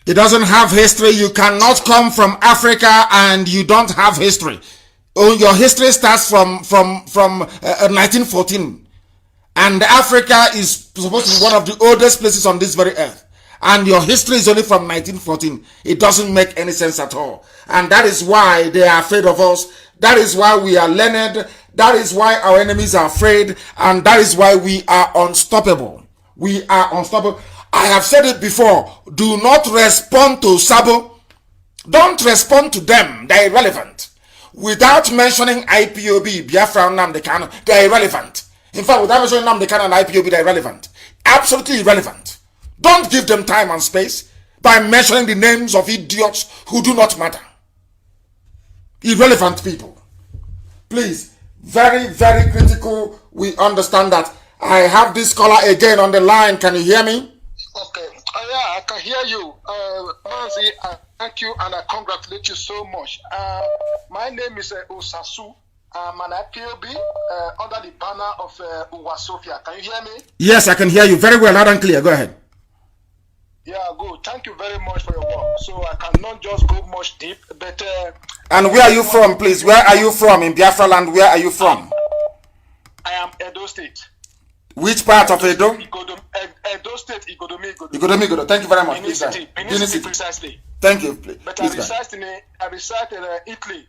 It doesn't have history. You cannot come from Africa and you don't have history. Oh, your history starts from 1914. And Africa is supposed to be one of the oldest places on this very earth. And your history is only from 1914. It doesn't make any sense at all. And that is why they are afraid of us. That is why we are learned. That is why our enemies are afraid. And that is why we are unstoppable. We are unstoppable. I have said it before. Do not respond to Sabo. Don't respond to them. They are irrelevant. Without mentioning IPOB, Biafra, Nnamdi, Kanu, they are irrelevant. In fact, without mentioning Nnamdi, Kanu and IPOB, they are irrelevant. Absolutely irrelevant. Don't give them time and space by mentioning the names of idiots who do not matter. Irrelevant people. Please, very, very critical. We understand that. I have this caller again on the line. Can you hear me? Okay. Yeah, I can hear you. Mazi, I thank you and I congratulate you so much. My name is Osasu. I'm an IPOB under the banner of Uwa Sofia. Can you hear me? Yes, I can hear you very well, loud and clear. Go ahead. Yeah, good. Thank you very much for your work. So I cannot just go much deep, but... and where are you from, please? Where are you from? In Biafra land, where are you from? I am Edo State. Which part of Edo? Edo State, Igodomi. Igodomi. Thank you very much. Benin City, precisely. Thank you. Please. But I reside in Italy.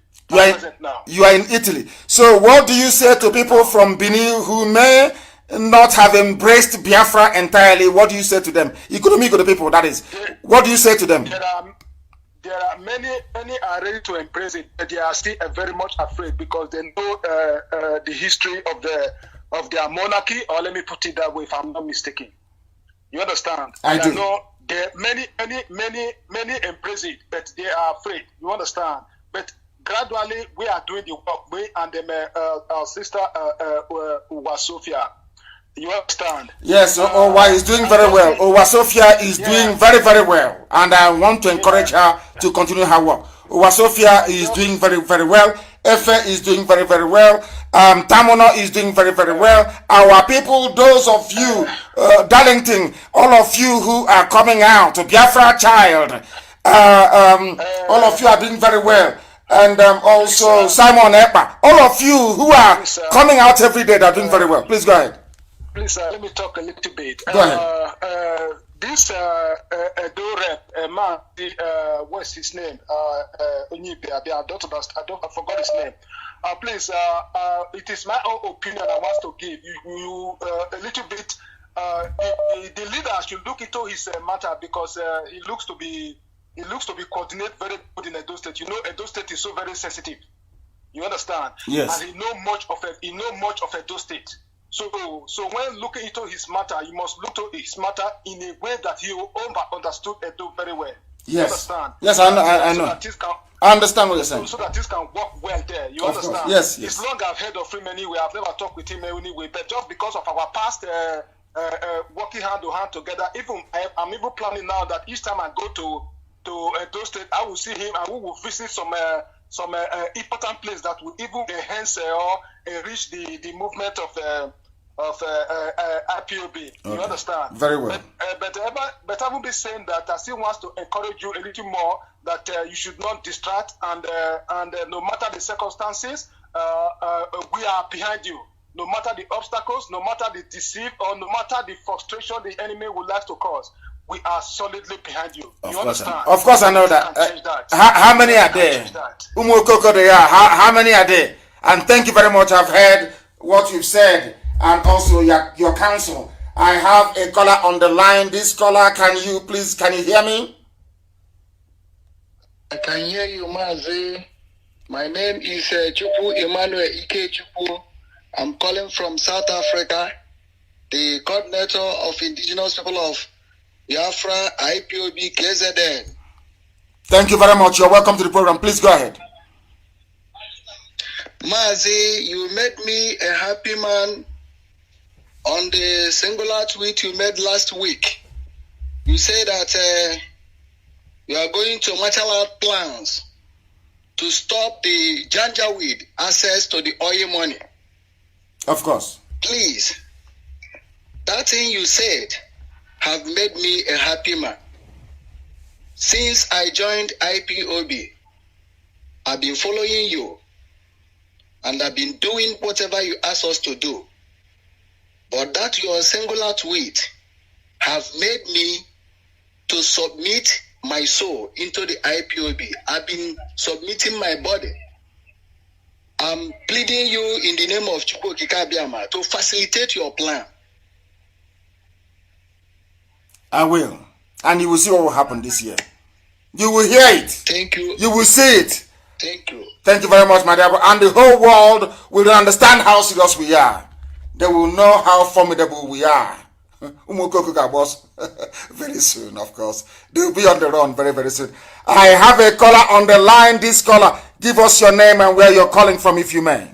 You are in Italy. So what do you say to people from Benin who may not have embraced Biafra entirely? What do you say to them? Economic of the people, that is. What do you say to them? There are many are ready to embrace it, but they are still very much afraid because they know the history of their monarchy, or let me put it that way, if I'm not mistaken. You understand? I do. Know many embrace it, but they are afraid. You understand? But gradually, we are doing the work. We and our sister Uwa Sofia. You understand? Yes, Owa is doing very well. Uwa Sofia is doing very, very well. And I want to encourage her to continue her work. Uwa Sofia is doing very, very well. Efe is doing very, very well. Tamono is doing very, very well. Our people, those of you, Darlington, all of you who are coming out, Biafra child, all of you are doing very well. And also Simon Epa, all of you who are coming out every day, are doing very well. Please go ahead. Please let me talk a little bit. Go ahead. This Edo rep, Mazi, what's his name? I forgot his name. Please, it is my own opinion I want to give you a little bit. The leader should look into his matter because he looks to be coordinated very good in Edo State. You know, Edo State is so very sensitive. You understand? Yes. And he know much of Edo State. So when looking into his matter, you must look to his matter in a way that he will understood Edo very well. Yes. You understand? Yes, I know. I understand what you're saying. So that this can work well there. You understand? Course. Yes. It's long I've heard of him anyway. I've never talked with him anyway. But just because of our past working hand to hand together, I'm even planning now that each time I go to Edo State, I will see him and we will visit some important place that will even enhance or enrich the movement of IPOB. Okay. You understand? Very well. But I will be saying that I still want to encourage you a little more that you should not distract and no matter the circumstances, we are behind you. No matter the obstacles, no matter the deceit, or no matter the frustration the enemy would like to cause, we are solidly behind you. You understand? Of course, I know that. How many are there? How many are there? And thank you very much. I've heard what you've said and also your counsel. I have a caller on the line. This caller, can you hear me? I can hear you, Mazi. My name is Chupu Emmanuel Ike Chupu. I'm calling from South Africa, the coordinator of indigenous people of Biafra, IPOB, KZN. Thank you very much. You're welcome to the program. Please go ahead. Mazi, you made me a happy man on the singular tweet you made last week. You say that You are going to marshal out plans to stop the Janjaweed access to the oil money. Of course. Please, that thing you said have made me a happy man. Since I joined IPOB, I've been following you and I've been doing whatever you ask us to do. But that your singular tweet have made me to submit my soul into the IPOB. I've been submitting my body. I'm pleading you in the name of Chukwu Kikabiama to facilitate your plan. I will. And you will see what will happen this year. You will hear it. Thank you. You will see it. Thank you. Thank you very much, my dear. And the whole world will understand how serious we are. They will know how formidable we are. Boss. Very soon, of course. They will be on the run very, very soon. I have a caller on the line. This caller, give us your name and where you're calling from, if you may.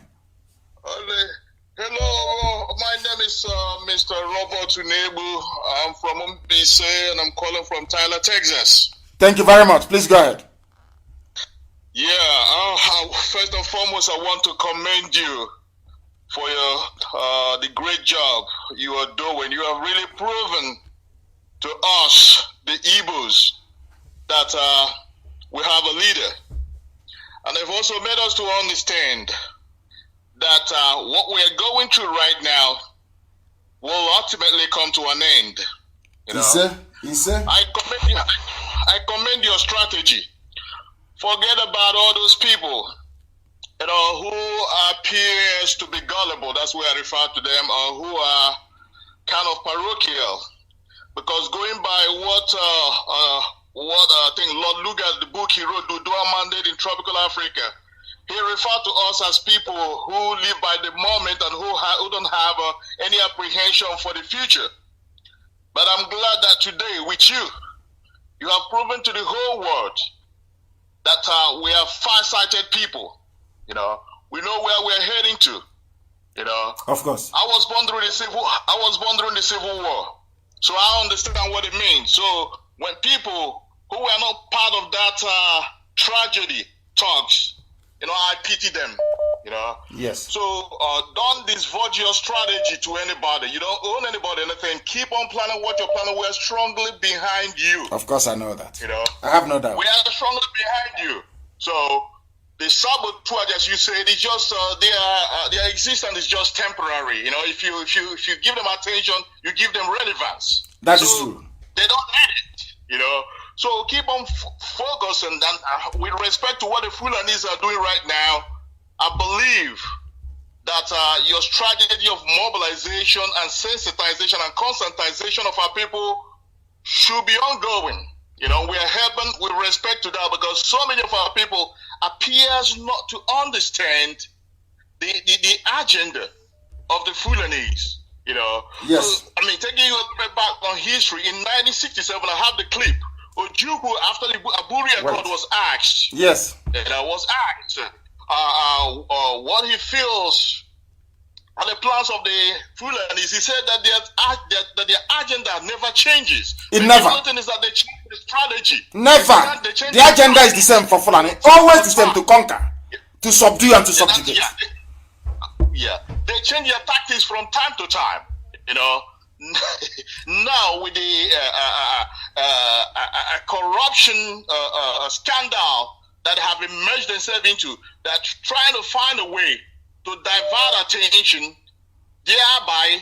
Hello, my name is Mr. Robert Unebu. I'm from Mbise and I'm calling from Tyler, Texas. Thank you very much. Please go ahead. Yeah, first and foremost, I want to commend you for your the great job you are doing. You have really proven to us, the Igbos, that we have a leader. And they've also made us to understand that what we are going through right now will ultimately come to an end. You know? Yes, sir. I commend your strategy. Forget about all those people, you know, who appears to be gullible. That's why I refer to them, or who are kind of parochial. Because going by what I think Lord Lugard, the book he wrote, Dudua Mandate in Tropical Africa, he referred to us as people who live by the moment and who don't have any apprehension for the future. But I'm glad that today, with you, you have proven to the whole world that we are far-sighted people. You know, we know where we're heading to. You know, of course. I was born during the Civil War, so I understand what it means. So when people who were not part of that tragedy talks, you know, I pity them. You know. Yes. So don't divulge your strategy to anybody. You don't own anybody anything. Keep on planning what you're planning. We're strongly behind you. Of course, I know that. You know. I have no doubt. We are strongly behind you. So the sabotage, as you said, is just their existence is just temporary. You know, if you give them attention, you give them relevance. That is true. They don't need it. You know. So keep on focusing. And with respect to what the Fulanis are doing right now, I believe that your strategy of mobilization and sensitization and conscientization of our people should be ongoing. You know, we are helping with respect to that because so many of our people appears not to understand the agenda of the Fulanese. You know, yes. So, I mean, taking you a little bit back on history, in 1967, I have the clip. Ojukwu, after the Aburi Accord was asked, yes, was asked what he feels and the plans of the Fulanis. He said that their agenda never changes. It never. The only thing is that they change the strategy. Never. The agenda is the same for Fulani. Always the same, to conquer, to subdue and to subjugate. Yeah. They change their tactics from time to time. You know. Now with the corruption scandal that have emerged themselves into, that trying to find a way to divert attention, thereby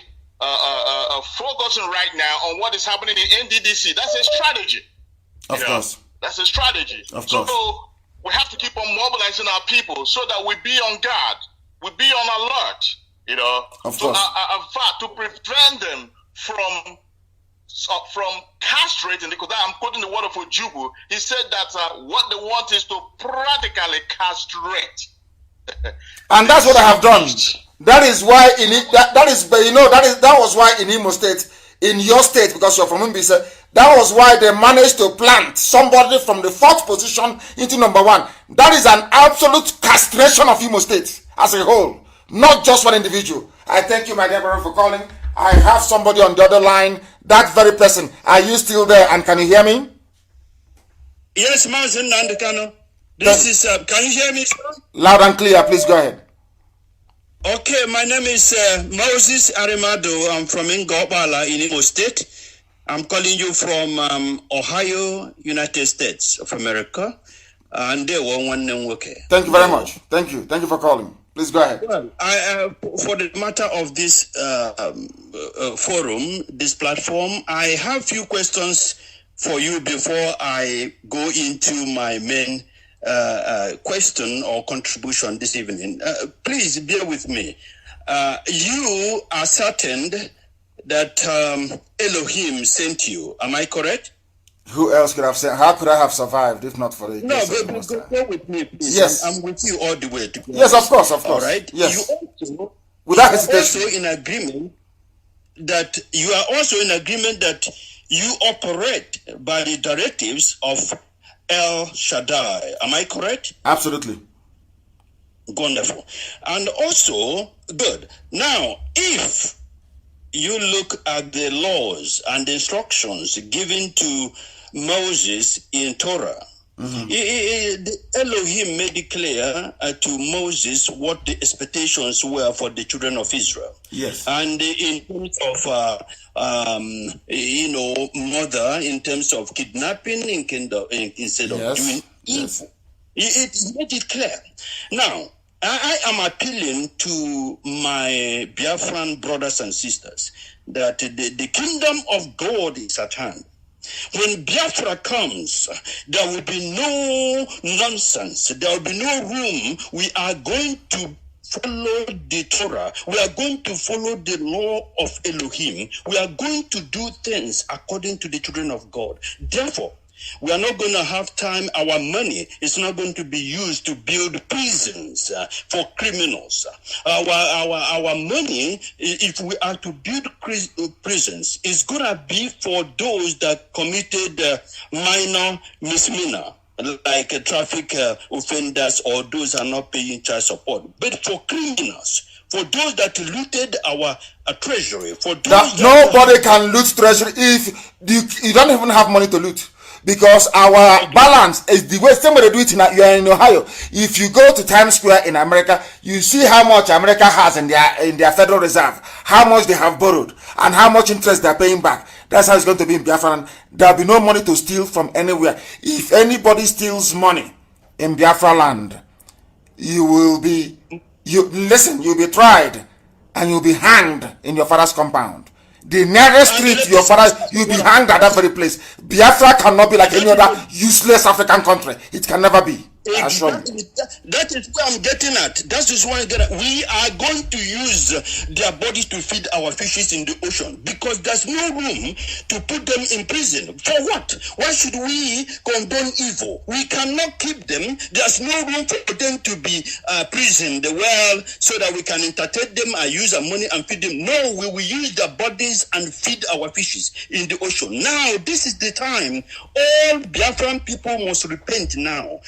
focusing right now on what is happening in NDDC. That's a strategy. Of course. That's a strategy. Of course. So we have to keep on mobilizing our people so that we be on guard, we be on alert. You know, of course. In fact, to prevent them from castrating, because I'm quoting the word of Ojukwu. He said that what they want is to practically castrate. And that's what I have done. That is why that was why in Imo State, in your state, because you're from Mbise, that was why they managed to plant somebody from the 4th position into number 1. That is an absolute castration of Imo State as a whole, not just one individual. I thank you, my dear brother, for calling. I have somebody on the other line, that very person. Are you still there and can you hear me? Yes, Mazi Nnamdi Kanu. This is, can you hear me, sir? Loud and clear, please go ahead. Okay, my name is Moses Arimado. I'm from Ngobala in Imo State. I'm calling you from Ohio, United States of America. And they were one name. Thank you very much. Thank you. Thank you for calling. Please go ahead. Well, for the matter of this forum, this platform, I have few questions for you before I go into my main question or contribution this evening. Please bear with me. You ascertained that Elohim sent you. Am I correct? Who else could have said? How could I have survived if not for the No, go with me, please. Yes, I'm with you all the way. Yes, of course, of course. All right. Yes. You Without are hesitation. also in agreement that you operate by the directives of El Shaddai. Am I correct? Absolutely. Wonderful. And also, good. Now, if you look at the laws and the instructions given to Moses in Torah, the Elohim made it clear to Moses what the expectations were for the children of Israel. Yes. And in terms of, murder, in terms of kidnapping, instead of doing evil, it made it clear. Now, I am appealing to my Biafran brothers and sisters that the kingdom of God is at hand. When Biafra comes, there will be no nonsense. There will be no room. We are going to follow the Torah. We are going to follow the law of Elohim. We are going to do things according to the children of God. Therefore, we are not going to have time. Our money is not going to be used to build prisons for criminals. Our money, if we are to build prisons, is going to be for those that committed minor misdemeanor, like traffic offenders or those who are not paying child support. But for criminals, for those that looted our treasury, for those that nobody can loot treasury if you don't even have money to loot. Because our balance is the way somebody do it you are in Ohio. If you go to Times Square in America, you see how much America has in their Federal Reserve, how much they have borrowed, and how much interest they are paying back. That's how it's going to be in Biafra. There will be no money to steal from anywhere. If anybody steals money in Biafra land, you'll be tried and you'll be hanged in your father's compound. The nearest street to your father, you'll be hanged at that very place. Biafra cannot be like any other useless African country. It can never be. Exactly. That is where I'm getting at. That is why we are going to use their bodies to feed our fishes in the ocean because there's no room to put them in prison. For what? Why should we condone evil? We cannot keep them. There's no room for them to be prisoned well so that we can entertain them and use our money and feed them. No, we will use their bodies and feed our fishes in the ocean. Now, this is the time. All Biafran people must repent now.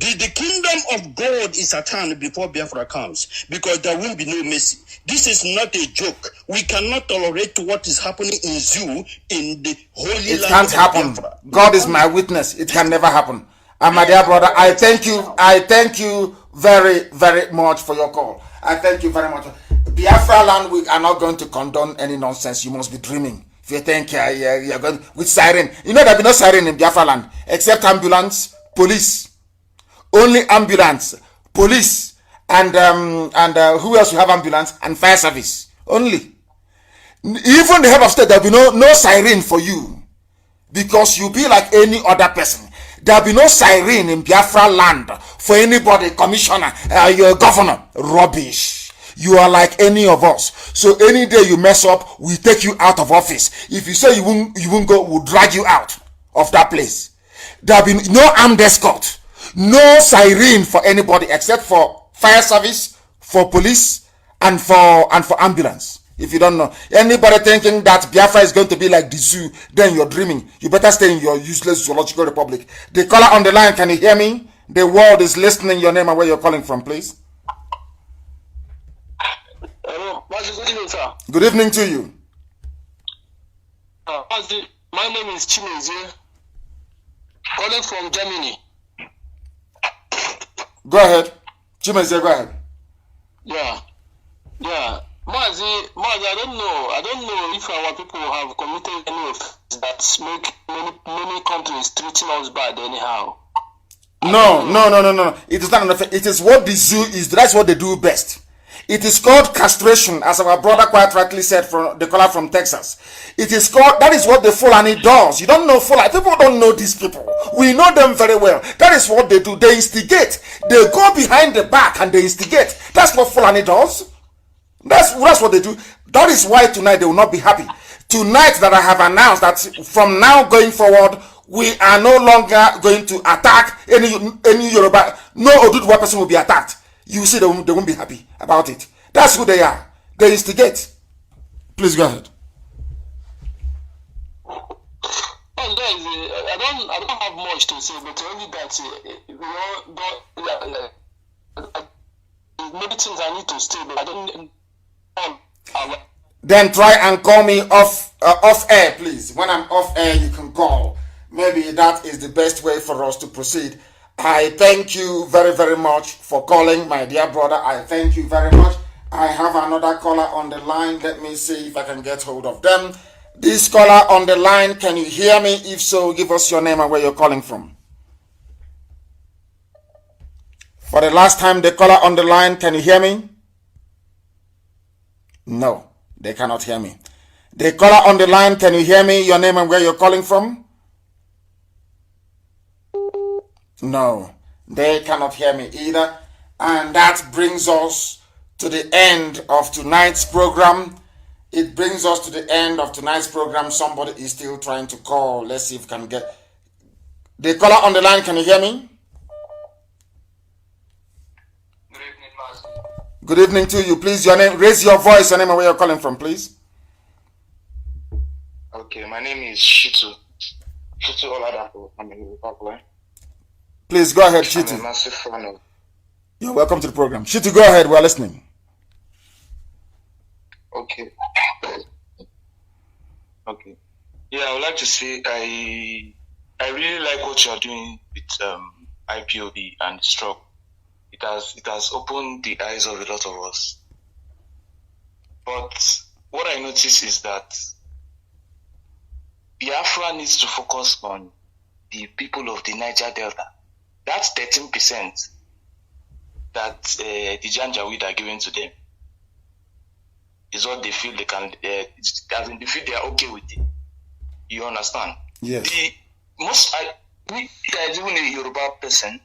The kingdom of God is at hand before Biafra comes because there will be no mercy. This is not a joke. We cannot tolerate what is happening in Zoo in the holy land. It can't happen. Biafra. God is my witness. It can never happen. And my dear brother, I thank you very, very much for your call. I thank you very much. Biafra land, we are not going to condone any nonsense. You must be dreaming. If you think you're going with siren, there will be no siren in Biafra land except ambulance, police. Only ambulance, police, and who else will have ambulance and fire service? Only. Even the head of state, there will be no siren for you because you be like any other person. There will be no siren in Biafra land for anybody, commissioner, your governor. Rubbish. You are like any of us. So any day you mess up, we take you out of office. If you say you won't go, we'll drag you out of that place. There will be no armed escort. No siren for anybody except for fire service, for police, and for ambulance. If you don't know, anybody thinking that Biafra is going to be like the zoo, then you're dreaming. You better stay in your useless zoological republic. The caller on the line, can you hear me? The world is listening. Your name and where you're calling from, please. Hello, Mazi, good evening, sir. Good evening to you. Mazi, my name is Chimezie. Calling from Germany. Go ahead. Chimezie, go ahead. Yeah. Mazi, I don't know if our people have committed any offense that make many countries treating us bad anyhow. No. It is not an offense. It is what the zoo is. That's what they do best. It is called castration, as our brother quite rightly said from the caller from Texas. It is called, that is what the Fulani does. You don't know Fulani. People don't know these people. We know them very well. That is what they do. They instigate. They go behind the back and they instigate. That's what Fulani does. That's what they do. That is why tonight they will not be happy. Tonight that I have announced that from now going forward, we are no longer going to attack any Yoruba. No Oduduwa person will be attacked. You see, they won't be happy about it. That's who they are. They instigate. Please go ahead. I don't have much to say, but only that maybe things I need to stay, but I don't. Then try and call me off air, please. When I'm off air, you can call. Maybe that is the best way for us to proceed. I thank you very, very much for calling, my dear brother. I thank you very much. I have another caller on the line. Let me see if I can get hold of them. This caller on the line, can you hear me? If so, give us your name and where you're calling from. For the last time, the caller on the line, can you hear me? No, they cannot hear me. The caller on the line, can you hear me? Your name and where you're calling from? No, they cannot hear me either. And that brings us to the end of tonight's program. It brings us to the end of tonight's program. Somebody is still trying to call. Let's see if we can get... The caller on the line, can you hear me? Good evening, Mazi. Good evening to you. Please, your name, raise your voice, your name and where you're calling from, please. Okay, my name is Shitu. Shitu Oladapo. I'm in Zimbabwe. Please go ahead, Shitu. I'm a massive fan of... You're welcome to the program. Shitu, go ahead. We're listening. Okay. Yeah, I would like to say I really like what you're doing with IPOB and stroke. It has opened the eyes of a lot of us. But what I notice is that Biafra needs to focus on the people of the Niger Delta. That's 13% that the Janjaweed are giving to them. Is what they feel they can, they feel they are okay with it. You understand? Yes. As even a Yoruba person,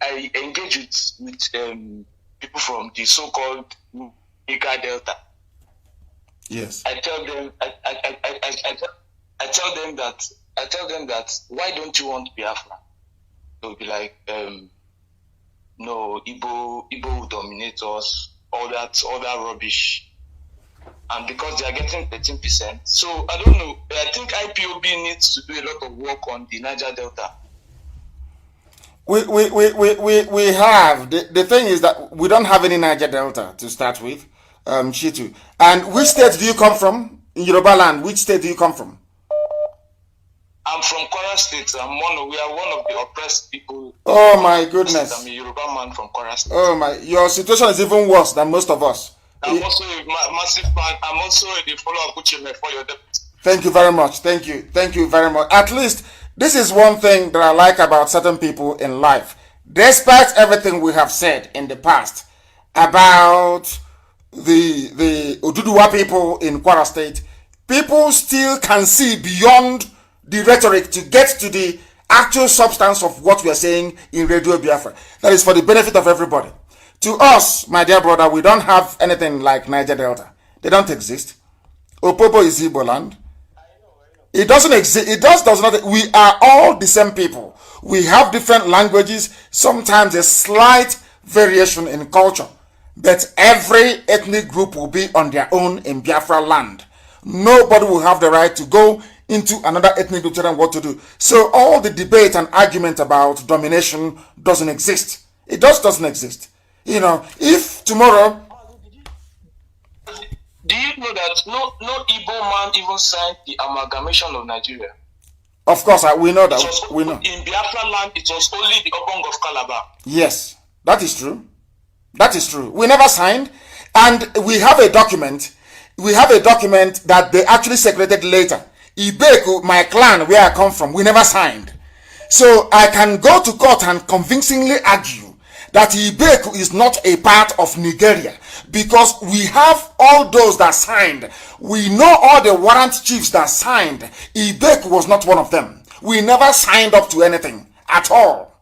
I engage with people from the so-called Niger Delta. Yes. I tell them that why don't you want Biafra? They'll be like, no, Igbo will dominate us, all that rubbish. And because they are getting 13%, so I don't know. I think IPOB needs to do a lot of work on the Niger Delta. We have the thing is that we don't have any Niger Delta to start with, Shitu. And which state do you come from in Yoruba land? Which state do you come from? I'm from Kwara State. We are one of the oppressed people. Oh my goodness! I'm a Yoruba man from Kwara State. Oh my! Your situation is even worse than most of us. I'm also a massive fan. I'm also a follower of Ucheme for your deputy. Thank you very much. Thank you very much. At least this is one thing that I like about certain people in life. Despite everything we have said in the past about the Oduduwa people in Kwara State, people still can see beyond the rhetoric to get to the actual substance of what we are saying in Radio Biafra. That is for the benefit of everybody. To us, my dear brother, we don't have anything like Niger Delta. They don't exist. Opopo is Igbo land. It doesn't exist. It does not. We are all the same people. We have different languages, sometimes a slight variation in culture. But every ethnic group will be on their own in Biafra land. Nobody will have the right to go into another ethnic group to tell them what to do. So all the debate and argument about domination doesn't exist. It just doesn't exist. You know, if tomorrow... Do you know that no Igbo man even signed the amalgamation of Nigeria? Of course, we know that. We know. In Biafra land, it was only the Obong of Calabar. Yes, that is true. That is true. We never signed, and we have a document. We have a document that they actually secreted later. Ibeku, my clan, where I come from, we never signed. So I can go to court and convincingly argue that Ibeku is not a part of Nigeria because we have all those that signed. We know all the warrant chiefs that signed. Ibeku was not one of them. We never signed up to anything at all.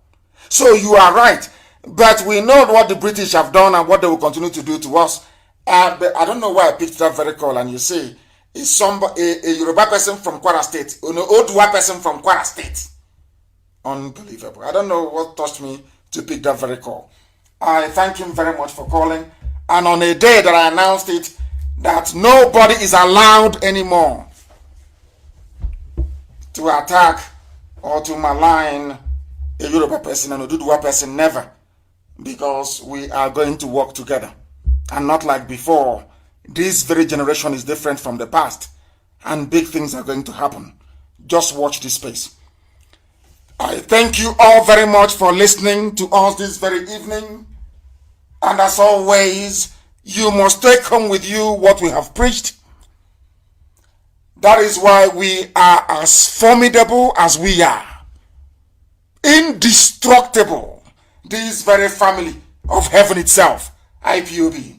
So you are right. But we know what the British have done and what they will continue to do to us. But I don't know why I picked that very call. And you see, it's a Yoruba person from Kwara State, an Odua person from Kwara State. Unbelievable. I don't know what touched me to pick that very call. I thank him very much for calling. And on a day that I announced it, that nobody is allowed anymore to attack or to malign a Yoruba person and a Odua person, never. Because we are going to work together. And not like before. This very generation is different from the past. And big things are going to happen. Just watch this space. I thank you all very much for listening to us this very evening. And as always, you must take home with you what we have preached. That is why we are as formidable as we are. Indestructible. This very family of heaven itself, IPOB.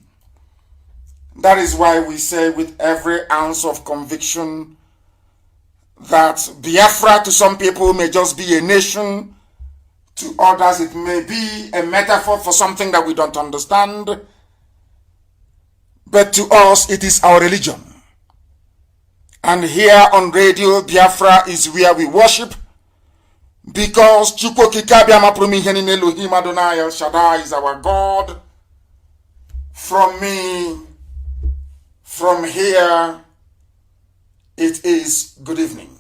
That is why we say with every ounce of conviction that Biafra to some people may just be a nation, to others it may be a metaphor for something that we don't understand, but to us it is our religion. And here on Radio Biafra is where we worship, because Elohim Adonai El Shaddai is our God. From me, from here, it is good evening.